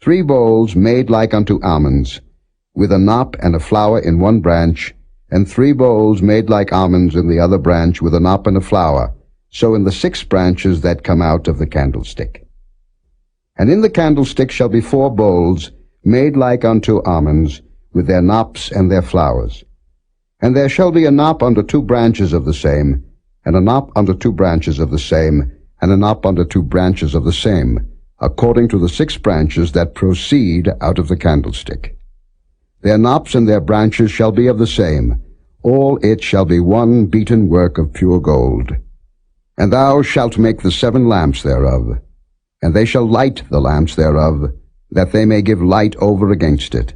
3 bowls made like unto almonds, with a knop and a flower in one branch, and 3 bowls made like almonds in the other branch, with a knop and a flower, so in the 6 branches that come out of the candlestick. And in the candlestick shall be 4 bowls, made like unto almonds, with their knops and their flowers. And there shall be a knop under 2 branches of the same, and a knop under 2 branches of the same, and a knop under 2 branches of the same, according to the 6 branches that proceed out of the candlestick. Their knops and their branches shall be of the same. All it shall be one beaten work of pure gold. And thou shalt make the 7 lamps thereof, and they shall light the lamps thereof, that they may give light over against it.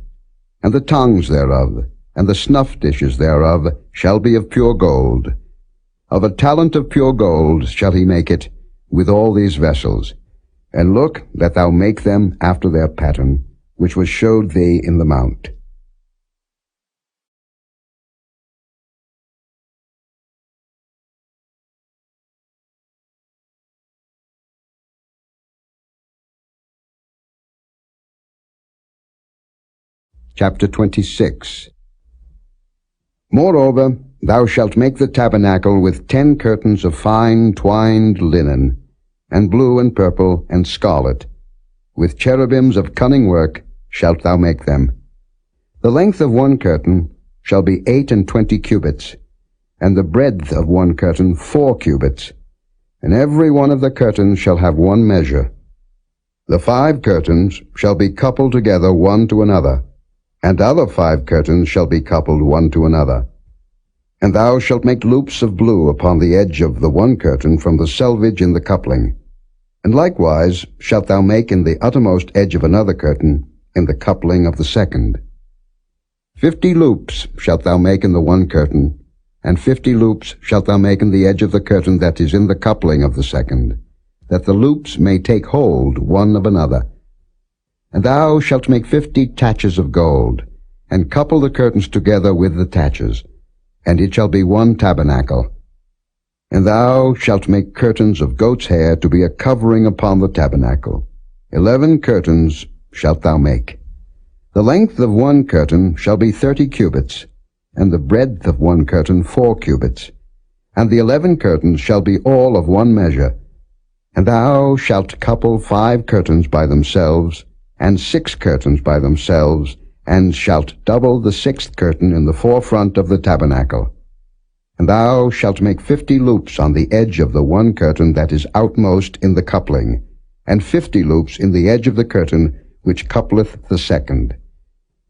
And the tongues thereof, and the snuff dishes thereof, shall be of pure gold. Of a talent of pure gold shall he make it, with all these vessels. And look that thou make them after their pattern, which was showed thee in the mount. Chapter 26. Moreover, thou shalt make the tabernacle with 10 curtains of fine twined linen, and blue and purple and scarlet. With cherubims of cunning work shalt thou make them. The length of one curtain shall be 28 cubits, and the breadth of one curtain 4 cubits, and every one of the curtains shall have one measure. The 5 curtains shall be coupled together one to another, and other 5 curtains shall be coupled one to another. And thou shalt make loops of blue upon the edge of the one curtain from the selvage in the coupling. And likewise shalt thou make in the uttermost edge of another curtain in the coupling of the second. 50 loops shalt thou make in the one curtain, and 50 loops shalt thou make in the edge of the curtain that is in the coupling of the second, that the loops may take hold one of another. And thou shalt make 50 taches of gold, and couple the curtains together with the taches, and it shall be one tabernacle. And thou shalt make curtains of goat's hair to be a covering upon the tabernacle. 11 curtains shalt thou make. The length of one curtain shall be 30 cubits, and the breadth of one curtain 4 cubits. And the 11 curtains shall be all of one measure. And thou shalt couple 5 curtains by themselves, and 6 curtains by themselves, and shalt double the 6th curtain in the forefront of the tabernacle. And thou shalt make 50 loops on the edge of the one curtain that is outmost in the coupling, and 50 loops in the edge of the curtain which coupleth the second.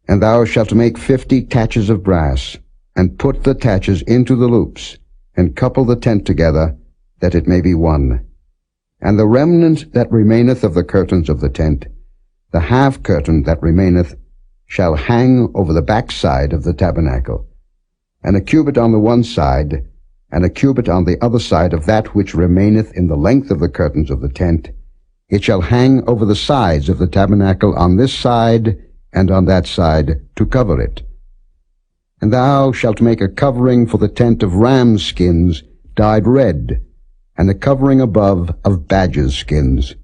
And thou shalt make 50 taches of brass, and put the taches into the loops, and couple the tent together, that it may be one. And the remnant that remaineth of the curtains of the tent, the half curtain that remaineth, shall hang over the backside of the tabernacle, and a cubit on the one side, and a cubit on the other side of that which remaineth in the length of the curtains of the tent. It shall hang over the sides of the tabernacle on this side and on that side, to cover it. And thou shalt make a covering for the tent of rams' skins, dyed red, and a covering above of badgers' skins.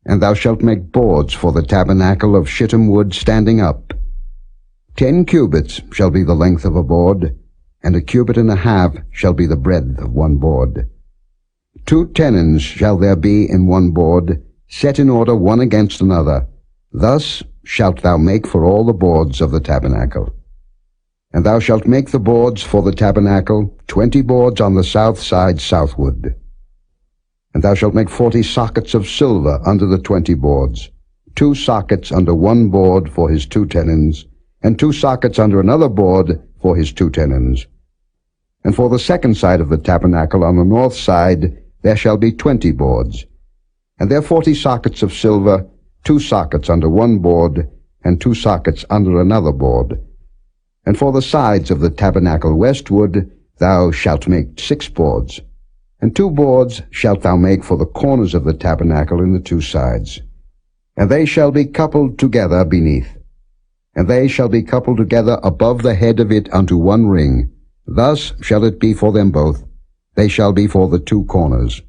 And thou shalt make boards for the tabernacle of shittim wood standing up. 10 cubits shall be the length of a board, and a cubit and a half shall be the breadth of one board. 2 tenons shall there be in one board, set in order one against another. Thus shalt thou make for all the boards of the tabernacle. And thou shalt make the boards for the tabernacle, 20 boards on the south side southward. And thou shalt make 40 sockets of silver under the 20 boards, 2 sockets under one board for his 2 tenons, and 2 sockets under another board for his 2 tenons. And for the second side of the tabernacle on the north side there shall be 20 boards, and there 40 sockets of silver, 2 sockets under one board, and 2 sockets under another board. And for the sides of the tabernacle westward thou shalt make 6 boards, and 2 boards shalt thou make for the corners of the tabernacle in the 2 sides. And they shall be coupled together beneath, and they shall be coupled together above the head of it unto one ring. Thus shall it be for them both. They shall be for the 2 corners.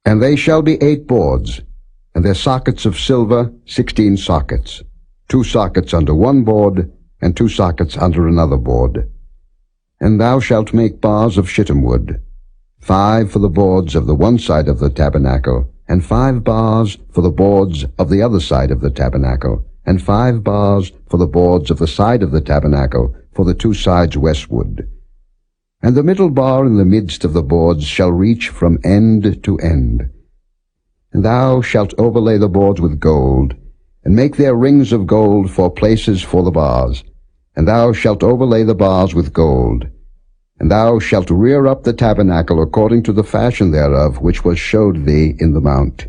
And they shall be 8 boards, and their sockets of silver 16 sockets, 2 sockets under one board, and 2 sockets under another board. And thou shalt make bars of shittim wood, 5 for the boards of the one side of the tabernacle, and 5 bars for the boards of the other side of the tabernacle, and 5 bars for the boards of the side of the tabernacle for the 2 sides westward. And the middle bar in the midst of the boards shall reach from end to end. And thou shalt overlay the boards with gold, and make their rings of gold for places for the bars. And thou shalt overlay the bars with gold. And thou shalt rear up the tabernacle according to the fashion thereof, which was showed thee in the mount.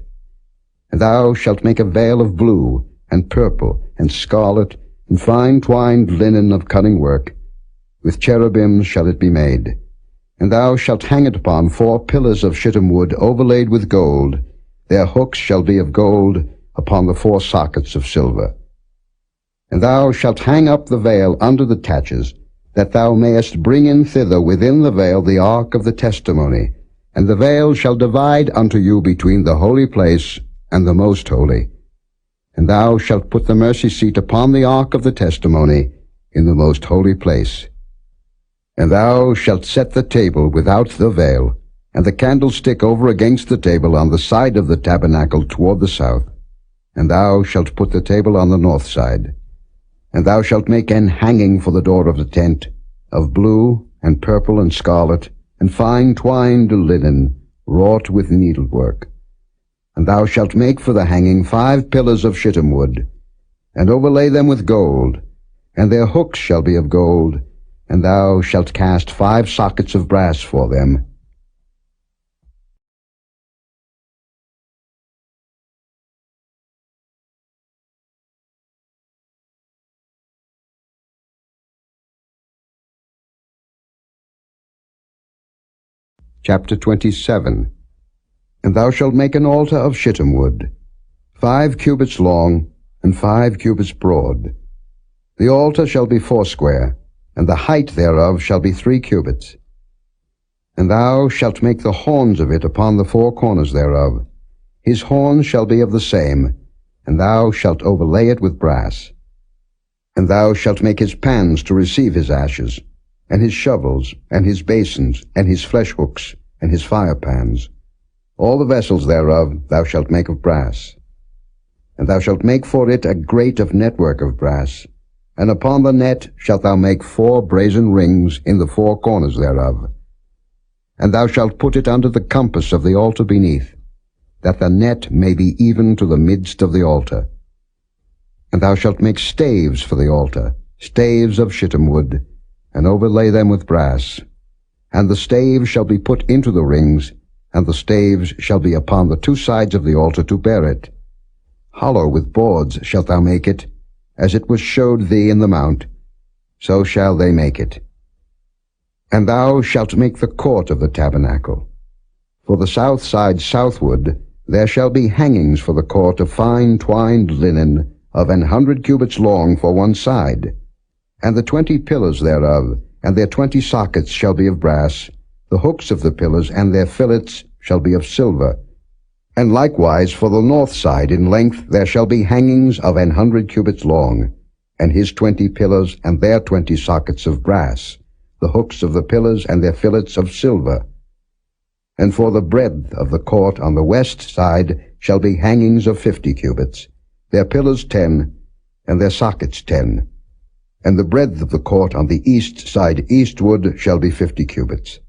And thou shalt make a veil of blue, and purple, and scarlet, and fine twined linen of cunning work. With cherubims shall it be made. And thou shalt hang it upon 4 pillars of shittim wood overlaid with gold. Their hooks shall be of gold upon the 4 sockets of silver. And thou shalt hang up the veil under the taches, that thou mayest bring in thither within the veil the ark of the testimony. And the veil shall divide unto you between the holy place and the most holy. And thou shalt put the mercy seat upon the ark of the testimony in the most holy place. And thou shalt set the table without the veil, and the candlestick over against the table on the side of the tabernacle toward the south. And thou shalt put the table on the north side. And thou shalt make an hanging for the door of the tent, of blue, and purple, and scarlet, and fine twined linen, wrought with needlework. And thou shalt make for the hanging 5 pillars of shittim wood, and overlay them with gold, and their hooks shall be of gold, and thou shalt cast 5 sockets of brass for them. Chapter 27. And thou shalt make an altar of shittim wood, 5 cubits long, and 5 cubits broad. The altar shall be foursquare, and the height thereof shall be 3 cubits. And thou shalt make the horns of it upon the 4 corners thereof. His horns shall be of the same, and thou shalt overlay it with brass. And thou shalt make his pans to receive his ashes, and his shovels, and his basins, and his flesh hooks, and his fire pans. All the vessels thereof thou shalt make of brass. And thou shalt make for it a grate of network of brass, and upon the net shalt thou make 4 brazen rings in the 4 corners thereof. And thou shalt put it under the compass of the altar beneath, that the net may be even to the midst of the altar. And thou shalt make staves for the altar, staves of shittim wood, and overlay them with brass. And the staves shall be put into the rings, and the staves shall be upon the 2 sides of the altar to bear it. Hollow with boards shalt thou make it, as it was showed thee in the mount, so shall they make it. And thou shalt make the court of the tabernacle. For the south side southward there shall be hangings for the court of fine twined linen of 100 cubits long for one side. And the 20 pillars thereof, and their 20 sockets shall be of brass. The hooks of the pillars and their fillets shall be of silver. And likewise for the north side in length there shall be hangings of 100 cubits long, and his 20 pillars and their 20 sockets of brass, the hooks of the pillars and their fillets of silver. And for the breadth of the court on the west side shall be hangings of 50 cubits, their pillars 10, and their sockets 10. And the breadth of the court on the east side eastward shall be 50 cubits.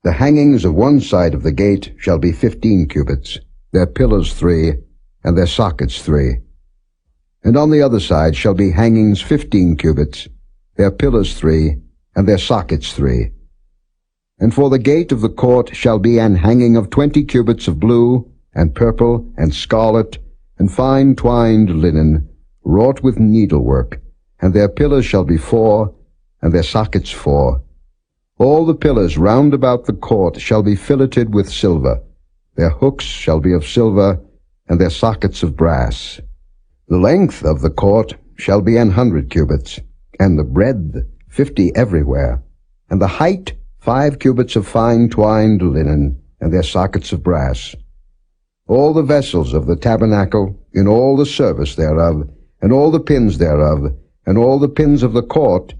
The hangings of one side of the gate shall be 15 cubits, their pillars 3, and their sockets 3. And on the other side shall be hangings 15 cubits, their pillars 3, and their sockets 3. And for the gate of the court shall be an hanging of 20 cubits of blue, and purple, and scarlet, and fine twined linen, wrought with needlework, and their pillars shall be 4, and their sockets 4. All the pillars round about the court shall be filleted with silver. Their hooks shall be of silver, and their sockets of brass. The length of the court shall be 100 cubits, and the breadth 50 everywhere, and the height 5 cubits of fine twined linen, and their sockets of brass. All the vessels of the tabernacle, in all the service thereof, and all the pins thereof, and all the pins of the court,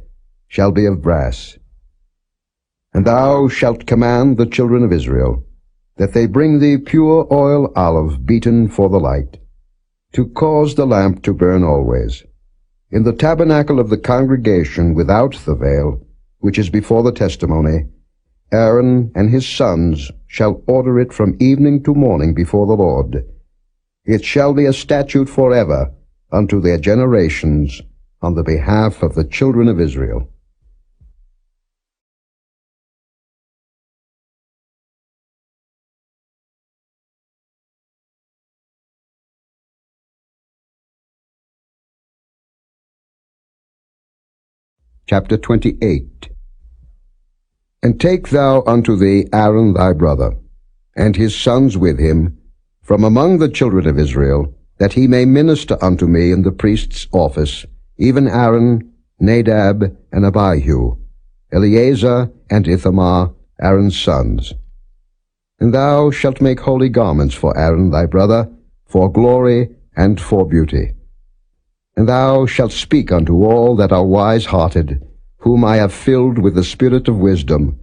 shall be of brass. And thou shalt command the children of Israel, that they bring thee pure oil olive beaten for the light, to cause the lamp to burn always. In the tabernacle of the congregation without the veil, which is before the testimony, Aaron and his sons shall order it from evening to morning before the Lord. It shall be a statute forever unto their generations on the behalf of the children of Israel. Chapter 28. And take thou unto thee Aaron thy brother, and his sons with him, from among the children of Israel, that he may minister unto me in the priest's office, even Aaron, Nadab, and Abihu, Eleazar and Ithamar, Aaron's sons. And thou shalt make holy garments for Aaron thy brother, for glory and for beauty. And thou shalt speak unto all that are wise-hearted, whom I have filled with the spirit of wisdom,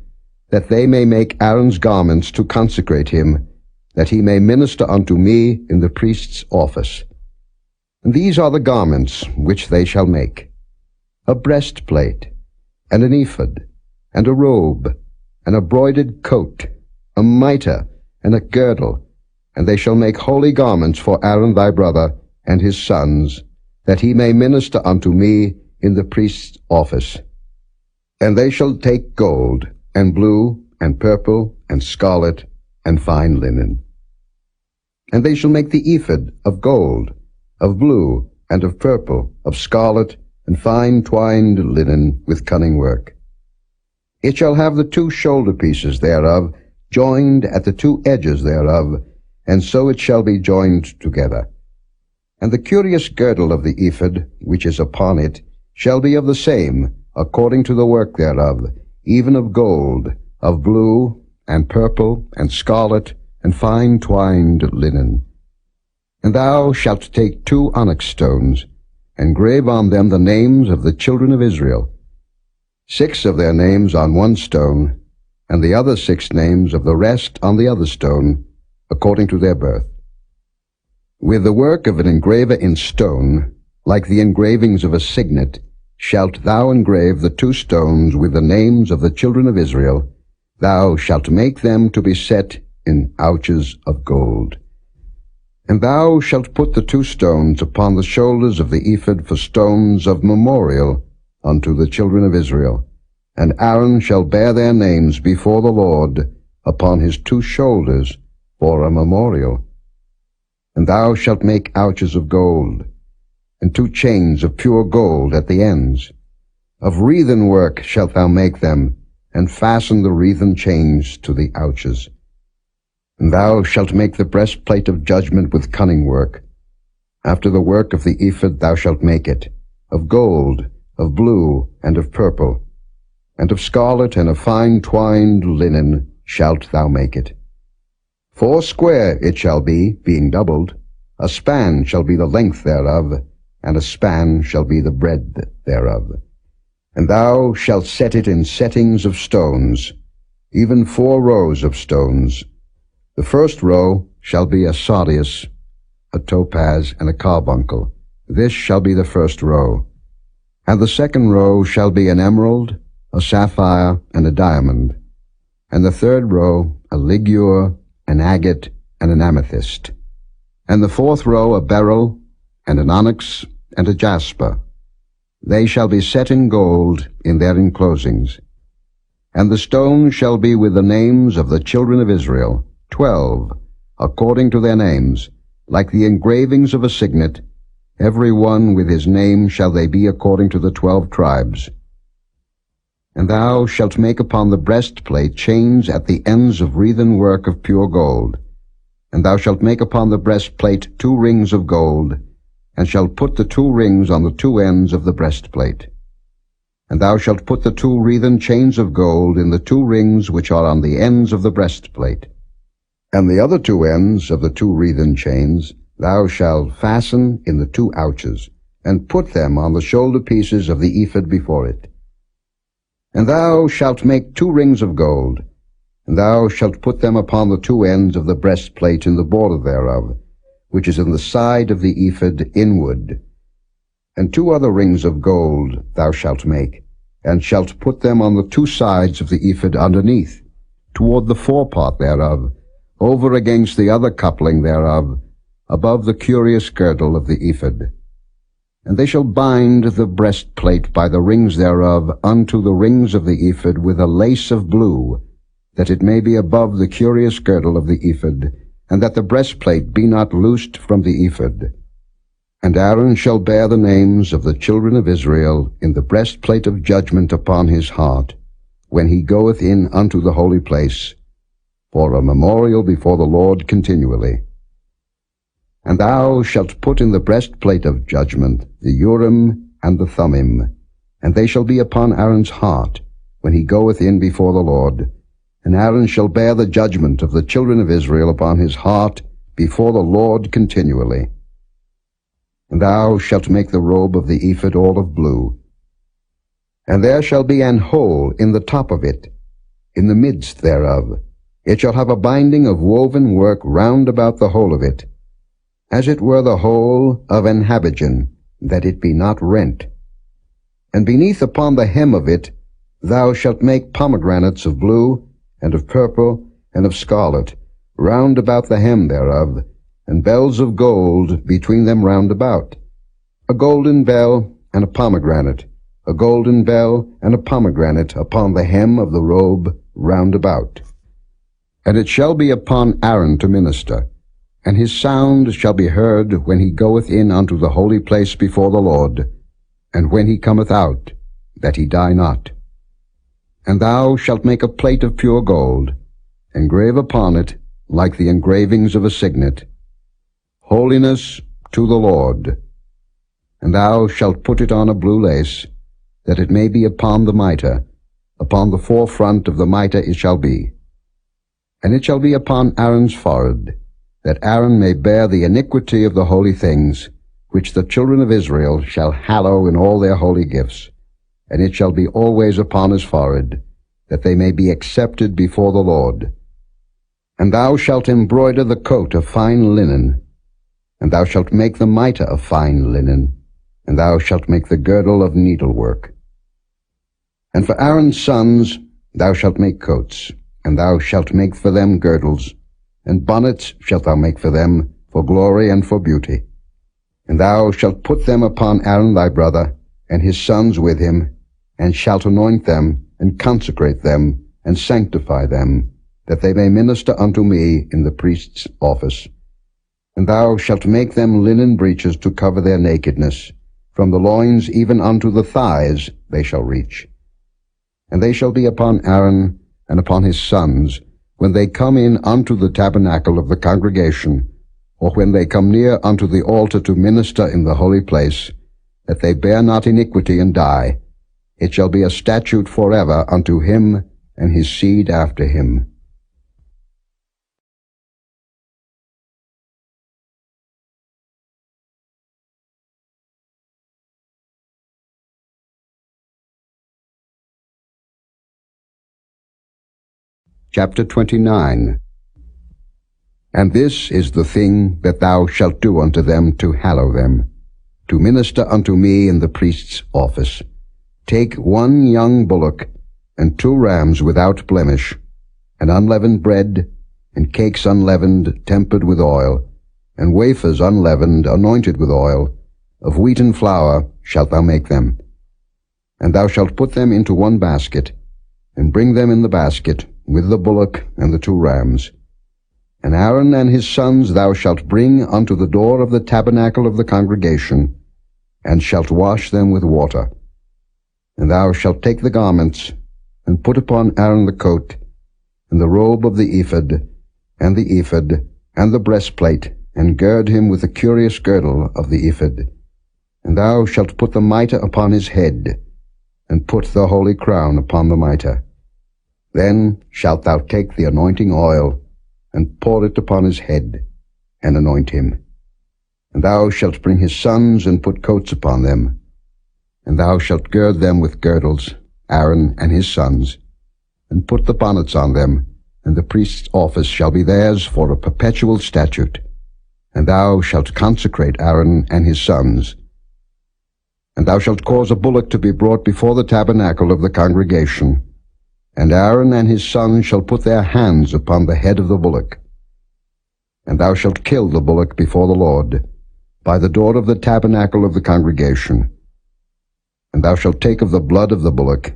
that they may make Aaron's garments to consecrate him, that he may minister unto me in the priest's office. And these are the garments which they shall make: a breastplate, and an ephod, and a robe, and a broidered coat, a mitre, and a girdle. And they shall make holy garments for Aaron thy brother and his sons, that he may minister unto me in the priest's office. And they shall take gold, and blue, and purple, and scarlet, and fine linen. And they shall make the ephod of gold, of blue, and of purple, of scarlet, and fine twined linen with cunning work. It shall have the 2 shoulder pieces thereof, joined at the 2 edges thereof, and so it shall be joined together. And the curious girdle of the ephod, which is upon it, shall be of the same, according to the work thereof, even of gold, of blue, and purple, and scarlet, and fine twined linen. And thou shalt take 2 onyx stones, and grave on them the names of the children of Israel, 6 of their names on one stone, and the other 6 names of the rest on the other stone, according to their birth. With the work of an engraver in stone, like the engravings of a signet, shalt thou engrave the 2 stones with the names of the children of Israel. Thou shalt make them to be set in ouches of gold. And thou shalt put the 2 stones upon the shoulders of the ephod for stones of memorial unto the children of Israel. And Aaron shall bear their names before the Lord upon his 2 shoulders for a memorial. And thou shalt make ouches of gold, and 2 chains of pure gold at the ends. Of wreathen work shalt thou make them, and fasten the wreathen chains to the ouches. And thou shalt make the breastplate of judgment with cunning work. After the work of the ephod thou shalt make it, of gold, of blue, and of purple, and of scarlet, and of fine twined linen shalt thou make it. 4 square it shall be, being doubled. A span shall be the length thereof, and a span shall be the breadth thereof. And thou shalt set it in settings of stones, even 4 rows of stones. The first row shall be a sardius, a topaz, and a carbuncle. This shall be the first row. And the second row shall be an emerald, a sapphire, and a diamond. And the third row a ligure, an agate, and an amethyst. And the 4th row a beryl, and an onyx, and a jasper. They shall be set in gold in their enclosings. And the stones shall be with the names of the children of Israel, 12, according to their names, like the engravings of a signet. Every one with his name shall they be according to the 12 tribes. And thou shalt make upon the breastplate chains at the ends of wreathen work of pure gold. And thou shalt make upon the breastplate 2 rings of gold, and shalt put the 2 rings on the 2 ends of the breastplate. And thou shalt put the 2 wreathen chains of gold in the 2 rings which are on the ends of the breastplate. And the other 2 ends of the 2 wreathen chains thou shalt fasten in the 2 ouches, and put them on the shoulder pieces of the ephod before it. And thou shalt make 2 rings of gold, and thou shalt put them upon the 2 ends of the breastplate in the border thereof, which is in the side of the ephod inward. And 2 other rings of gold thou shalt make, and shalt put them on the 2 sides of the ephod underneath, toward the forepart thereof, over against the other coupling thereof, above the curious girdle of the ephod. And they shall bind the breastplate by the rings thereof unto the rings of the ephod with a lace of blue, that it may be above the curious girdle of the ephod, and that the breastplate be not loosed from the ephod. And Aaron shall bear the names of the children of Israel in the breastplate of judgment upon his heart, when he goeth in unto the holy place, for a memorial before the Lord continually. And thou shalt put in the breastplate of judgment the Urim and the Thummim, and they shall be upon Aaron's heart, when he goeth in before the Lord. And Aaron shall bear the judgment of the children of Israel upon his heart before the Lord continually. And thou shalt make the robe of the ephod all of blue. And there shall be an hole in the top of it, in the midst thereof. It shall have a binding of woven work round about the whole of it, as it were the hole of an habergeon, that it be not rent. And beneath upon the hem of it thou shalt make pomegranates of blue, and of purple, and of scarlet, round about the hem thereof, and bells of gold between them round about, a golden bell and a pomegranate, a golden bell and a pomegranate upon the hem of the robe round about. And it shall be upon Aaron to minister, and his sound shall be heard when he goeth in unto the holy place before the Lord, and when he cometh out, that he die not. And thou shalt make a plate of pure gold, engrave upon it, like the engravings of a signet, Holiness to the Lord. And thou shalt put it on a blue lace, that it may be upon the mitre. Upon the forefront of the mitre it shall be. And it shall be upon Aaron's forehead, that Aaron may bear the iniquity of the holy things, which the children of Israel shall hallow in all their holy gifts. And it shall be always upon his forehead, that they may be accepted before the Lord. And thou shalt embroider the coat of fine linen, and thou shalt make the mitre of fine linen, and thou shalt make the girdle of needlework. And for Aaron's sons thou shalt make coats, and thou shalt make for them girdles, and bonnets shalt thou make for them, for glory and for beauty. And thou shalt put them upon Aaron thy brother, and his sons with him, and shalt anoint them, and consecrate them, and sanctify them, that they may minister unto me in the priest's office. And thou shalt make them linen breeches to cover their nakedness, from the loins even unto the thighs they shall reach. And they shall be upon Aaron and upon his sons, when they come in unto the tabernacle of the congregation, or when they come near unto the altar to minister in the holy place, that they bear not iniquity and die. It shall be a statute forever unto him and his seed after him. Chapter 29. And this is the thing that thou shalt do unto them to hallow them, to minister unto me in the priest's office. Take 1 young bullock, and 2 rams without blemish, and unleavened bread, and cakes unleavened, tempered with oil, and wafers unleavened, anointed with oil, of wheaten flour shalt thou make them. And thou shalt put them into 1 basket, and bring them in the basket, with the bullock and the 2 rams. And Aaron and his sons thou shalt bring unto the door of the tabernacle of the congregation, and shalt wash them with water. And thou shalt take the garments, and put upon Aaron the coat, and the robe of the ephod, and the breastplate, and gird him with the curious girdle of the ephod. And thou shalt put the mitre upon his head, and put the holy crown upon the mitre. Then shalt thou take the anointing oil, and pour it upon his head, and anoint him. And thou shalt bring his sons, and put coats upon them. And thou shalt gird them with girdles, Aaron and his sons, and put the bonnets on them, and the priest's office shall be theirs for a perpetual statute. And thou shalt consecrate Aaron and his sons. And thou shalt cause a bullock to be brought before the tabernacle of the congregation, and Aaron and his sons shall put their hands upon the head of the bullock. And thou shalt kill the bullock before the Lord, by the door of the tabernacle of the congregation. And thou shalt take of the blood of the bullock,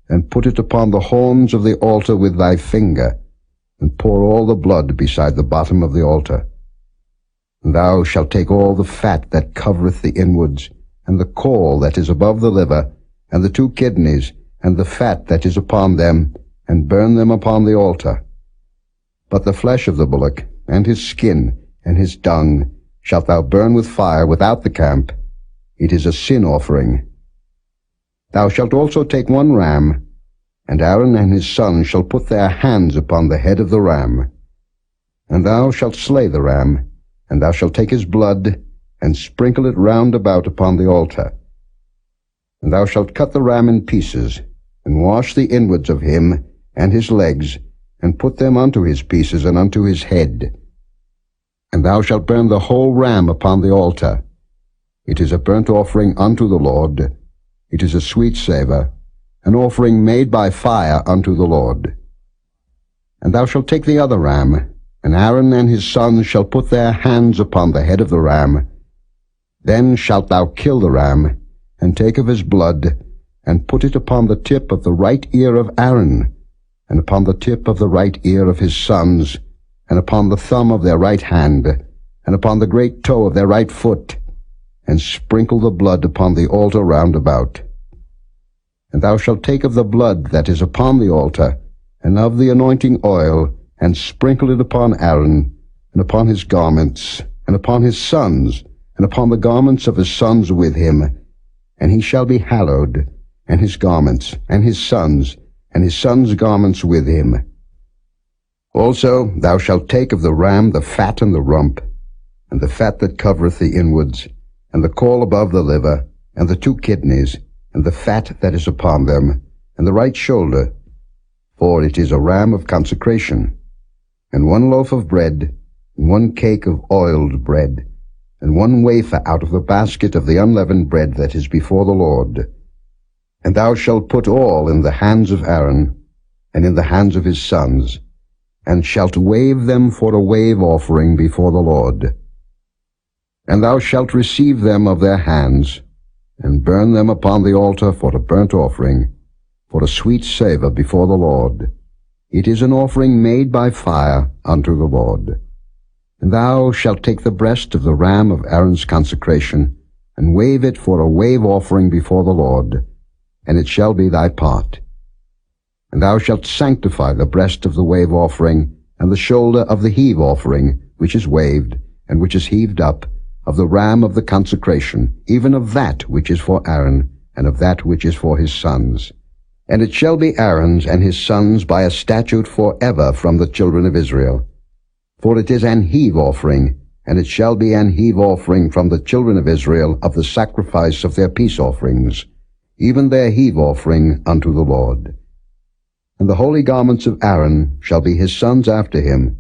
and put it upon the horns of the altar with thy finger, and pour all the blood beside the bottom of the altar. And thou shalt take all the fat that covereth the inwards, and the caul that is above the liver, and the 2 kidneys, and the fat that is upon them, and burn them upon the altar. But the flesh of the bullock, and his skin, and his dung, shalt thou burn with fire without the camp. It is a sin offering. Thou shalt also take 1 ram, and Aaron and his sons shall put their hands upon the head of the ram. And thou shalt slay the ram, and thou shalt take his blood, and sprinkle it round about upon the altar. And thou shalt cut the ram in pieces, and wash the inwards of him, and his legs, and put them unto his pieces, and unto his head. And thou shalt burn the whole ram upon the altar. It is a burnt offering unto the Lord. It is a sweet savour, an offering made by fire unto the Lord. And thou shalt take the other ram, and Aaron and his sons shall put their hands upon the head of the ram. Then shalt thou kill the ram, and take of his blood, and put it upon the tip of the right ear of Aaron, and upon the tip of the right ear of his sons, and upon the thumb of their right hand, and upon the great toe of their right foot, and sprinkle the blood upon the altar round about. And thou shalt take of the blood that is upon the altar, and of the anointing oil, and sprinkle it upon Aaron, and upon his garments, and upon his sons, and upon the garments of his sons with him, and he shall be hallowed, and his garments, and his sons' garments with him. Also thou shalt take of the ram the fat and the rump, and the fat that covereth the inwards, and the caul above the liver, and the 2 kidneys, and the fat that is upon them, and the right shoulder, for it is a ram of consecration, and 1 loaf of bread, and 1 cake of oiled bread, and 1 wafer out of the basket of the unleavened bread that is before the Lord. And thou shalt put all in the hands of Aaron, and in the hands of his sons, and shalt wave them for a wave offering before the Lord. And thou shalt receive them of their hands, and burn them upon the altar for a burnt offering, for a sweet savour before the Lord. It is an offering made by fire unto the Lord. And thou shalt take the breast of the ram of Aaron's consecration, and wave it for a wave offering before the Lord, and it shall be thy part. And thou shalt sanctify the breast of the wave offering, and the shoulder of the heave offering, which is waved, and which is heaved up, of the ram of the consecration, even of that which is for Aaron, and of that which is for his sons. And it shall be Aaron's and his sons by a statute forever from the children of Israel. For it is an heave offering, and it shall be an heave offering from the children of Israel of the sacrifice of their peace offerings, even their heave offering unto the Lord. And the holy garments of Aaron shall be his sons after him,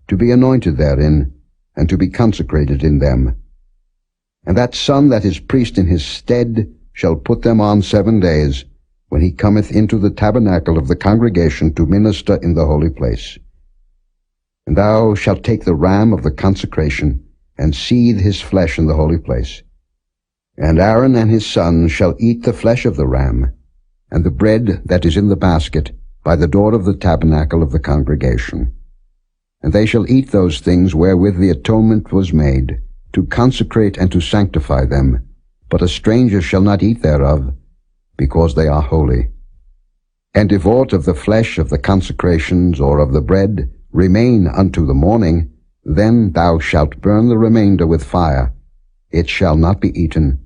to be anointed therein, and to be consecrated in them. And that son that is priest in his stead shall put them on 7 days, when he cometh into the tabernacle of the congregation to minister in the holy place. And thou shalt take the ram of the consecration, and seethe his flesh in the holy place. And Aaron and his sons shall eat the flesh of the ram, and the bread that is in the basket, by the door of the tabernacle of the congregation. And they shall eat those things wherewith the atonement was made, to consecrate and to sanctify them, but a stranger shall not eat thereof, because they are holy. And if aught of the flesh of the consecrations or of the bread remain unto the morning, then thou shalt burn the remainder with fire. It shall not be eaten,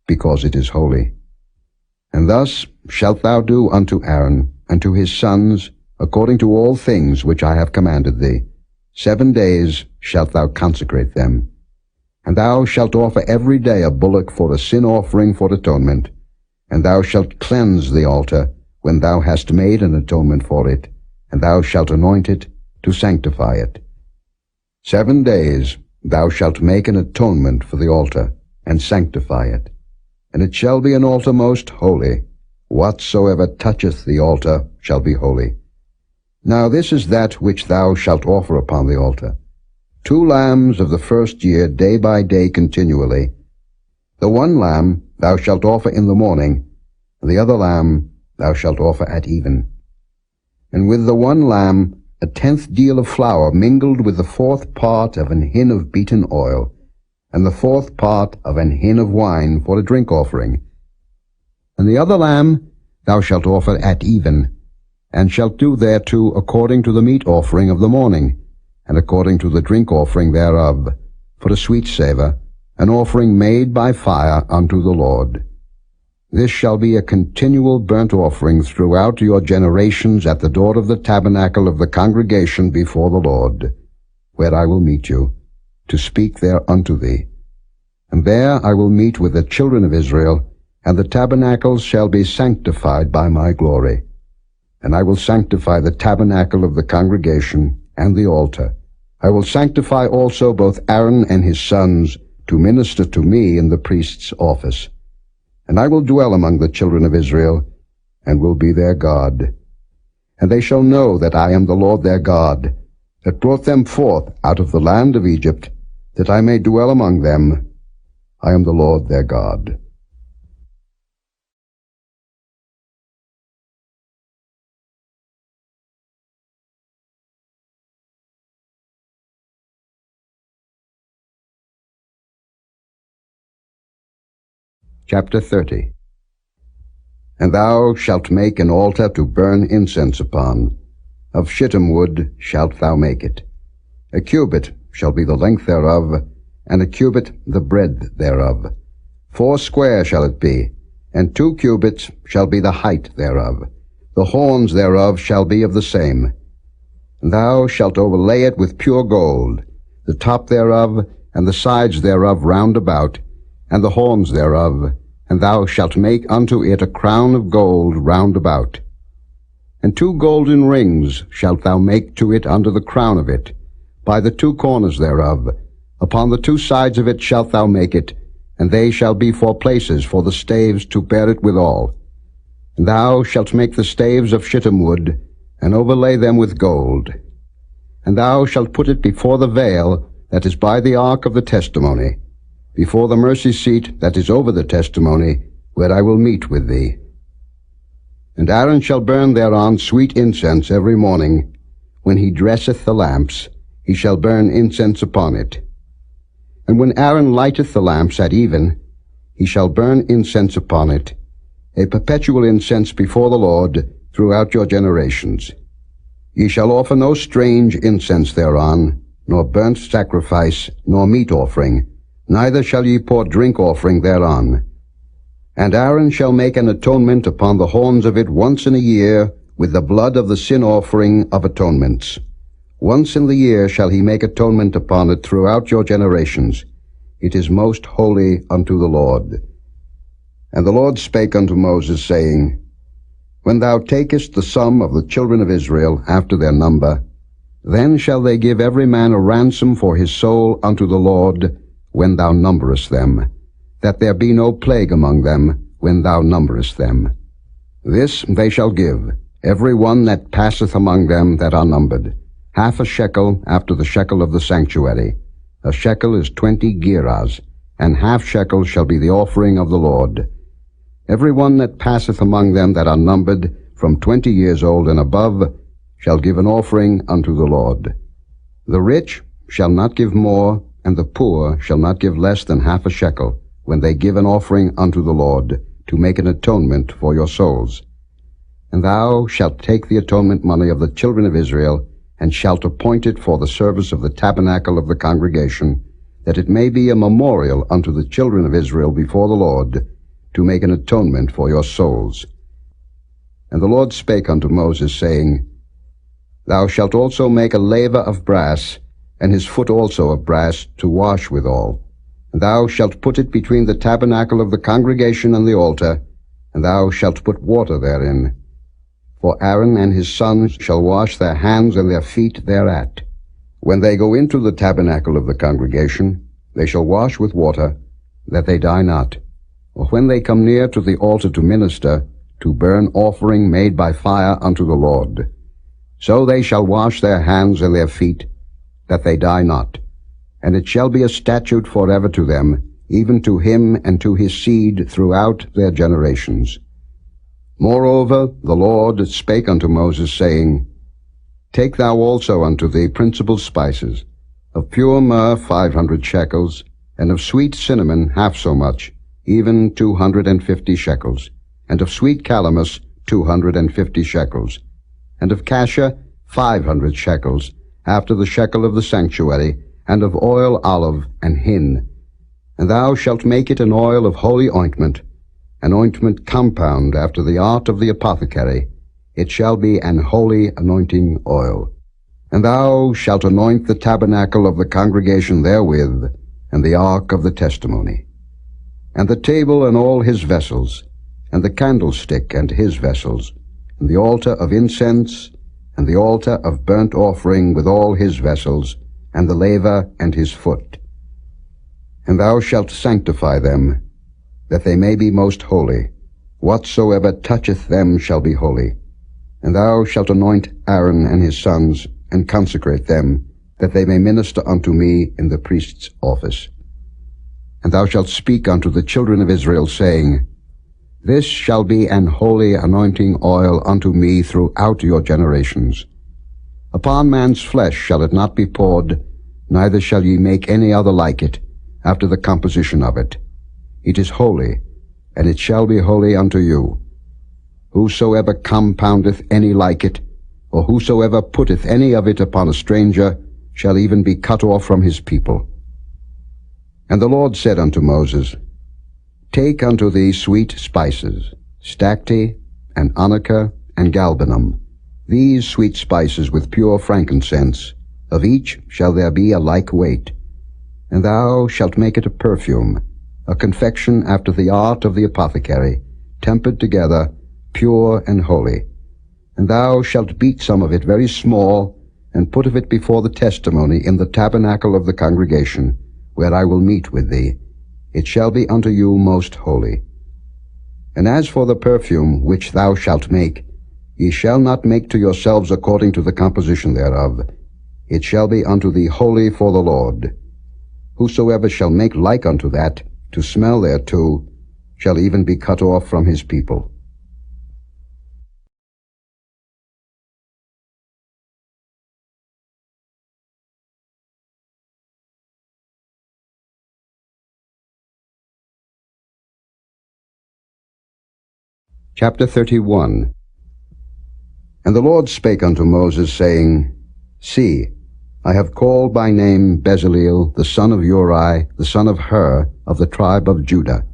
because it is holy. And thus shalt thou do unto Aaron and to his sons, according to all things which I have commanded thee. 7 days shalt thou consecrate them. And thou shalt offer every day a bullock for a sin offering for atonement, and thou shalt cleanse the altar when thou hast made an atonement for it, and thou shalt anoint it to sanctify it. 7 days thou shalt make an atonement for the altar, and sanctify it. And it shall be an altar most holy. Whatsoever toucheth the altar shall be holy. Now this is that which thou shalt offer upon the altar: 2 lambs of the first year, day by day continually. The one lamb thou shalt offer in the morning, and the other lamb thou shalt offer at even. And with the one lamb 1/10 deal of flour mingled with the 4th part of an hin of beaten oil, and the 4th part of an hin of wine for a drink offering. And the other lamb thou shalt offer at even, and shalt do thereto according to the meat offering of the morning, and according to the drink offering thereof, for a sweet savour, an offering made by fire unto the Lord. This shall be a continual burnt offering throughout your generations at the door of the tabernacle of the congregation before the Lord, where I will meet you, to speak there unto thee. And there I will meet with the children of Israel, and the tabernacles shall be sanctified by my glory. And I will sanctify the tabernacle of the congregation and the altar. I will sanctify also both Aaron and his sons to minister to me in the priest's office. And I will dwell among the children of Israel, and will be their God. And they shall know that I am the Lord their God, that brought them forth out of the land of Egypt, that I may dwell among them. I am the Lord their God. Chapter 30. And thou shalt make an altar to burn incense upon. Of shittim wood shalt thou make it. 1 cubit shall be the length thereof, and 1 cubit the breadth thereof. 4 square shall it be, and 2 cubits shall be the height thereof. The horns thereof shall be of the same. And thou shalt overlay it with pure gold, the top thereof, and the sides thereof round about, and the horns thereof, and thou shalt make unto it a crown of gold round about. And 2 golden rings shalt thou make to it under the crown of it, by the 2 corners thereof. Upon the 2 sides of it shalt thou make it, and they shall be for places for the staves to bear it withal. And thou shalt make the staves of shittim wood, and overlay them with gold. And thou shalt put it before the veil that is by the ark of the testimony, before the mercy seat that is over the testimony, where I will meet with thee. And Aaron shall burn thereon sweet incense every morning. When he dresseth the lamps, he shall burn incense upon it. And when Aaron lighteth the lamps at even, he shall burn incense upon it, a perpetual incense before the Lord throughout your generations. Ye shall offer no strange incense thereon, nor burnt sacrifice, nor meat offering, neither shall ye pour drink offering thereon. And Aaron shall make an atonement upon the horns of it once in a year with the blood of the sin offering of atonements. Once in the year shall he make atonement upon it throughout your generations. It is most holy unto the Lord. And the Lord spake unto Moses, saying, When thou takest the sum of the children of Israel after their number, then shall they give every man a ransom for his soul unto the Lord when thou numberest them, that there be no plague among them when thou numberest them. This they shall give, every one that passeth among them that are numbered, half a shekel after the shekel of the sanctuary. A shekel is 20 gerahs, and half shekel shall be the offering of the Lord. Every one that passeth among them that are numbered, from 20 years old and above, shall give an offering unto the Lord. The rich shall not give more, and the poor shall not give less than half a shekel, when they give an offering unto the Lord, to make an atonement for your souls. And thou shalt take the atonement money of the children of Israel, and shalt appoint it for the service of the tabernacle of the congregation, that it may be a memorial unto the children of Israel before the Lord, to make an atonement for your souls. And the Lord spake unto Moses, saying, Thou shalt also make a laver of brass, and his foot also of brass, to wash withal. And thou shalt put it between the tabernacle of the congregation and the altar, and thou shalt put water therein. For Aaron and his sons shall wash their hands and their feet thereat. When they go into the tabernacle of the congregation, they shall wash with water, that they die not. Or when they come near to the altar to minister, to burn offering made by fire unto the Lord. So they shall wash their hands and their feet, that they die not. And it shall be a statute forever to them, even to him and to his seed throughout their generations. Moreover, the Lord spake unto Moses, saying, Take thou also unto thee principal spices, of pure myrrh 500 shekels, and of sweet cinnamon half so much, even 250 shekels, and of sweet calamus 250 shekels, and of cassia 500 shekels, after the shekel of the sanctuary, and of oil olive and hin. And thou shalt make it an oil of holy ointment, an ointment compound after the art of the apothecary. It shall be an holy anointing oil. And thou shalt anoint the tabernacle of the congregation therewith, and the ark of the testimony, and the table and all his vessels, and the candlestick and his vessels, and the altar of incense, and the altar of burnt offering with all his vessels, and the laver and his foot. And thou shalt sanctify them, that they may be most holy. Whatsoever toucheth them shall be holy. And thou shalt anoint Aaron and his sons, and consecrate them, that they may minister unto me in the priest's office. And thou shalt speak unto the children of Israel, saying, This shall be an holy anointing oil unto me throughout your generations. Upon man's flesh shall it not be poured, neither shall ye make any other like it, after the composition of it. It is holy, and it shall be holy unto you. Whosoever compoundeth any like it, or whosoever putteth any of it upon a stranger, shall even be cut off from his people. And the Lord said unto Moses, Take unto thee sweet spices, stacte, and onycha, and galbanum, these sweet spices with pure frankincense, of each shall there be a like weight. And thou shalt make it a perfume, a confection after the art of the apothecary, tempered together, pure and holy. And thou shalt beat some of it very small, and put of it before the testimony in the tabernacle of the congregation, where I will meet with thee. It shall be unto you most holy. And as for the perfume which thou shalt make, ye shall not make to yourselves according to the composition thereof. It shall be unto thee holy for the Lord. Whosoever shall make like unto that, to smell thereto, shall even be cut off from his people. Chapter 31. And the Lord spake unto Moses, saying, See, I have called by name Bezaleel, the son of Uri, the son of Hur, of the tribe of Judah.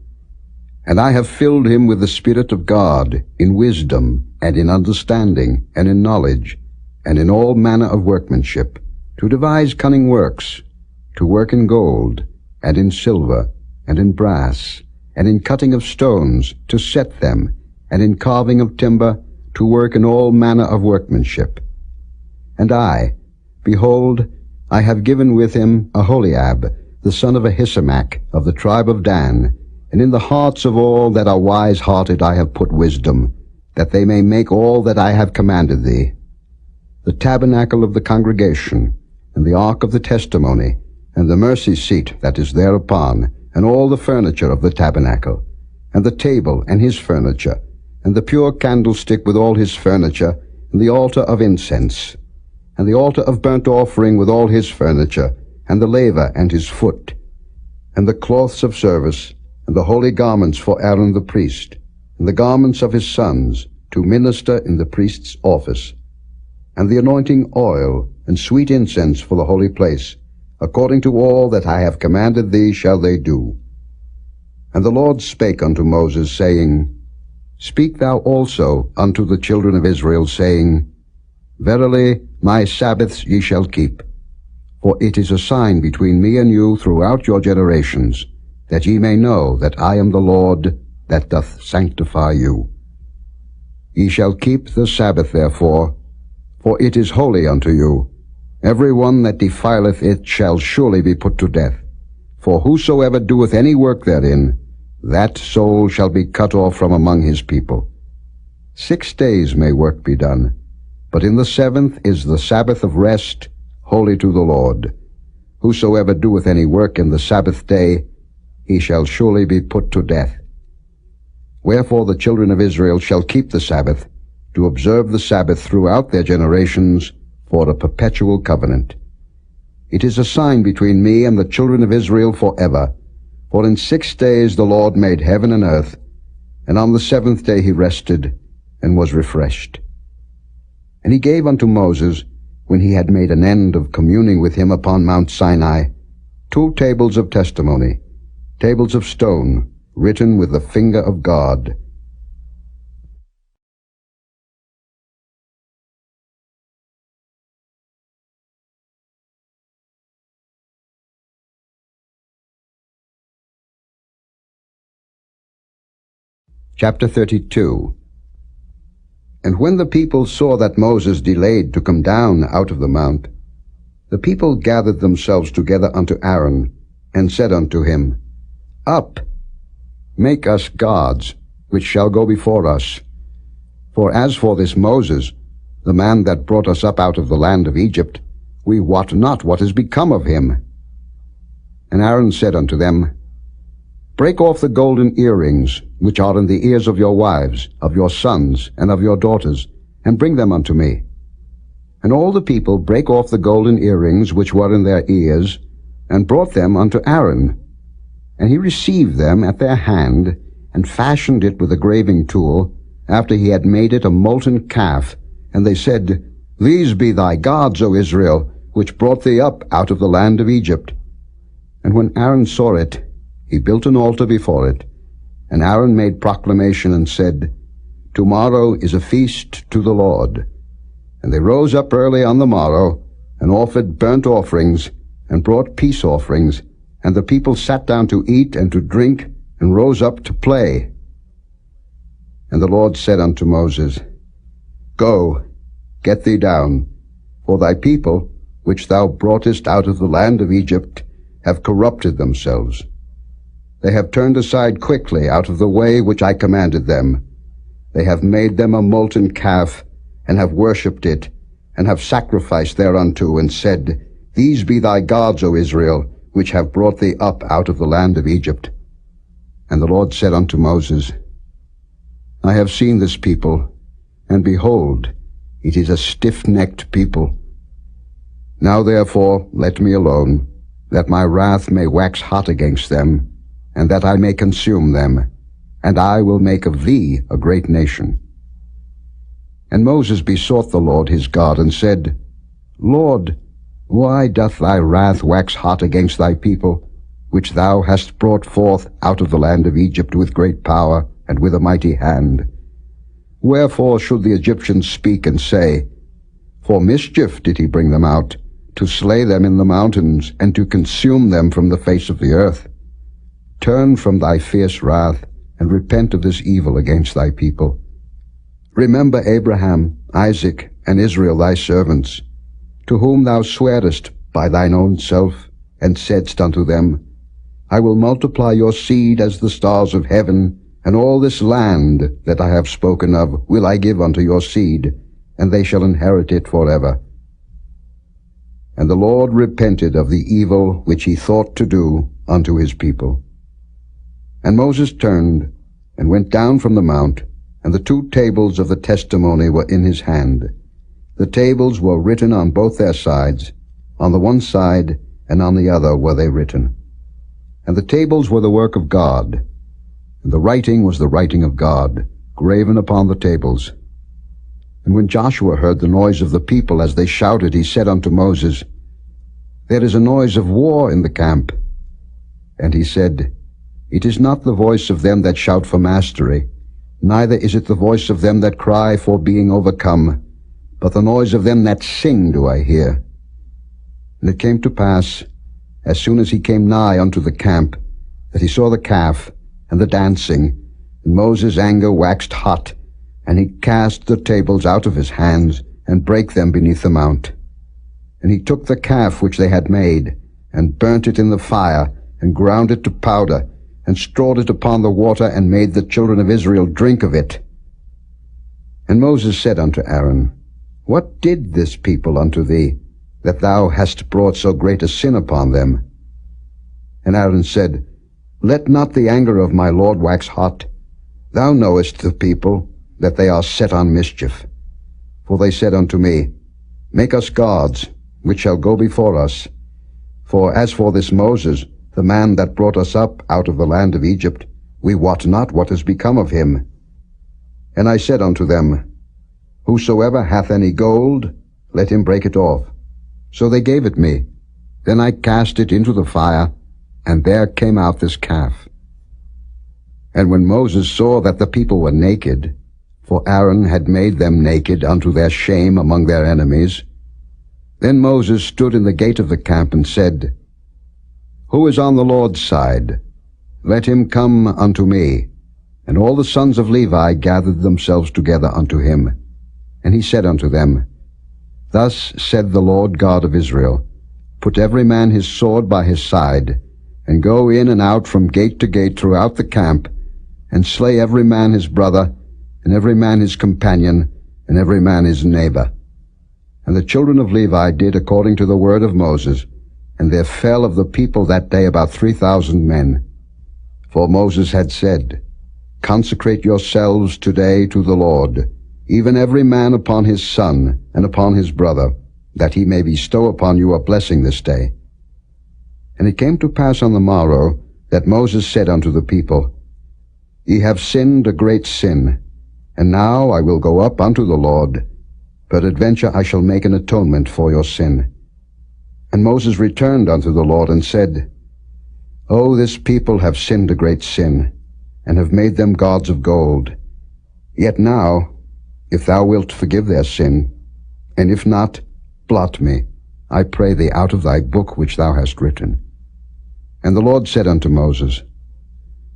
And I have filled him with the Spirit of God, in wisdom, and in understanding, and in knowledge, and in all manner of workmanship, to devise cunning works, to work in gold, and in silver, and in brass, and in cutting of stones, to set them, and in carving of timber, to work in all manner of workmanship. And I, behold, I have given with him Aholiab, the son of Ahisamach, of the tribe of Dan, and in the hearts of all that are wise-hearted I have put wisdom, that they may make all that I have commanded thee. The tabernacle of the congregation, and the ark of the testimony, and the mercy seat that is thereupon, and all the furniture of the tabernacle, and the table and his furniture, and the pure candlestick with all his furniture, and the altar of incense, and the altar of burnt offering with all his furniture, and the laver and his foot, and the cloths of service, and the holy garments for Aaron the priest, and the garments of his sons, to minister in the priest's office, and the anointing oil, and sweet incense for the holy place, according to all that I have commanded thee shall they do. And the Lord spake unto Moses, saying, Speak thou also unto the children of Israel, saying, Verily my Sabbaths ye shall keep, for it is a sign between me and you throughout your generations, that ye may know that I am the Lord that doth sanctify you. Ye shall keep the Sabbath therefore, for it is holy unto you. Every one that defileth it shall surely be put to death. For whosoever doeth any work therein, that soul shall be cut off from among his people. 6 days may work be done, but in the 7th is the Sabbath of rest, holy to the Lord. Whosoever doeth any work in the Sabbath day, he shall surely be put to death. Wherefore the children of Israel shall keep the Sabbath, to observe the Sabbath throughout their generations, for a perpetual covenant. It is a sign between me and the children of Israel forever. For in 6 days the Lord made heaven and earth, and on the 7th day he rested, and was refreshed. And he gave unto Moses, when he had made an end of communing with him upon Mount Sinai, 2 tables of testimony, tables of stone, written with the finger of God. Chapter 32. And when the people saw that Moses delayed to come down out of the mount, the people gathered themselves together unto Aaron, and said unto him, Up, make us gods, which shall go before us. For as for this Moses, the man that brought us up out of the land of Egypt, we wot not what is become of him. And Aaron said unto them, Break off the golden earrings, which are in the ears of your wives, of your sons, and of your daughters, and bring them unto me. And all the people brake off the golden earrings which were in their ears, and brought them unto Aaron. And he received them at their hand, and fashioned it with a graving tool, after he had made it a molten calf. And they said, These be thy gods, O Israel, which brought thee up out of the land of Egypt. And when Aaron saw it, he built an altar before it. And Aaron made proclamation and said, Tomorrow is a feast to the Lord. And they rose up early on the morrow, and offered burnt offerings, and brought peace offerings. And the people sat down to eat and to drink, and rose up to play. And the Lord said unto Moses, Go, get thee down, for thy people, which thou broughtest out of the land of Egypt, have corrupted themselves. They have turned aside quickly out of the way which I commanded them. They have made them a molten calf, and have worshipped it, and have sacrificed thereunto, and said, These be thy gods, O Israel, which have brought thee up out of the land of Egypt. And the Lord said unto Moses, I have seen this people, and behold, it is a stiff-necked people. Now therefore let me alone, that my wrath may wax hot against them, and that I may consume them, and I will make of thee a great nation. And Moses besought the Lord his God, and said, Lord, why doth thy wrath wax hot against thy people, which thou hast brought forth out of the land of Egypt with great power and with a mighty hand? Wherefore should the Egyptians speak and say, For mischief did he bring them out, to slay them in the mountains, and to consume them from the face of the earth? Turn from thy fierce wrath, and repent of this evil against thy people. Remember Abraham, Isaac, and Israel thy servants, to whom thou swarest by thine own self, and saidst unto them, I will multiply your seed as the stars of heaven, and all this land that I have spoken of will I give unto your seed, and they shall inherit it forever. And the Lord repented of the evil which he thought to do unto his people. And Moses turned, and went down from the mount, and the 2 tables of the testimony were in his hand. The tables were written on both their sides, on the one side and on the other were they written. And the tables were the work of God, and the writing was the writing of God, graven upon the tables. And when Joshua heard the noise of the people as they shouted, he said unto Moses, There is a noise of war in the camp. And he said, It is not the voice of them that shout for mastery, neither is it the voice of them that cry for being overcome, but the noise of them that sing do I hear. And it came to pass, as soon as he came nigh unto the camp, that he saw the calf and the dancing, and Moses' anger waxed hot, and he cast the tables out of his hands, and brake them beneath the mount. And he took the calf which they had made, and burnt it in the fire, and ground it to powder, and strawed it upon the water, and made the children of Israel drink of it. And Moses said unto Aaron, What did this people unto thee, that thou hast brought so great a sin upon them? And Aaron said, Let not the anger of my Lord wax hot. Thou knowest the people, that they are set on mischief. For they said unto me, Make us gods, which shall go before us. For as for this Moses, the man that brought us up out of the land of Egypt, we wot not what is become of him. And I said unto them, Whosoever hath any gold, let him break it off. So they gave it me. Then I cast it into the fire, and there came out this calf. And when Moses saw that the people were naked, for Aaron had made them naked unto their shame among their enemies, then Moses stood in the gate of the camp and said, Who is on the Lord's side? Let him come unto me. And all the sons of Levi gathered themselves together unto him. And he said unto them, Thus said the Lord God of Israel, Put every man his sword by his side, and go in and out from gate to gate throughout the camp, and slay every man his brother, and every man his companion, and every man his neighbor. And the children of Levi did according to the word of Moses, and there fell of the people that day about 3,000 men. For Moses had said, Consecrate yourselves today to the Lord, even every man upon his son and upon his brother, that he may bestow upon you a blessing this day. And it came to pass on the morrow that Moses said unto the people, Ye have sinned a great sin, and now I will go up unto the Lord. Peradventure I shall make an atonement for your sin. And Moses returned unto the Lord and said, O this people have sinned a great sin, and have made them gods of gold. Yet now, if thou wilt forgive their sin, and if not, blot me, I pray thee, out of thy book which thou hast written. And the Lord said unto Moses,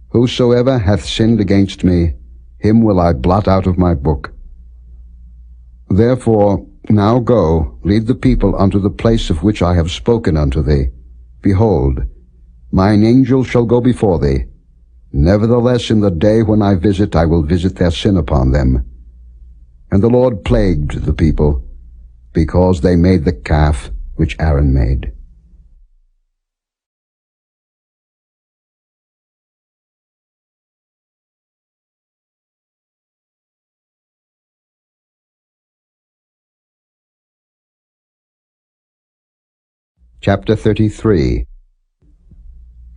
Whosoever hath sinned against me, him will I blot out of my book. Therefore now go, lead the people unto the place of which I have spoken unto thee. Behold, mine angel shall go before thee. Nevertheless in the day when I visit, I will visit their sin upon them. And the Lord plagued the people, because they made the calf which Aaron made. Chapter 33.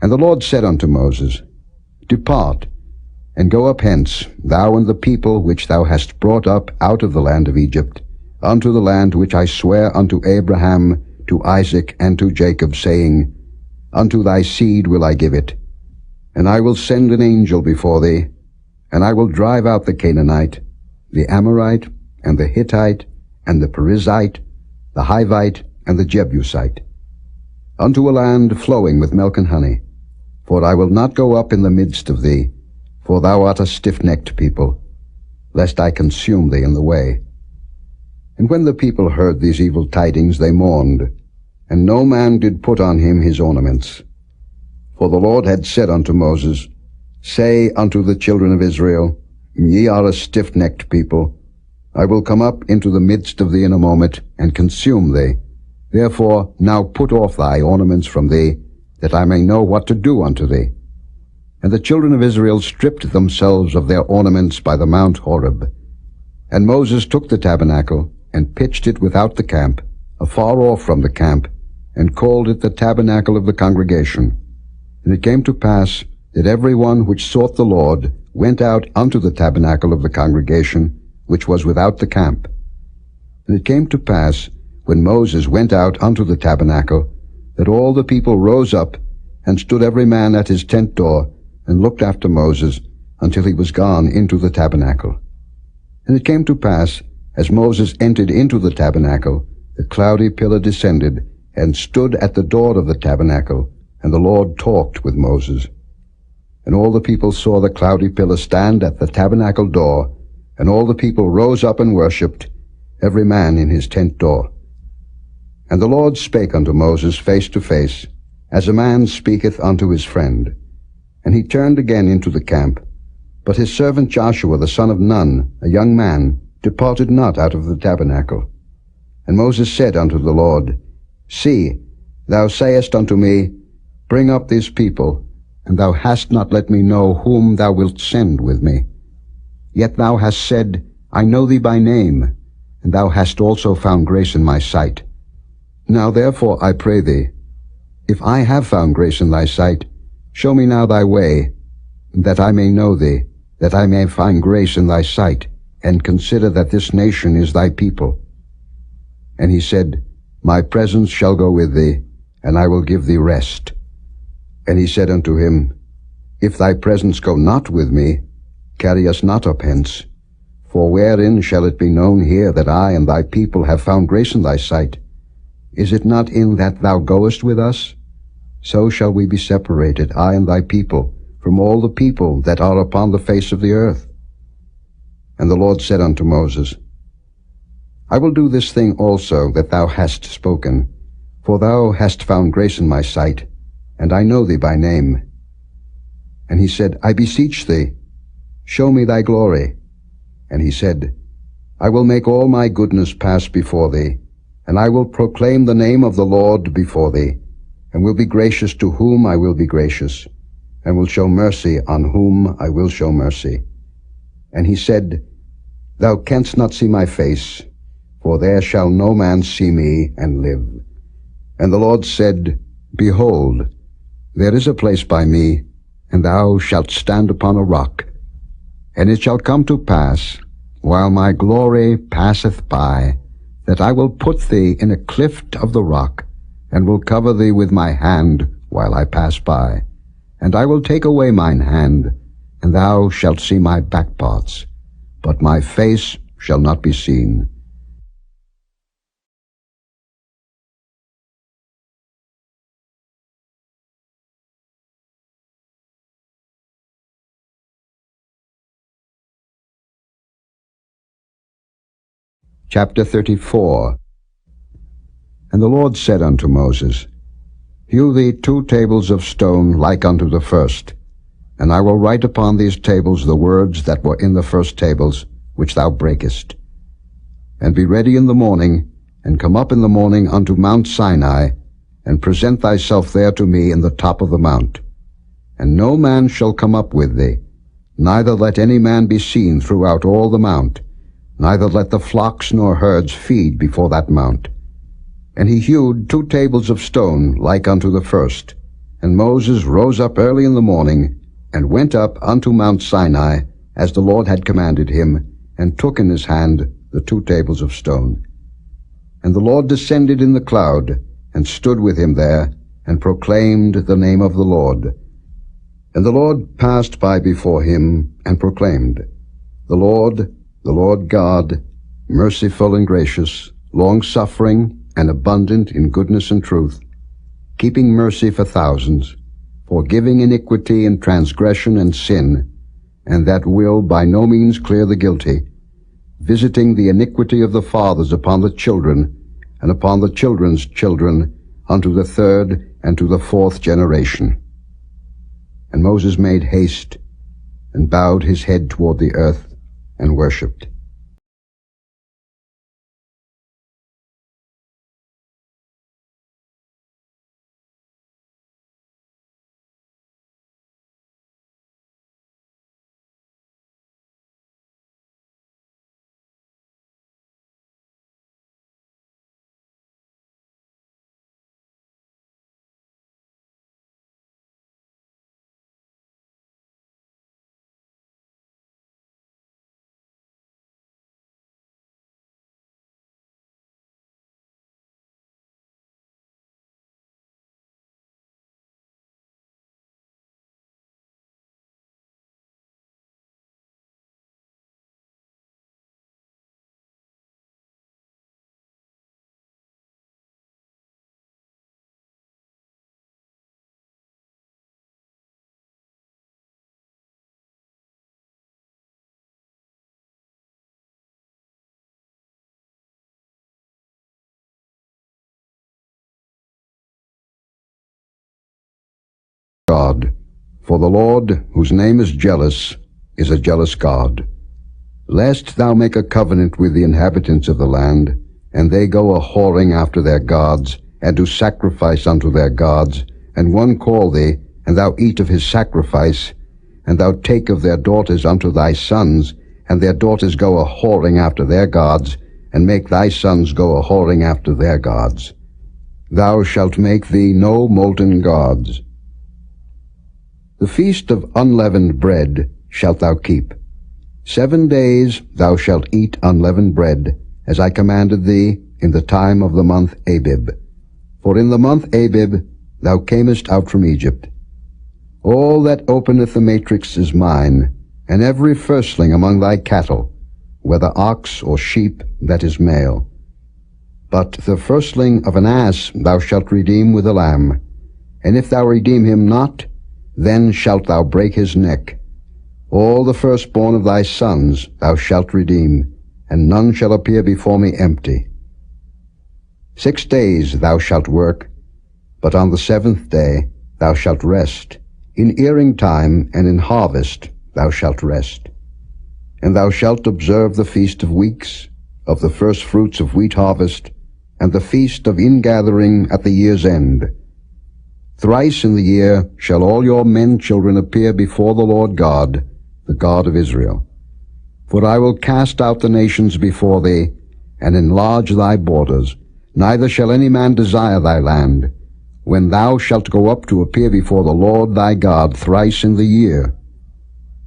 And the Lord said unto Moses, Depart, and go up hence, thou and the people which thou hast brought up out of the land of Egypt, unto the land which I swear unto Abraham, to Isaac, and to Jacob, saying, Unto thy seed will I give it. And I will send an angel before thee, and I will drive out the Canaanite, the Amorite, and the Hittite, and the Perizzite, the Hivite, and the Jebusite, unto a land flowing with milk and honey. For I will not go up in the midst of thee, for thou art a stiff-necked people, lest I consume thee in the way. And when the people heard these evil tidings, they mourned, and no man did put on him his ornaments. For the Lord had said unto Moses, Say unto the children of Israel, Ye are a stiff-necked people. I will come up into the midst of thee in a moment, and consume thee. Therefore now put off thy ornaments from thee, that I may know what to do unto thee. And the children of Israel stripped themselves of their ornaments by the Mount Horeb. And Moses took the tabernacle, and pitched it without the camp, afar off from the camp, and called it the tabernacle of the congregation. And it came to pass that every one which sought the Lord went out unto the tabernacle of the congregation, which was without the camp. And it came to pass, when Moses went out unto the tabernacle, that all the people rose up, and stood every man at his tent door, and looked after Moses, until he was gone into the tabernacle. And it came to pass, as Moses entered into the tabernacle, the cloudy pillar descended, and stood at the door of the tabernacle, and the Lord talked with Moses. And all the people saw the cloudy pillar stand at the tabernacle door, and all the people rose up and worshipped, every man in his tent door. And the Lord spake unto Moses face to face, as a man speaketh unto his friend. And he turned again into the camp. But his servant Joshua the son of Nun, a young man, departed not out of the tabernacle. And Moses said unto the Lord, See, thou sayest unto me, Bring up this people, and thou hast not let me know whom thou wilt send with me. Yet thou hast said, I know thee by name, and thou hast also found grace in my sight. Now therefore I pray thee, if I have found grace in thy sight, show me now thy way, that I may know thee, that I may find grace in thy sight, and consider that this nation is thy people. And he said, My presence shall go with thee, and I will give thee rest. And he said unto him, If thy presence go not with me, carry us not up hence. For wherein shall it be known here that I and thy people have found grace in thy sight? Is it not in that thou goest with us? So shall we be separated, I and thy people, from all the people that are upon the face of the earth. And the Lord said unto Moses, I will do this thing also that thou hast spoken, for thou hast found grace in my sight, and I know thee by name. And he said, I beseech thee, show me thy glory. And he said, I will make all my goodness pass before thee, and I will proclaim the name of the Lord before thee, and will be gracious to whom I will be gracious, and will show mercy on whom I will show mercy. And he said, Thou canst not see my face, for there shall no man see me and live. And the Lord said, Behold, there is a place by me, and thou shalt stand upon a rock. And it shall come to pass, while my glory passeth by, that I will put thee in a cleft of the rock, and will cover thee with my hand while I pass by. And I will take away mine hand, and thou shalt see my back parts, but my face shall not be seen. Chapter 34. And the Lord said unto Moses, Hew thee 2 tables of stone like unto the first, and I will write upon these tables the words that were in the first tables, which thou breakest. And be ready in the morning, and come up in the morning unto Mount Sinai, and present thyself there to me in the top of the mount. And no man shall come up with thee, neither let any man be seen throughout all the mount, neither let the flocks nor herds feed before that mount. And he hewed 2 tables of stone like unto the first. And Moses rose up early in the morning, and went up unto Mount Sinai, as the Lord had commanded him, and took in his hand the 2 tables of stone. And the Lord descended in the cloud, and stood with him there, and proclaimed the name of the Lord. And the Lord passed by before him, and proclaimed, the Lord God, merciful and gracious, long-suffering, and abundant in goodness and truth, keeping mercy for thousands, forgiving iniquity and transgression and sin, and that will by no means clear the guilty, visiting the iniquity of the fathers upon the children, and upon the children's children, unto the 3rd and to the 4th generation. And Moses made haste, and bowed his head toward the earth, and worshipped. God, for the Lord, whose name is jealous, is a jealous God. Lest thou make a covenant with the inhabitants of the land, and they go a-whoring after their gods, and do sacrifice unto their gods, and one call thee, and thou eat of his sacrifice, and thou take of their daughters unto thy sons, and their daughters go a-whoring after their gods, and make thy sons go a-whoring after their gods. Thou shalt make thee no molten gods. The feast of unleavened bread shalt thou keep. 7 days thou shalt eat unleavened bread, as I commanded thee in the time of the month Abib. For in the month Abib thou camest out from Egypt. All that openeth the matrix is mine, and every firstling among thy cattle, whether ox or sheep, that is male. But the firstling of an ass thou shalt redeem with a lamb, and if thou redeem him not, then shalt thou break his neck. All the firstborn of thy sons thou shalt redeem, and none shall appear before me empty. 6 days thou shalt work, but on the 7th day thou shalt rest. In earing time and in harvest thou shalt rest. And thou shalt observe the feast of weeks, of the first fruits of wheat harvest, and the feast of ingathering at the year's end. Thrice in the year shall all your men children appear before the Lord God, the God of Israel. For I will cast out the nations before thee, and enlarge thy borders. Neither shall any man desire thy land, when thou shalt go up to appear before the Lord thy God thrice in the year.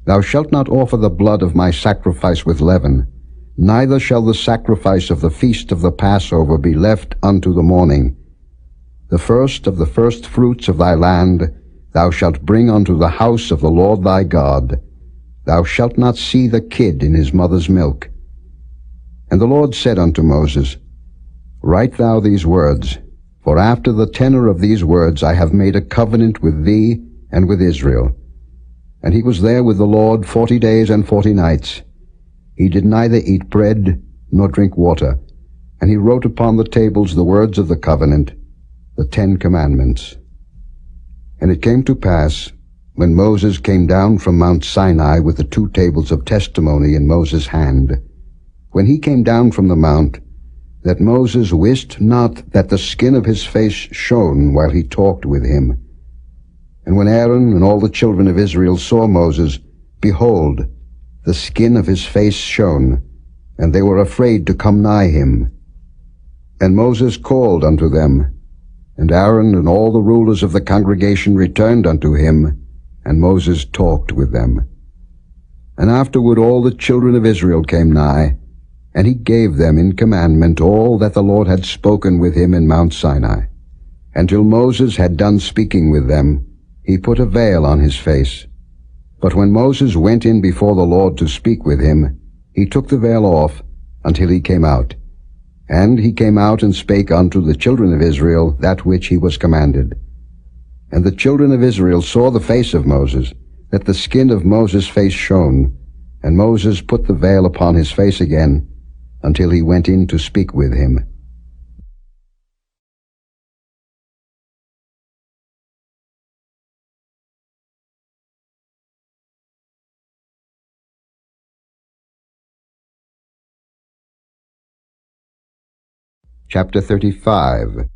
Thou shalt not offer the blood of my sacrifice with leaven, neither shall the sacrifice of the feast of the Passover be left unto the morning. The first of the first fruits of thy land thou shalt bring unto the house of the Lord thy God. Thou shalt not see the kid in his mother's milk. And the Lord said unto Moses, Write thou these words, for after the tenor of these words I have made a covenant with thee and with Israel. And he was there with the Lord 40 days and 40 nights. He did neither eat bread nor drink water. And he wrote upon the tables the words of the covenant, the 10 commandments. And it came to pass, when Moses came down from Mount Sinai with the 2 tables of testimony in Moses' hand, when he came down from the mount, that Moses wist not that the skin of his face shone while he talked with him. And when Aaron and all the children of Israel saw Moses, behold, the skin of his face shone, and they were afraid to come nigh him. And Moses called unto them, and Aaron and all the rulers of the congregation returned unto him, and Moses talked with them. And afterward all the children of Israel came nigh, and he gave them in commandment all that the Lord had spoken with him in Mount Sinai. And till Moses had done speaking with them, he put a veil on his face. But when Moses went in before the Lord to speak with him, he took the veil off until he came out. And he came out and spake unto the children of Israel that which he was commanded. And the children of Israel saw the face of Moses, that the skin of Moses' face shone. And Moses put the veil upon his face again, until he went in to speak with him. Chapter 35.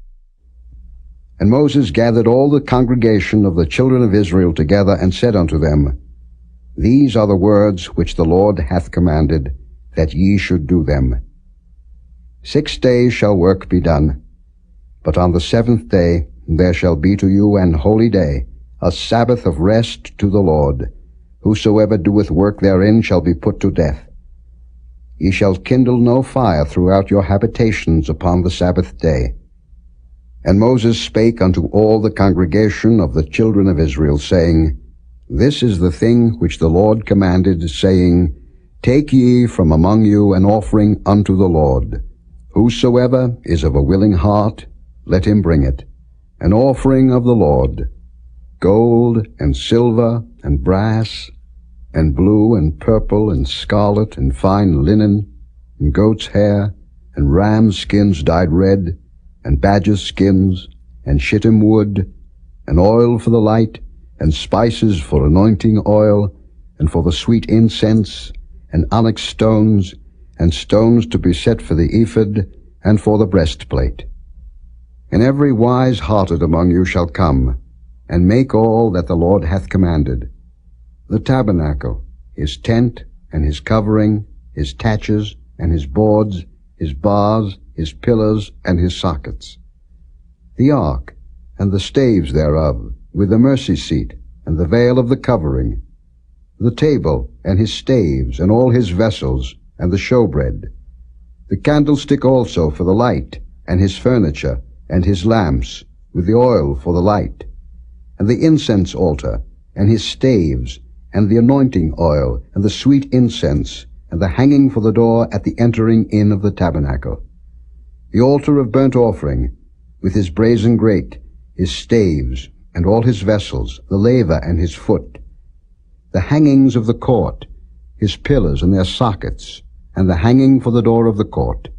And Moses gathered all the congregation of the children of Israel together, and said unto them, These are the words which the Lord hath commanded, that ye should do them. 6 days shall work be done, but on the 7th day there shall be to you an holy day, a Sabbath of rest to the Lord. Whosoever doeth work therein shall be put to death. Ye shall kindle no fire throughout your habitations upon the Sabbath day. And Moses spake unto all the congregation of the children of Israel, saying, This is the thing which the Lord commanded, saying, Take ye from among you an offering unto the Lord. Whosoever is of a willing heart, let him bring it, an offering of the Lord, gold and silver and brass, and blue and purple and scarlet and fine linen, and goat's hair, and ram's skins dyed red, and badger's skins, and shittim wood, and oil for the light, and spices for anointing oil, and for the sweet incense, and onyx stones, and stones to be set for the ephod, and for the breastplate. And every wise-hearted among you shall come, and make all that the Lord hath commanded: the tabernacle, his tent, and his covering, his taches, and his boards, his bars, his pillars, and his sockets; the ark, and the staves thereof, with the mercy seat, and the veil of the covering; the table, and his staves, and all his vessels, and the showbread; the candlestick also for the light, and his furniture, and his lamps, with the oil for the light; and the incense altar, and his staves, and the anointing oil, and the sweet incense, and the hanging for the door at the entering in of the tabernacle; the altar of burnt offering, with his brazen grate, his staves, and all his vessels, the laver and his foot; the hangings of the court, his pillars and their sockets, and the hanging for the door of the court;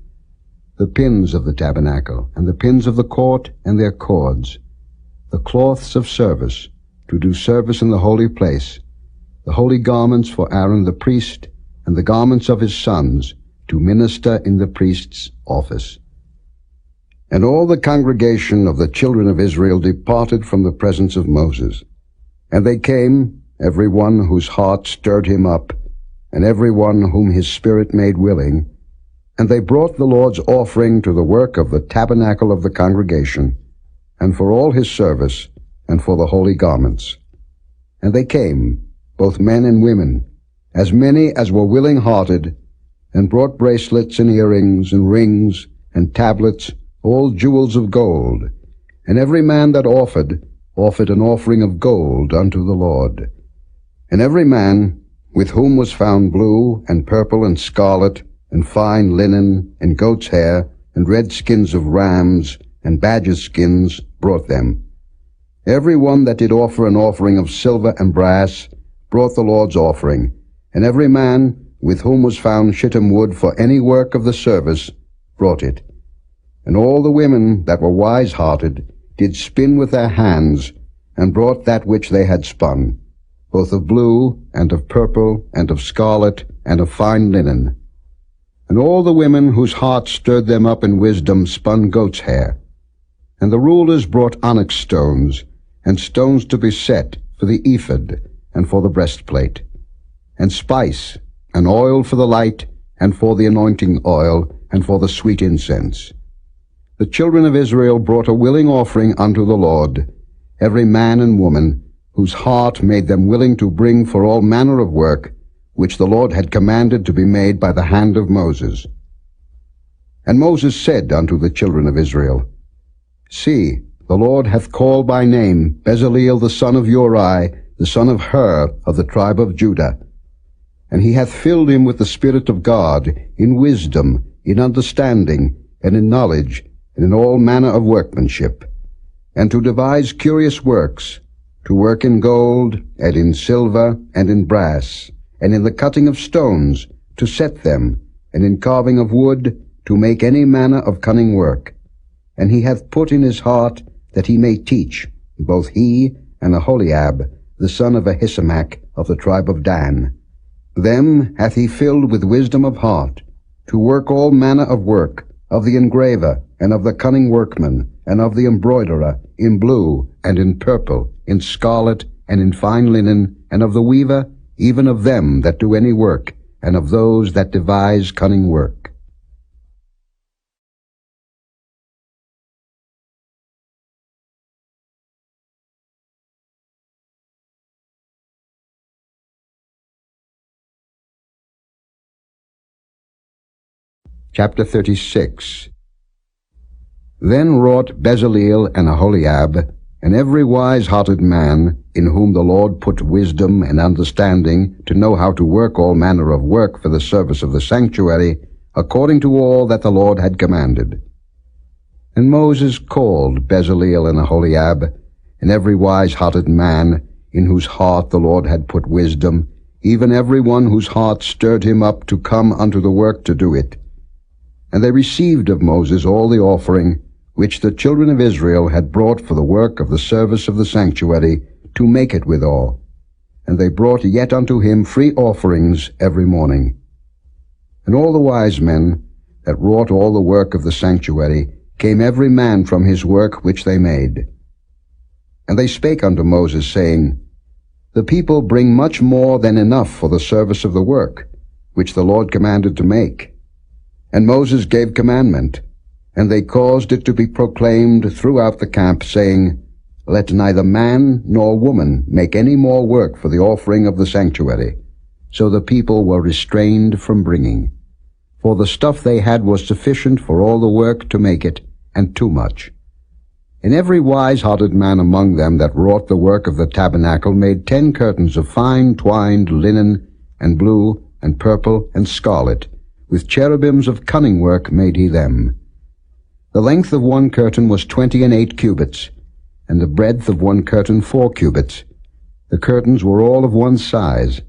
the pins of the tabernacle, and the pins of the court, and their cords; the cloths of service, to do service in the holy place; the holy garments for Aaron the priest, and the garments of his sons, to minister in the priest's office. And all the congregation of the children of Israel departed from the presence of Moses. And they came, every one whose heart stirred him up, and every one whom his spirit made willing, and they brought the Lord's offering to the work of the tabernacle of the congregation, and for all his service, and for the holy garments. And they came, both men and women, as many as were willing-hearted, and brought bracelets and earrings and rings and tablets, all jewels of gold. And every man that offered an offering of gold unto the Lord. And every man with whom was found blue and purple and scarlet and fine linen and goat's hair and red skins of rams and badger skins brought them. Every one that did offer an offering of silver and brass brought the Lord's offering, and every man with whom was found shittim wood for any work of the service brought it. And all the women that were wise-hearted did spin with their hands, and brought that which they had spun, both of blue, and of purple, and of scarlet, and of fine linen. And all the women whose hearts stirred them up in wisdom spun goat's hair. And the rulers brought onyx stones, and stones to be set for the ephod, and for the breastplate, and spice, and oil for the light, and for the anointing oil, and for the sweet incense. the children of Israel brought a willing offering unto the Lord, every man and woman, whose heart made them willing to bring for all manner of work, which the Lord had commanded to be made by the hand of Moses. And Moses said unto the children of Israel, See, the Lord hath called by name Bezaleel the son of Uri, the son of Hur, of the tribe of Judah. And he hath filled him with the Spirit of God, in wisdom, in understanding, and in knowledge, and in all manner of workmanship, and to devise curious works, to work in gold, and in silver, and in brass, and in the cutting of stones, to set them, and in carving of wood, to make any manner of cunning work. And he hath put in his heart that he may teach, both he and Aholiab, the son of Ahisamach, of the tribe of Dan. Them hath he filled with wisdom of heart, to work all manner of work, of the engraver, and of the cunning workman, and of the embroiderer, in blue, and in purple, in scarlet, and in fine linen, and of the weaver, even of them that do any work, and of those that devise cunning work. Chapter 36. Then wrought Bezaleel and Aholiab, and every wise-hearted man, in whom the Lord put wisdom and understanding, to know how to work all manner of work for the service of the sanctuary, according to all that the Lord had commanded. And Moses called Bezaleel and Aholiab, and every wise-hearted man, in whose heart the Lord had put wisdom, even every one whose heart stirred him up to come unto the work to do it. And they received of Moses all the offering which the children of Israel had brought for the work of the service of the sanctuary, to make it withal. And they brought yet unto him free offerings every morning. And all the wise men that wrought all the work of the sanctuary came every man from his work which they made. And they spake unto Moses, saying, The people bring much more than enough for the service of the work, which the Lord commanded to make. And Moses gave commandment, and they caused it to be proclaimed throughout the camp, saying, Let neither man nor woman make any more work for the offering of the sanctuary. So the people were restrained from bringing. For the stuff they had was sufficient for all the work to make it, and too much. And every wise-hearted man among them that wrought the work of the tabernacle made 10 curtains of fine twined linen, and blue, and purple, and scarlet, with cherubims of cunning work made he them. The length of one curtain was 28 cubits, and the breadth of one curtain 4 cubits. The curtains were all of one size.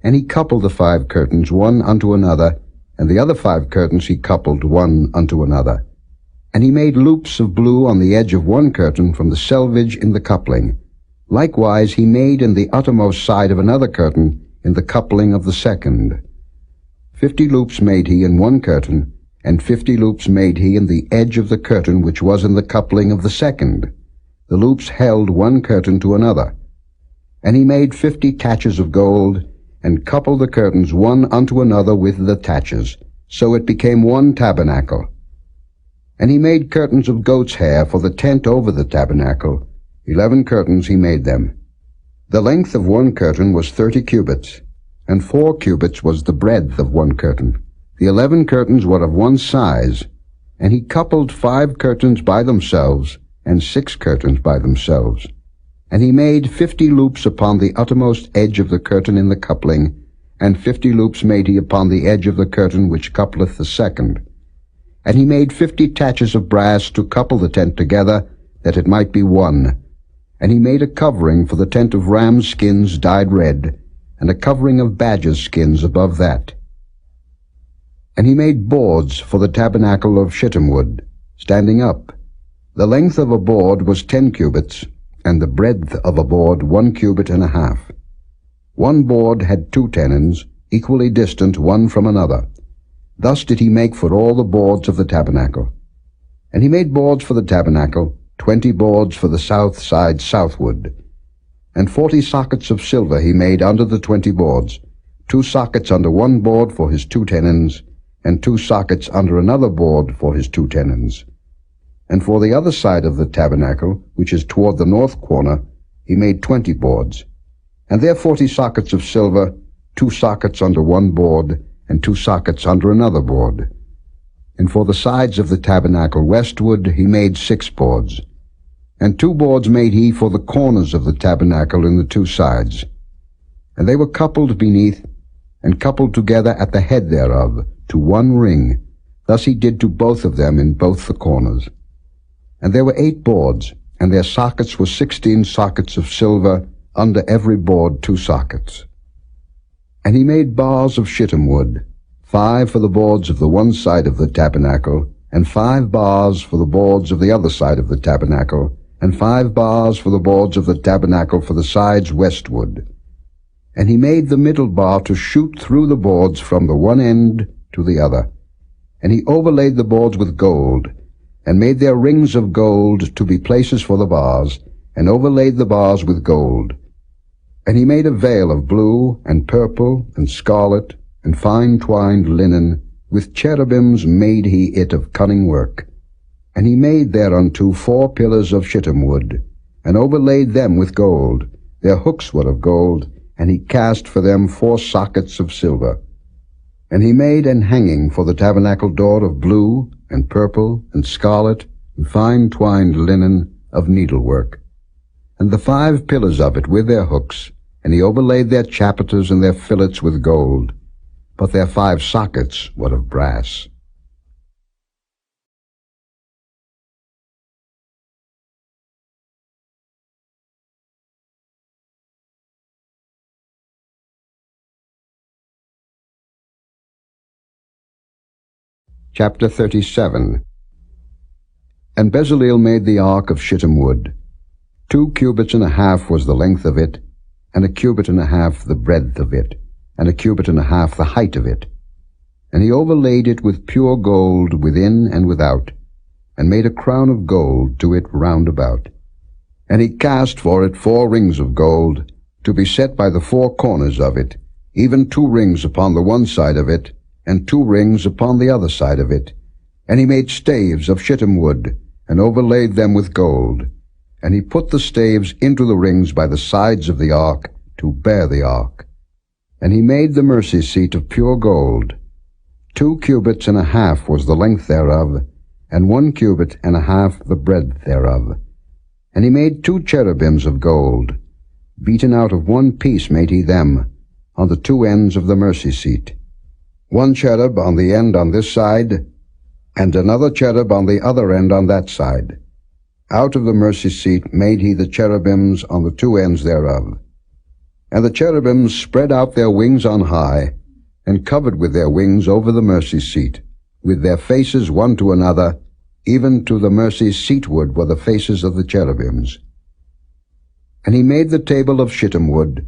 And he coupled the 5 curtains one unto another, and the other 5 curtains he coupled one unto another. And he made loops of blue on the edge of one curtain from the selvage in the coupling. Likewise he made in the uttermost side of another curtain in the coupling of the second. 50 loops made he in one curtain, and 50 loops made he in the edge of the curtain which was in the coupling of the second. The loops held one curtain to another. And he made 50 taches of gold, and coupled the curtains one unto another with the taches. So it became one tabernacle. And he made curtains of goat's hair for the tent over the tabernacle. 11 curtains he made them. The length of one curtain was 30 cubits, and 4 cubits was the breadth of one curtain. The 11 curtains were of one size, and he coupled 5 curtains by themselves, and 6 curtains by themselves. And he made 50 loops upon the uttermost edge of the curtain in the coupling, and 50 loops made he upon the edge of the curtain which coupleth the second. And he made 50 taches of brass to couple the tent together, that it might be one. And he made a covering for the tent of rams' skins dyed red, and a covering of badgers' skins above that. And he made boards for the tabernacle of shittim wood, standing up. The length of a board was 10 cubits, and the breadth of a board 1 cubit and a half. One board had 2 tenons, equally distant one from another. Thus did he make for all the boards of the tabernacle. And he made boards for the tabernacle, 20 boards for the south side southward. And 40 sockets of silver he made under the 20 boards, 2 sockets under one board for his 2 tenons, and 2 sockets under another board for his 2 tenons. And for the other side of the tabernacle, which is toward the north corner, he made 20 boards. And there 40 sockets of silver, 2 sockets under one board, and 2 sockets under another board. And for the sides of the tabernacle westward he made 6 boards. And 2 boards made he for the corners of the tabernacle in the 2 sides. And they were coupled beneath, and coupled together at the head thereof, to one ring. Thus he did to both of them in both the corners. And there were 8 boards, and their sockets were 16 sockets of silver, under every board 2 sockets. And he made bars of shittim wood, 5 for the boards of the one side of the tabernacle, and 5 bars for the boards of the other side of the tabernacle, and 5 bars for the boards of the tabernacle for the sides westward. And he made the middle bar to shoot through the boards from the one end to the other. And he overlaid the boards with gold, and made their rings of gold to be places for the bars, and overlaid the bars with gold. And he made a veil of blue, and purple, and scarlet, and fine twined linen, with cherubims made he it of cunning work. And he made thereunto 4 pillars of shittim wood, and overlaid them with gold. Their hooks were of gold, and he cast for them 4 sockets of silver. And he made an hanging for the tabernacle door of blue, and purple, and scarlet, and fine twined linen of needlework. And the 5 pillars of it with their hooks, and he overlaid their chapiters and their fillets with gold, but their 5 sockets were of brass. Chapter 37. And Bezaleel made the ark of shittim wood. 2 cubits and a half was the length of it, and a cubit and a half the breadth of it, and a cubit and a half the height of it. And he overlaid it with pure gold within and without, and made a crown of gold to it round about. And he cast for it 4 rings of gold, to be set by the 4 corners of it, even 2 rings upon the one side of it, and 2 rings upon the other side of it. And he made staves of shittim wood, and overlaid them with gold. And he put the staves into the rings by the sides of the ark, to bear the ark. And he made the mercy seat of pure gold. 2 cubits and a half was the length thereof, and 1 cubit and a half the breadth thereof. And he made 2 cherubims of gold. Beaten out of 1 piece made he them, on the 2 ends of the mercy seat. 1 cherub on the end on this side, and another cherub on the other end on that side. Out of the mercy seat made he the cherubims on the 2 ends thereof. And the cherubims spread out their wings on high, and covered with their wings over the mercy seat, with their faces one to another, even to the mercy seatward were the faces of the cherubims. And he made the table of shittim wood.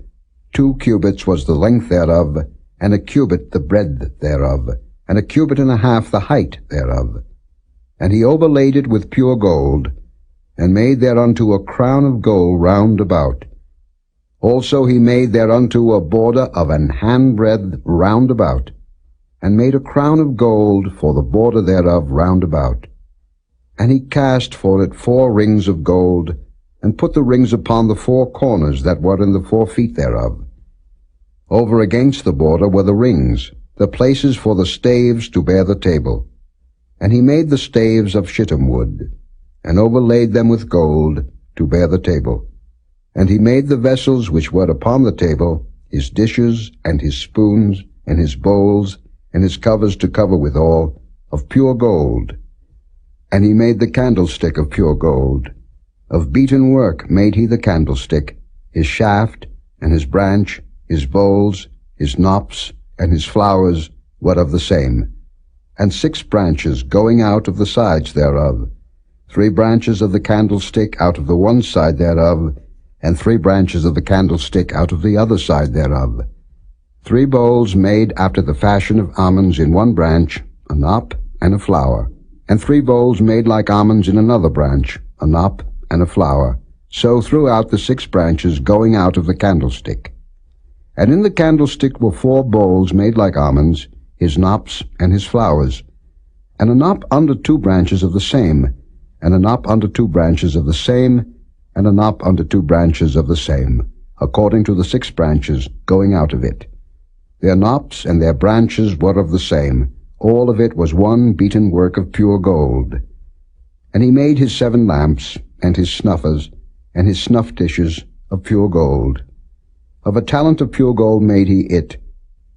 2 cubits was the length thereof, and a cubit the breadth thereof, and a cubit and a half the height thereof. And he overlaid it with pure gold, and made thereunto a crown of gold round about. Also he made thereunto a border of an handbreadth round about, and made a crown of gold for the border thereof round about. And he cast for it 4 rings of gold, and put the rings upon the 4 corners that were in the 4 feet thereof. Over against the border were the rings, the places for the staves to bear the table. And he made the staves of shittim wood, and overlaid them with gold, to bear the table. And he made the vessels which were upon the table, his dishes, and his spoons, and his bowls, and his covers to cover withal, of pure gold. And he made the candlestick of pure gold. Of beaten work made he the candlestick, his shaft, and his branch, his bowls, his knops, and his flowers were of the same. And 6 branches going out of the sides thereof, 3 branches of the candlestick out of the one side thereof, and 3 branches of the candlestick out of the other side thereof. 3 bowls made after the fashion of almonds in one branch, a knop and a flower, and 3 bowls made like almonds in another branch, a knop and a flower, so throughout the 6 branches going out of the candlestick. And in the candlestick were 4 bowls made like almonds, his knops and his flowers, and a knop under 2 branches of the same, and a knop unto 2 branches of the same, and a knop unto 2 branches of the same, according to the 6 branches going out of it. Their knops and their branches were of the same. All of it was one beaten work of pure gold. And he made his 7 lamps, and his snuffers, and his snuff dishes of pure gold. Of a talent of pure gold made he it,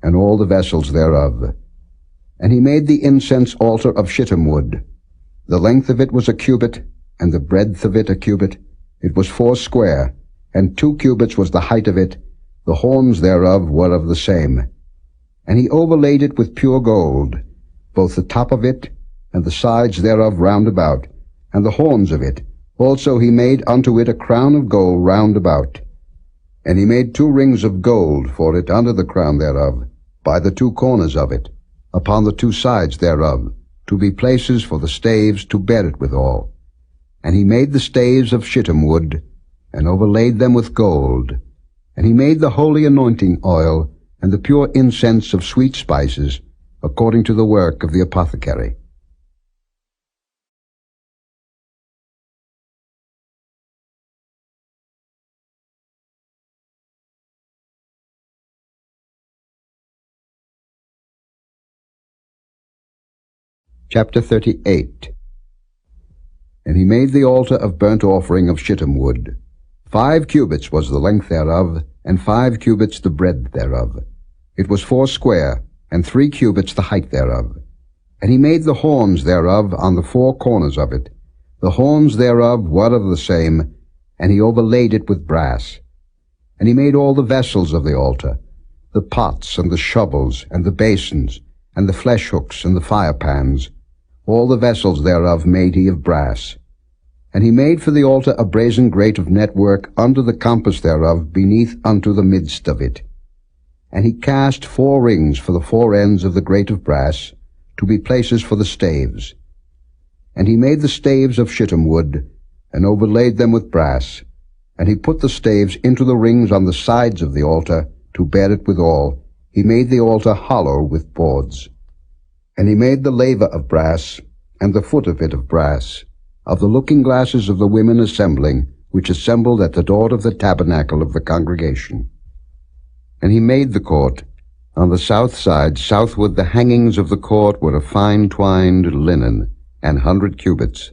and all the vessels thereof. And he made the incense altar of shittim wood. The length of it was a cubit, and the breadth of it a cubit. It was 4 square, and 2 cubits was the height of it. The horns thereof were of the same. And he overlaid it with pure gold, both the top of it, and the sides thereof round about, and the horns of it. Also he made unto it a crown of gold round about. And he made 2 rings of gold for it under the crown thereof, by the 2 corners of it, upon the 2 sides thereof, to be places for the staves to bear it withal. And he made the staves of shittim wood, and overlaid them with gold. And he made the holy anointing oil, and the pure incense of sweet spices, according to the work of the apothecary. Chapter 38. And he made the altar of burnt offering of shittim wood. 5 cubits was the length thereof, and 5 cubits the breadth thereof. It was 4 square, and 3 cubits the height thereof. And he made the horns thereof on the 4 corners of it. The horns thereof were of the same, and he overlaid it with brass. And he made all the vessels of the altar, the pots and the shovels and the basins, and the flesh hooks and the firepans. All the vessels thereof made he of brass. And he made for the altar a brazen grate of network under the compass thereof beneath unto the midst of it. And he cast 4 rings for the 4 ends of the grate of brass, to be places for the staves. And he made the staves of shittim wood, and overlaid them with brass. And he put the staves into the rings on the sides of the altar, to bear it withal. He made the altar hollow with boards. And he made the laver of brass, and the foot of it of brass, of the looking glasses of the women assembling, which assembled at the door of the tabernacle of the congregation. And he made the court. On the south side, southward, the hangings of the court were of fine twined linen, 100 cubits.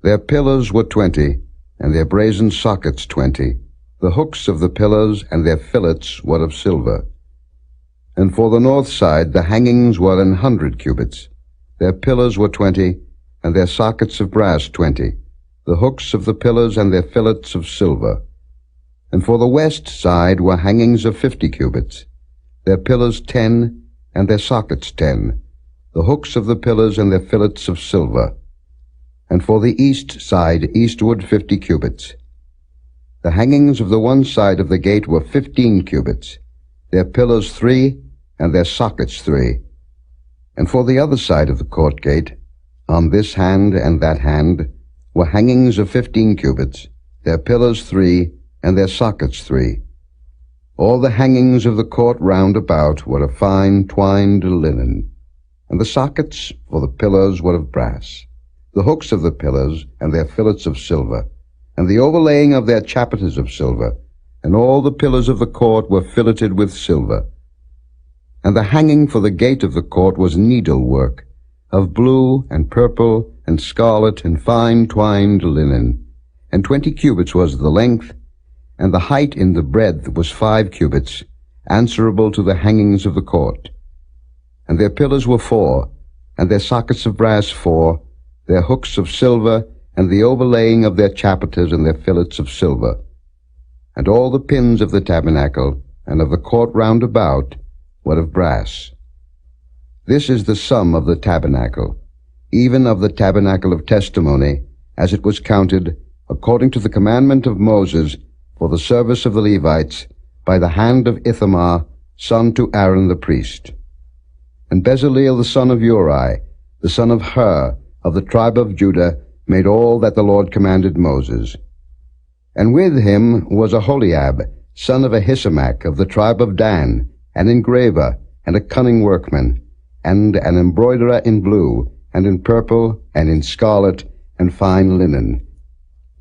Their pillars were 20, and their brazen sockets 20. The hooks of the pillars and their fillets were of silver. And for the north side the hangings were 100 cubits. Their pillars were 20, and their sockets of brass 20. The hooks of the pillars and their fillets of silver. And for the west side were hangings of 50 cubits. Their pillars 10, and their sockets 10. The hooks of the pillars and their fillets of silver. And for the east side eastward 50 cubits. The hangings of the one side of the gate were 15 cubits. Their pillars 3, and their sockets 3. And for the other side of the court gate, on this hand and that hand, were hangings of 15 cubits, their pillars 3, and their sockets 3. All the hangings of the court round about were of fine twined linen, and the sockets for the pillars were of brass. The hooks of the pillars and their fillets of silver, and the overlaying of their chapiters of silver, and all the pillars of the court were filleted with silver. And the hanging for the gate of the court was needlework, of blue and purple and scarlet and fine twined linen. And 20 cubits was the length, and the height in the breadth was 5 cubits, answerable to the hangings of the court. And their pillars were 4, and their sockets of brass 4, their hooks of silver, and the overlaying of their chapiters and their fillets of silver. And all the pins of the tabernacle and of the court round about were of brass. This is the sum of the tabernacle, even of the tabernacle of testimony, as it was counted, according to the commandment of Moses, for the service of the Levites, by the hand of Ithamar, son to Aaron the priest. And Bezaleel the son of Uri, the son of Hur, of the tribe of Judah, made all that the Lord commanded Moses. And with him was Aholiab, son of Ahisamach, of the tribe of Dan, an engraver, and a cunning workman, and an embroiderer in blue, and in purple, and in scarlet, and fine linen.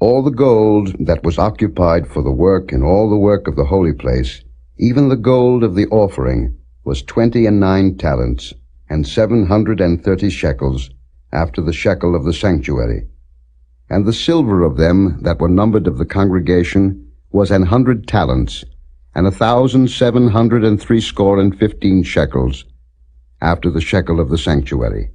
All the gold that was occupied for the work and all the work of the holy place, even the gold of the offering, was 29 talents, and 730 shekels, after the shekel of the sanctuary. And the silver of them that were numbered of the congregation was 100 talents, and 1,760 shekels, after the shekel of the sanctuary.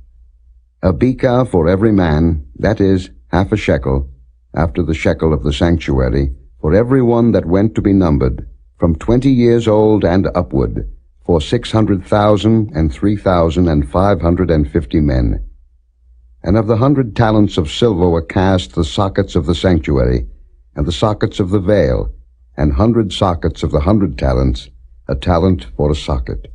A bekah for every man, that is, half a shekel, after the shekel of the sanctuary, for every one that went to be numbered, from 20 years old and upward, for 600,000 and 3,550 men. And of the 100 talents of silver were cast the sockets of the sanctuary, and the sockets of the veil, and 100 sockets of the 100 talents, a talent for a socket.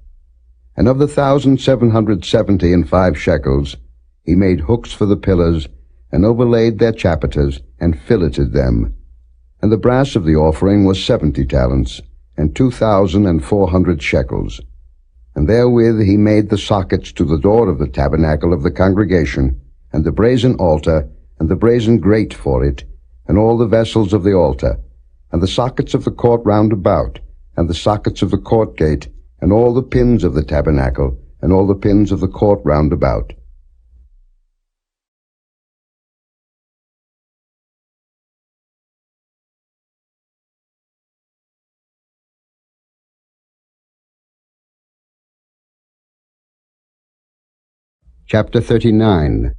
And of the 1,775 shekels, he made hooks for the pillars, and overlaid their chapiters, and filleted them. And the brass of the offering was 70 talents, and 2,400 shekels. And therewith he made the sockets to the door of the tabernacle of the congregation, and the brazen altar, and the brazen grate for it, and all the vessels of the altar, and the sockets of the court round about, and the sockets of the court gate, and all the pins of the tabernacle, and all the pins of the court round about. Chapter 39.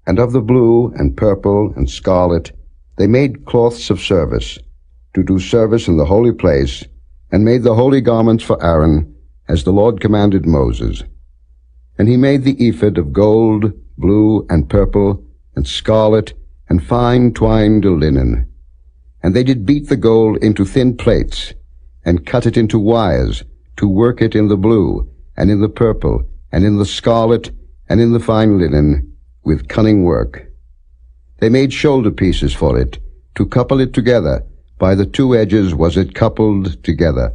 And of the blue, and purple, and scarlet, they made cloths of service, to do service in the holy place, and made the holy garments for Aaron, as the Lord commanded Moses. And he made the ephod of gold, blue, and purple, and scarlet, and fine twined linen. And they did beat the gold into thin plates, and cut it into wires, to work it in the blue, and in the purple, and in the scarlet, and in the fine linen, with cunning work. They made shoulder pieces for it, to couple it together. By the two edges was it coupled together.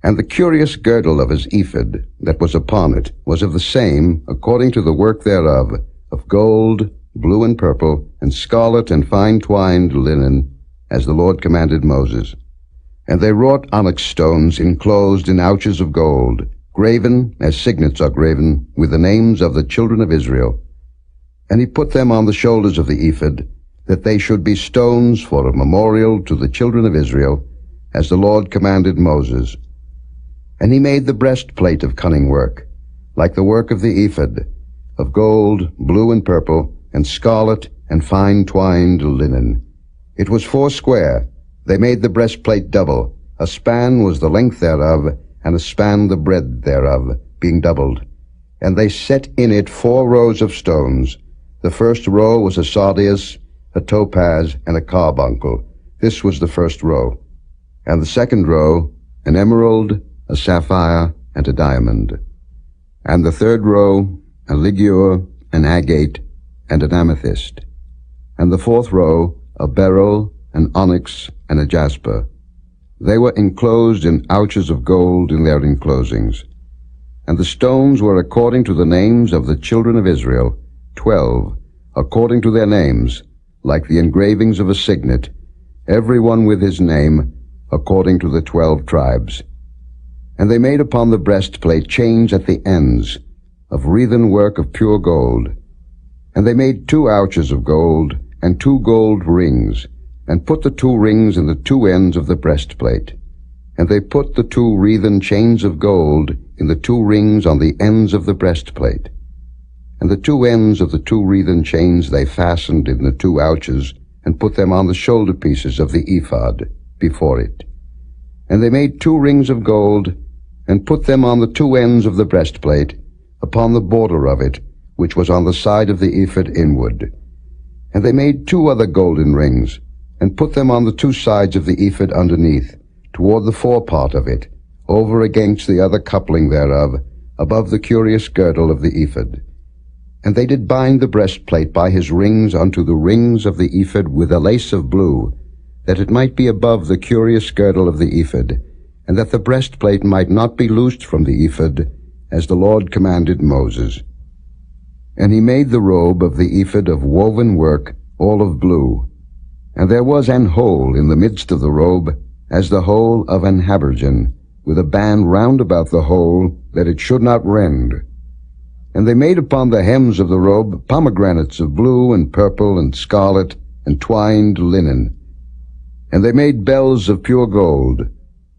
And the curious girdle of his ephod that was upon it was of the same, according to the work thereof, of gold, blue and purple, and scarlet and fine twined linen, as the Lord commanded Moses. And they wrought onyx stones enclosed in ouches of gold, graven, as signets are graven, with the names of the children of Israel. And he put them on the shoulders of the ephod, that they should be stones for a memorial to the children of Israel, as the Lord commanded Moses. And he made the breastplate of cunning work, like the work of the ephod, of gold, blue and purple, and scarlet, and fine twined linen. It was 4 square. They made the breastplate double. A span was the length thereof, and a span the breadth thereof, being doubled. And they set in it 4 rows of stones. The first row was a sardius, a topaz, and a carbuncle. This was the first row. And the second row, an emerald, a sapphire, and a diamond. And the third row, a ligure, an agate, and an amethyst. And the fourth row, a beryl, an onyx, and a jasper. They were enclosed in ouches of gold in their enclosings. And the stones were according to the names of the children of Israel, 12, according to their names, like the engravings of a signet, every one with his name, according to the 12 tribes. And they made upon the breastplate chains at the ends, of wreathen work of pure gold. And they made 2 ouches of gold, and 2 gold rings, and put the 2 rings in the 2 ends of the breastplate. And they put the 2 wreathen chains of gold in the 2 rings on the ends of the breastplate. And the 2 ends of the 2 wreathen chains they fastened in the 2 ouches, and put them on the shoulder pieces of the ephod before it. And they made 2 rings of gold, and put them on the 2 ends of the breastplate, upon the border of it, which was on the side of the ephod inward. And they made 2 other golden rings, and put them on the 2 sides of the ephod underneath, toward the forepart of it, over against the other coupling thereof, above the curious girdle of the ephod. And they did bind the breastplate by his rings unto the rings of the ephod with a lace of blue, that it might be above the curious girdle of the ephod, and that the breastplate might not be loosed from the ephod, as the Lord commanded Moses. And he made the robe of the ephod of woven work, all of blue. And there was an hole in the midst of the robe, as the hole of an habergeon, with a band round about the hole, that it should not rend. And they made upon the hems of the robe pomegranates of blue and purple and scarlet and twined linen. And they made bells of pure gold,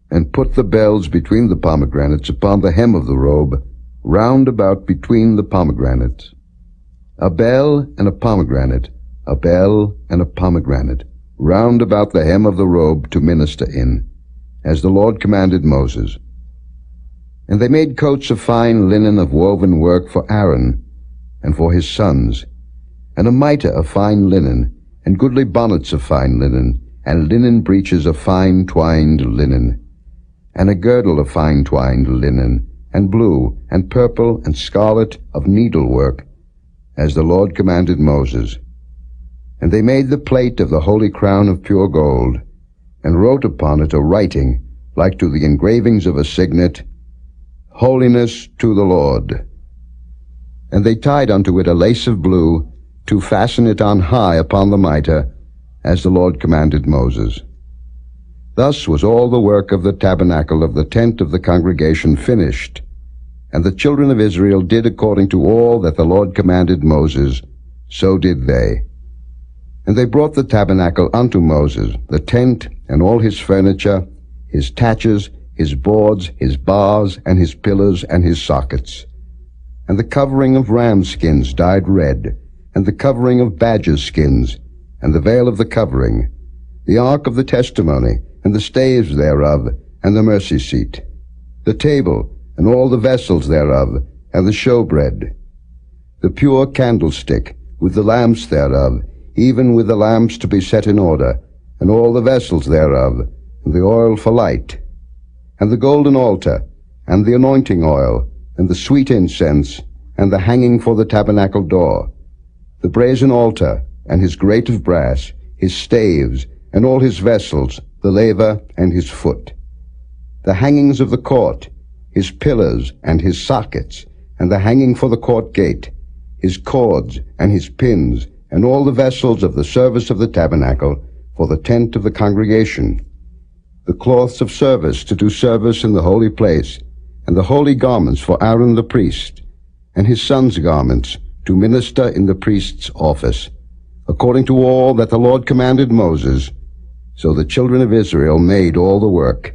and put the bells between the pomegranates upon the hem of the robe, round about between the pomegranates. A bell and a pomegranate, a bell and a pomegranate, round about the hem of the robe to minister in, as the Lord commanded Moses. And they made coats of fine linen of woven work for Aaron and for his sons, and a mitre of fine linen, and goodly bonnets of fine linen, and linen breeches of fine twined linen, and a girdle of fine twined linen, and blue, and purple, and scarlet of needlework, as the Lord commanded Moses. And they made the plate of the holy crown of pure gold, and wrote upon it a writing, like to the engravings of a signet, Holiness to the Lord. And they tied unto it a lace of blue, to fasten it on high upon the mitre, as the Lord commanded Moses. Thus was all the work of the tabernacle of the tent of the congregation finished. And the children of Israel did according to all that the Lord commanded Moses, so did they. And they brought the tabernacle unto Moses, the tent, and all his furniture, his taches, his boards, his bars, and his pillars, and his sockets, and the covering of ram skins dyed red, and the covering of badger skins, and the veil of the covering, the ark of the testimony, and the staves thereof, and the mercy seat, the table, and all the vessels thereof, and the showbread, the pure candlestick, with the lamps thereof, even with the lamps to be set in order, and all the vessels thereof, and the oil for light, and the golden altar, and the anointing oil, and the sweet incense, and the hanging for the tabernacle door, the brazen altar, and his grate of brass, his staves, and all his vessels, the laver, and his foot, the hangings of the court, his pillars, and his sockets, and the hanging for the court gate, his cords, and his pins, and all the vessels of the service of the tabernacle, for the tent of the congregation, the cloths of service to do service in the holy place, and the holy garments for Aaron the priest, and his sons' garments to minister in the priest's office, according to all that the Lord commanded Moses. So the children of Israel made all the work.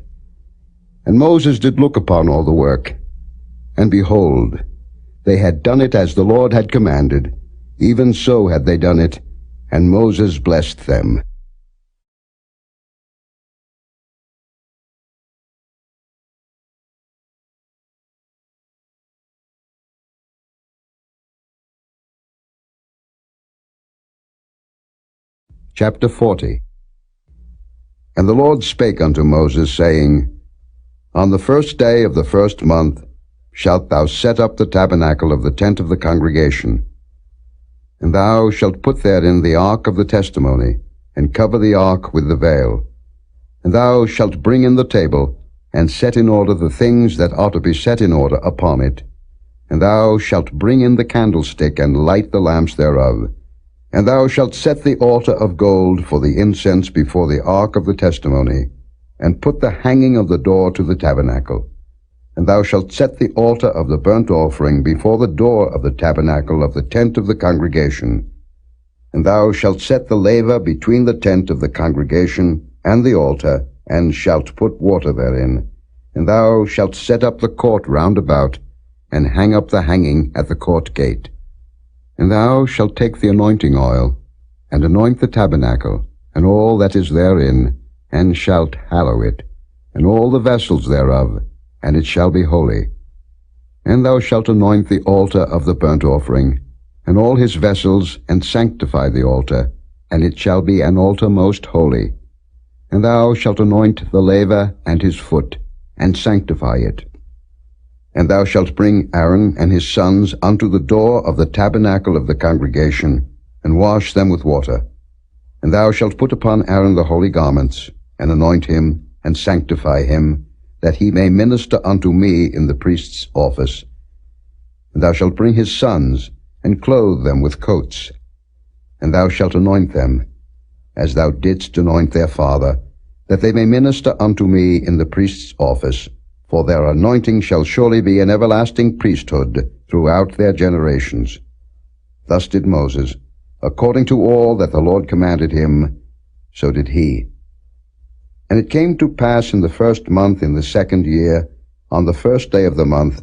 And Moses did look upon all the work, and behold, they had done it as the Lord had commanded, even so had they done it, and Moses blessed them. Chapter 40. And the Lord spake unto Moses, saying, On the first day of the first month shalt thou set up the tabernacle of the tent of the congregation. And thou shalt put therein the ark of the testimony, and cover the ark with the veil. And thou shalt bring in the table, and set in order the things that ought to be set in order upon it. And thou shalt bring in the candlestick, and light the lamps thereof. And thou shalt set the altar of gold for the incense before the ark of the testimony, and put the hanging of the door to the tabernacle. And thou shalt set the altar of the burnt offering before the door of the tabernacle of the tent of the congregation. And thou shalt set the laver between the tent of the congregation and the altar, and shalt put water therein. And thou shalt set up the court round about, and hang up the hanging at the court gate. And thou shalt take the anointing oil, and anoint the tabernacle, and all that is therein, and shalt hallow it, and all the vessels thereof, and it shall be holy. And thou shalt anoint the altar of the burnt offering, and all his vessels, and sanctify the altar, and it shall be an altar most holy. And thou shalt anoint the laver and his foot, and sanctify it. And thou shalt bring Aaron and his sons unto the door of the tabernacle of the congregation, and wash them with water. And thou shalt put upon Aaron the holy garments, and anoint him, and sanctify him, that he may minister unto me in the priest's office. And thou shalt bring his sons, and clothe them with coats. And thou shalt anoint them, as thou didst anoint their father, that they may minister unto me in the priest's office, for their anointing shall surely be an everlasting priesthood throughout their generations. Thus did Moses, according to all that the Lord commanded him, so did he. And it came to pass in the 1st month in the 2nd year, on the 1st day of the month,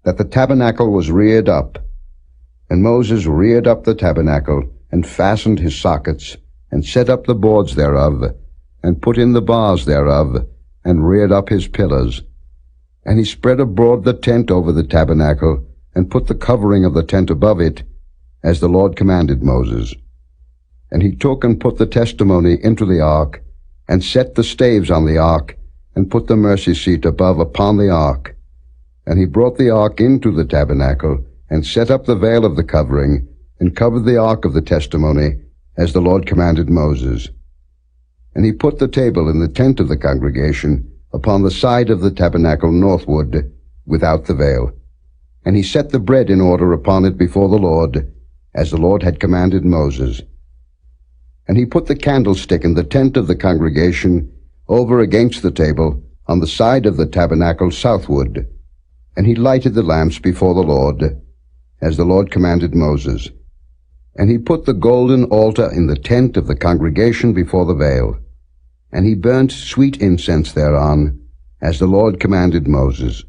that the tabernacle was reared up. And Moses reared up the tabernacle, and fastened his sockets, and set up the boards thereof, and put in the bars thereof, and reared up his pillars. And he spread abroad the tent over the tabernacle, and put the covering of the tent above it, as the Lord commanded Moses. And he took and put the testimony into the ark, and set the staves on the ark, and put the mercy seat above upon the ark. And he brought the ark into the tabernacle, and set up the veil of the covering, and covered the ark of the testimony, as the Lord commanded Moses. And he put the table in the tent of the congregation, upon the side of the tabernacle northward, without the veil. And he set the bread in order upon it before the Lord, as the Lord had commanded Moses. And he put the candlestick in the tent of the congregation, over against the table, on the side of the tabernacle southward. And he lighted the lamps before the Lord, as the Lord commanded Moses. And he put the golden altar in the tent of the congregation before the veil. And he burnt sweet incense thereon, as the Lord commanded Moses.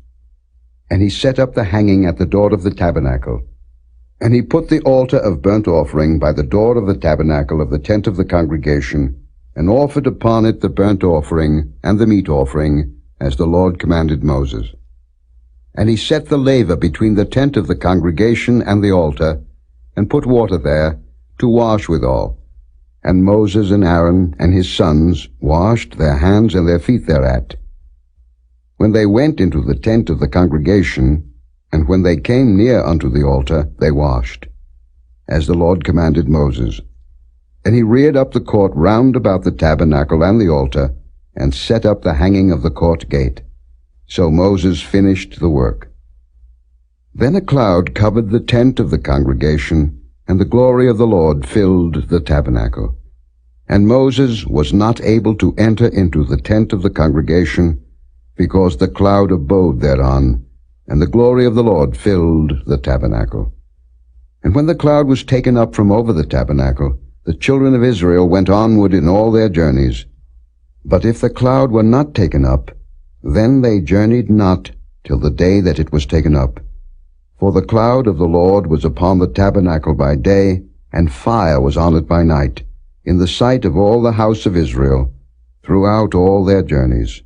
And he set up the hanging at the door of the tabernacle. And he put the altar of burnt offering by the door of the tabernacle of the tent of the congregation, and offered upon it the burnt offering and the meat offering, as the Lord commanded Moses. And he set the laver between the tent of the congregation and the altar, and put water there to wash withal. And Moses and Aaron and his sons washed their hands and their feet thereat. When they went into the tent of the congregation, and when they came near unto the altar, they washed, as the Lord commanded Moses. And he reared up the court round about the tabernacle and the altar, and set up the hanging of the court gate. So Moses finished the work. Then a cloud covered the tent of the congregation, and the glory of the Lord filled the tabernacle. And Moses was not able to enter into the tent of the congregation, because the cloud abode thereon, and the glory of the Lord filled the tabernacle. And when the cloud was taken up from over the tabernacle, the children of Israel went onward in all their journeys. But if the cloud were not taken up, then they journeyed not till the day that it was taken up. For the cloud of the Lord was upon the tabernacle by day, and fire was on it by night, in the sight of all the house of Israel, throughout all their journeys.